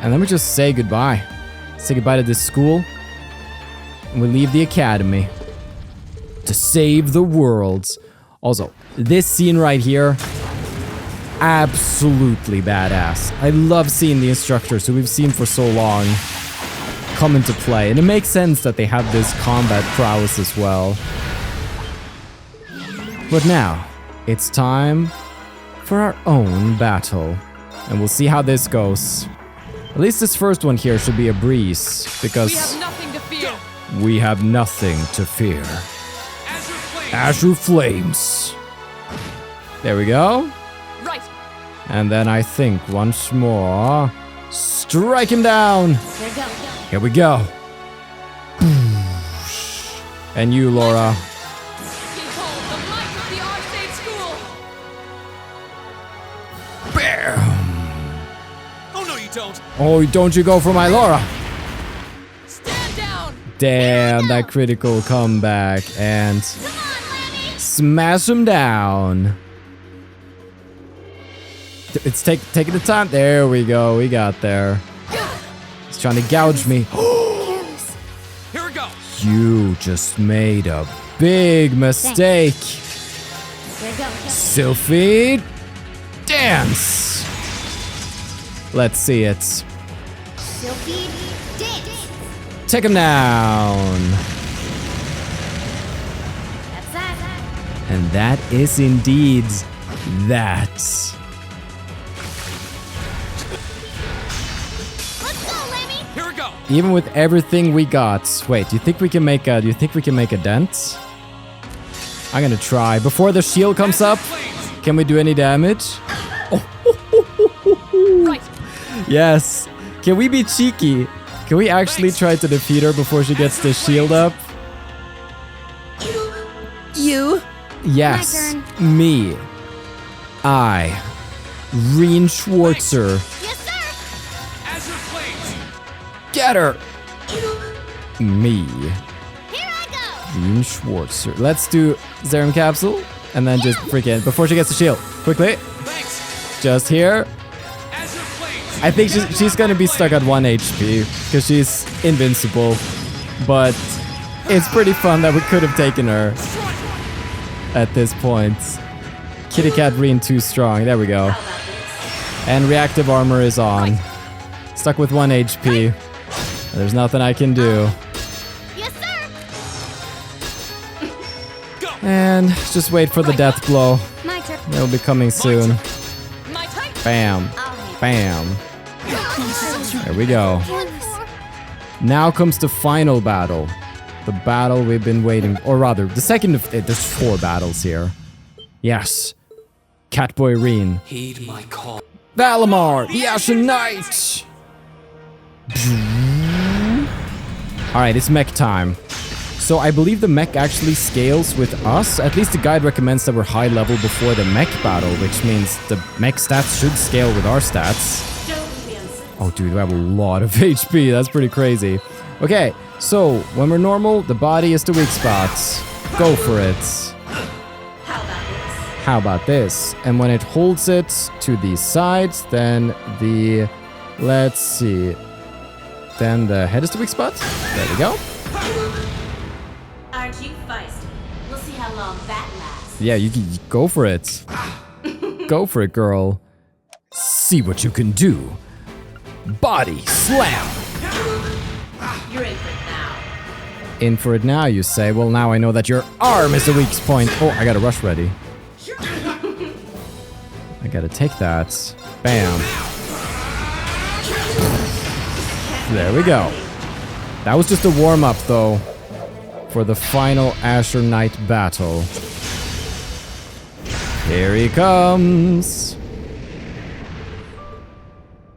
And then we just say goodbye. Say goodbye to this school. And we leave the academy. To save the world. Also, this scene right here, absolutely badass. I love seeing the instructors who we've seen for so long come into play, and it makes sense that they have this combat prowess as well. But now, it's time for our own battle, and we'll see how this goes. At least this first one here should be a breeze, because we have nothing to fear. We have nothing to fear. As Azure Flames. There we go. Right. And then I think once more. Strike him down. There go. Here we go. And you, Laura. Behold the might of the Arcade School. Bam. Oh no, you don't. Oh, don't you go for my Laura. Stand down. Damn, that critical comeback. And smash him down. It's taking the time. There we go. We got there. He's trying to gouge me. Here we go. You just made a big mistake. Sylphie, dance. Let's see it. Sylphie, dance. Take him down. That's that. And that is indeed that. Let's go, Lemmy. Here we go. Even with everything we got. Wait, do you think we can make a dent? I'm gonna try. Before the shield comes up, can we do any damage? Right. Yes. Can we be cheeky? Can we actually try to defeat her before she gets the shield up? You? Yes. My turn. Me. I. Reen Schwarzer. Yes, sir. Azure Flames. Get her. Me. Here I go. Reen Schwarzer. Let's do Serum Capsule. And then just freaking before she gets the shield. Quickly. Thanks. Just here. Azure Flames. I think she's gonna be stuck at 1 HP because she's invincible. But it's pretty fun that we could have taken her at this point. Kitty Cat Reen too strong. There we go. And reactive armor is on. Stuck with 1 HP. There's nothing I can do. Yes, sir. And just wait for the death blow. My turn. It'll be coming soon. My turn. Bam. I'll hit. Bam. There we go. Now comes the final battle. The battle we've been waiting, or rather, the second of there's 4 battles here. Yes. Catboy Reen. Heed my call. Valimar, the Ashen Knight! Alright, it's mech time. So I believe the mech actually scales with us. At least the guide recommends that we're high level before the mech battle, which means the mech stats should scale with our stats. Oh dude, we have a lot of HP. That's pretty crazy. Okay, so when we're normal, the body is the weak spot. Go for it. How about this? And when it holds it to the sides, then the... Let's see. Then the head is the weak spot. There we go. Aren't you feisty? We'll see how long that lasts. Yeah, you can go for it. Go for it, girl. See what you can do. Body slam. You're in for it now. In for it now, you say. Well, now I know that your arm is the weak point. Oh, I got a rush ready. I gotta take that. Bam. There we go. That was just a warm-up, though, for the final Azure Knight battle. Here he comes.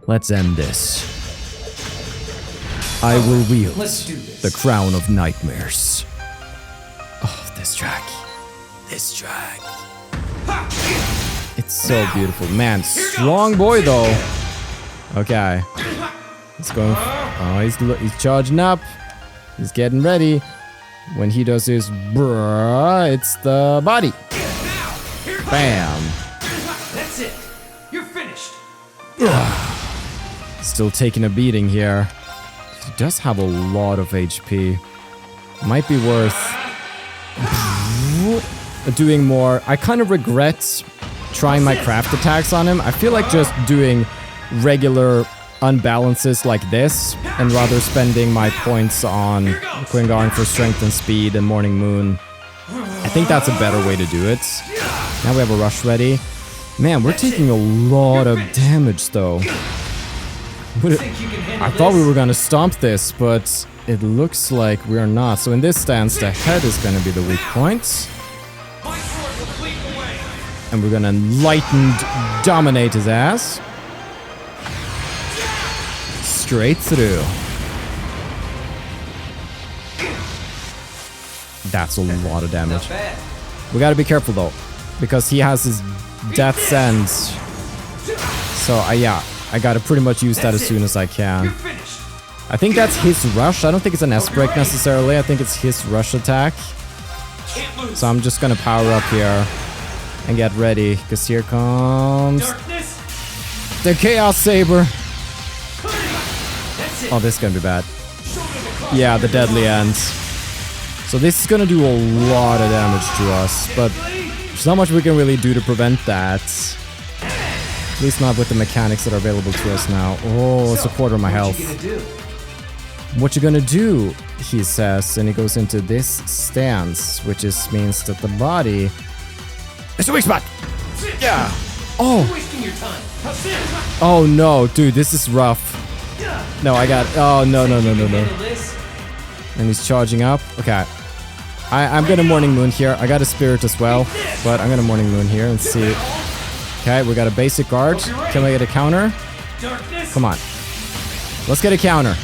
Let's end this. I will wield the crown of nightmares. Oh, this track. This track. It's so beautiful. Man, strong boy, though. Okay. He's going... Oh, he's charging up. He's getting ready. When he does his bruh, it's the body. Bam. That's it. You're finished. Still taking a beating here. He does have a lot of HP. Might be worth doing more. I kind of regret trying my craft attacks on him. I feel like just doing regular unbalances like this and rather spending my points on Quingarn for strength and speed and Morning Moon. I think that's a better way to do it. Now we have a rush ready. Man, we're taking a lot of damage though. I thought we were gonna stomp this, but it looks like we're not. So in this stance, the head is gonna be the weak point. And we're gonna enlightened dominate his ass. Straight through. That's a lot of damage. We gotta be careful though, because he has his death's end. So yeah, I gotta pretty much use that as soon as I can. I think that's his rush. I don't think it's an S-break necessarily. I think it's his rush attack. So I'm just gonna power up here and get ready, because here comes the Chaos Saber. Oh, this is gonna be bad. Yeah, the deadly end. So this is gonna do a lot of damage to us, but there's not much we can really do to prevent that. At least not with the mechanics that are available to us now. Oh, it's a quarter of my health. What you gonna do? He says, and he goes into this stance, which means that the body is a weak spot. Yeah. Oh. Oh no, dude, this is rough. No, I got. Oh no. And he's charging up. Okay. I'm gonna Morning Moon here. I got a Spirit as well, but I'm gonna Morning Moon here and see. Okay, we got a basic guard. Can we get a counter? Come on. Let's get a counter.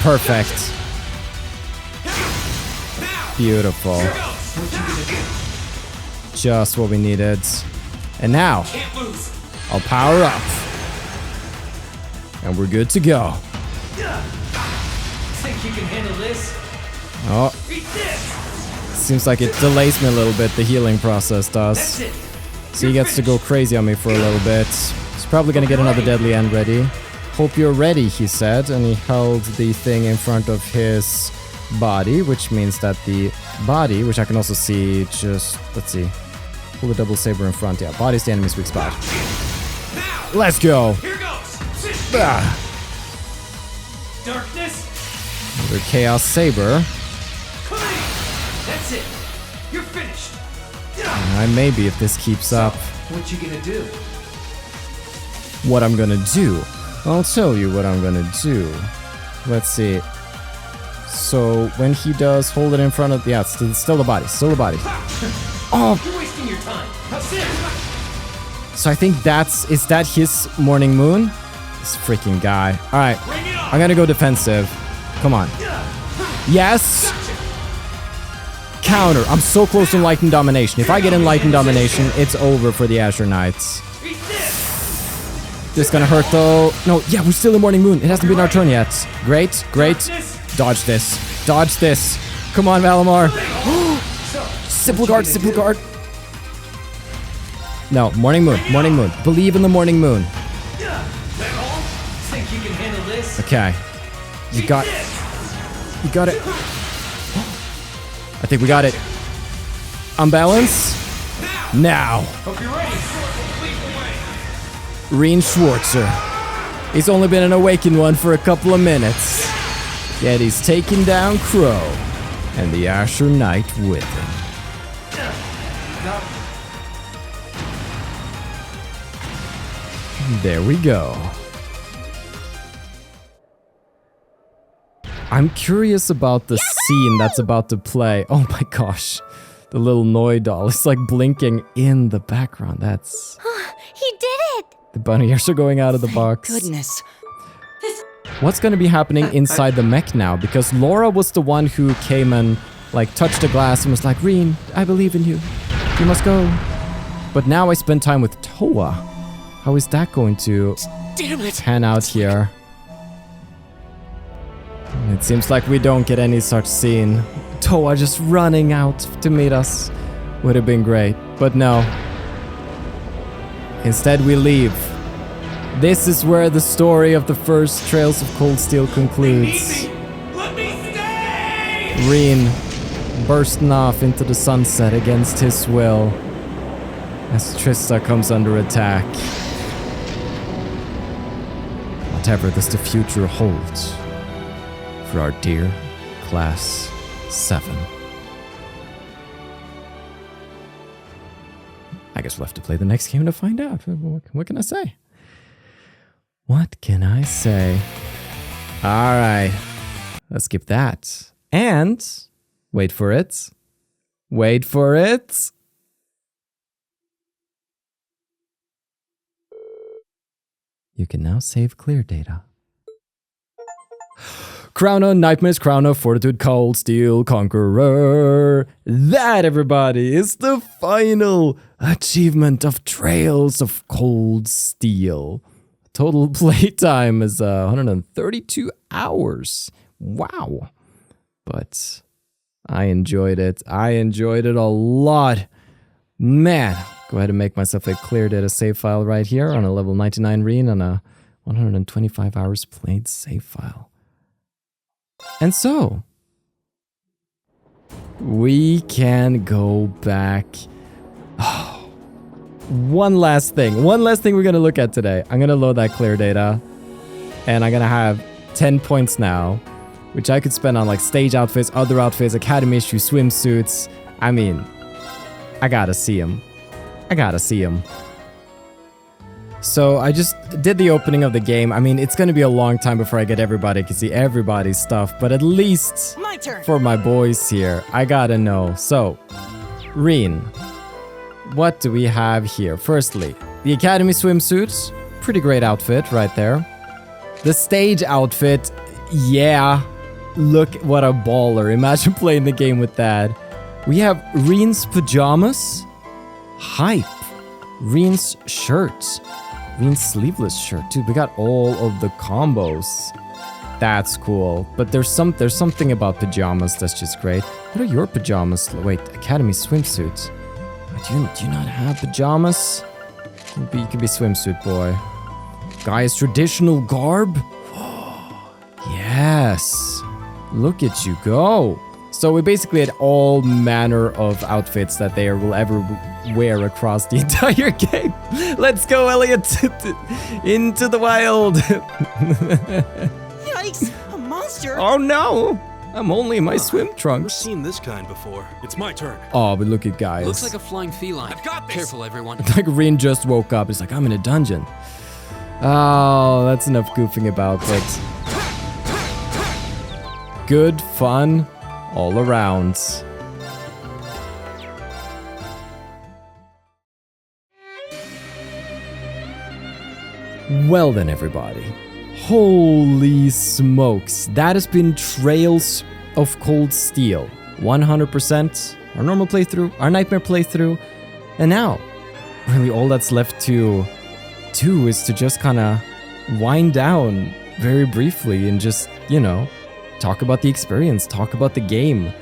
Perfect. Beautiful. Just what we needed. And now, I'll power up. And we're good to go. Think you can handle this? Oh. Seems like it delays me a little bit, the healing process does. So he gets to go crazy on me for a little bit. He's probably gonna get another deadly end ready. Hope you're ready, he said, and he held the thing in front of his body, which means that the body, which I can also see, just, let's see, pull the double saber in front. Yeah, body's the enemy's weak spot. Let's go. Here goes. Darkness. Another Chaos Saber. That's it. You're finished. Maybe if this keeps up. What you gonna do? What I'm gonna do? I'll tell you what I'm gonna do. Let's see. So when he does hold it in front of, yeah, it's still the body, Oh! You're wasting your time. So I think is that his Morning Moon? This freaking guy. All right, I'm gonna go defensive. Come on. Yes. Counter. I'm so close to Enlightened Domination. If I get Enlightened Domination, it's over for the Azure Knights. This is gonna hurt though. No, yeah, we're still in Morning Moon. It hasn't been our turn yet. Great. Dodge this. Come on, Valimar. Simple guard. No, Morning Moon. Believe in the Morning Moon. Think you can handle this? Okay. You got it. I think we got it. Unbalance. Now. Hope you're ready. Reen Schwarzer. He's only been an awakened one for a couple of minutes. Yet he's taken down Crow and the Asher Knight with him. There we go. I'm curious about the scene that's about to play. Oh my gosh. The little Noi doll is like blinking in the background. That's... He did it! The bunny ears are going out of the box. Goodness. What's gonna be happening inside the mech now? Because Laura was the one who came and like touched the glass and was like, Reen, I believe in you. You must go. But now I spend time with Towa. How is that going to pan out here? It seems like we don't get any such scene. Towa just running out to meet us would have been great, but no. Instead we leave. This is where the story of the first Trails of Cold Steel concludes. Let me stay! Reen bursting off into the sunset against his will as Trista comes under attack. Whatever does the future hold for our dear Class 7. I guess we'll have to play the next game to find out. What can I say? What can I say? Alright. Let's skip that. And, wait for it. You can now save clear data. Crown of Nightmares, Crown of Fortitude, Cold Steel, Conqueror. That, everybody, is the final achievement of Trails of Cold Steel. Total playtime is 132 hours. Wow. But I enjoyed it. I enjoyed it a lot. Man, go ahead and make myself a clear data save file right here on a level 99 Reen on a 125 hours played save file. And so, we can go back. Oh, one last thing we're going to look at today. I'm going to load that clear data, and I'm going to have 10 points now, which I could spend on like stage outfits, other outfits, academy issue, swimsuits. I mean, I gotta see him. So I just did the opening of the game. I mean, it's gonna be a long time before I get everybody to see everybody's stuff, but at least My turn. For my boys here, I gotta know. So, Reen, what do we have here? Firstly, the academy swimsuits, pretty great outfit right there. The stage outfit, yeah, look what a baller. Imagine playing the game with that. We have Reen's pajamas, hype. Reen's shirts, Reen's sleeveless shirt too. We got all of the combos. That's cool. But there's something about pajamas that's just great. What are your pajamas? Wait, academy swimsuits. Do you not have pajamas? You can be swimsuit boy. Gaius traditional garb. Yes. Look at you go. So we basically had all manner of outfits that they will ever wear across the entire game. Let's go, Elliot, into the wild. Yikes! A monster! Oh no! I'm only in my swim trunks. Never seen this kind before. It's my turn. Oh, but look at Gaius. Looks like a flying feline. I've got this. Careful, everyone. Like Reen just woke up. He's like, I'm in a dungeon. Oh, that's enough goofing about, but good fun all around. Well then, everybody. Holy smokes. That has been Trails of Cold Steel. 100%. Our normal playthrough, our nightmare playthrough. And now, really all that's left to do is to just kind of wind down very briefly and just, talk about the experience, talk about the game.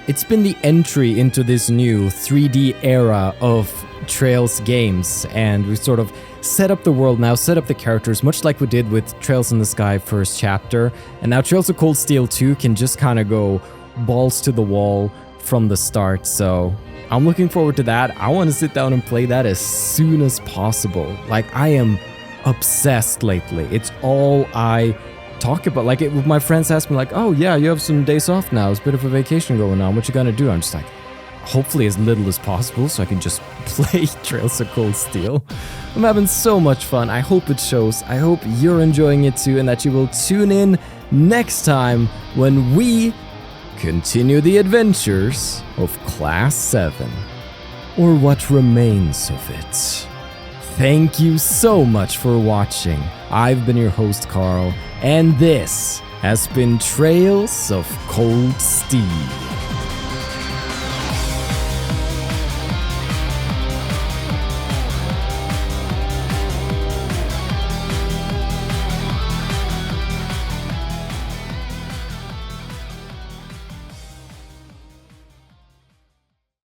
It's been the entry into this new 3D era of Trails games, and we sort of set up the world now, set up the characters, much like we did with Trails in the Sky first chapter, and now Trails of Cold Steel 2 can just kind of go balls to the wall from the start, so I'm looking forward to that. I want to sit down and play that as soon as possible. Like, I am obsessed lately. It's all I talk about. Like, my friends ask me, like, oh yeah, you have some days off now, it's a bit of a vacation going on, what you gonna do? I'm just like, hopefully as little as possible so I can just play Trails of Cold Steel. I'm having so much fun. I hope it shows. I hope you're enjoying it too, and that you will tune in next time when we continue the adventures of Class 7, or what remains of it. Thank you so much for watching. I've been your host, Carl, and this has been Trails of Cold Steel.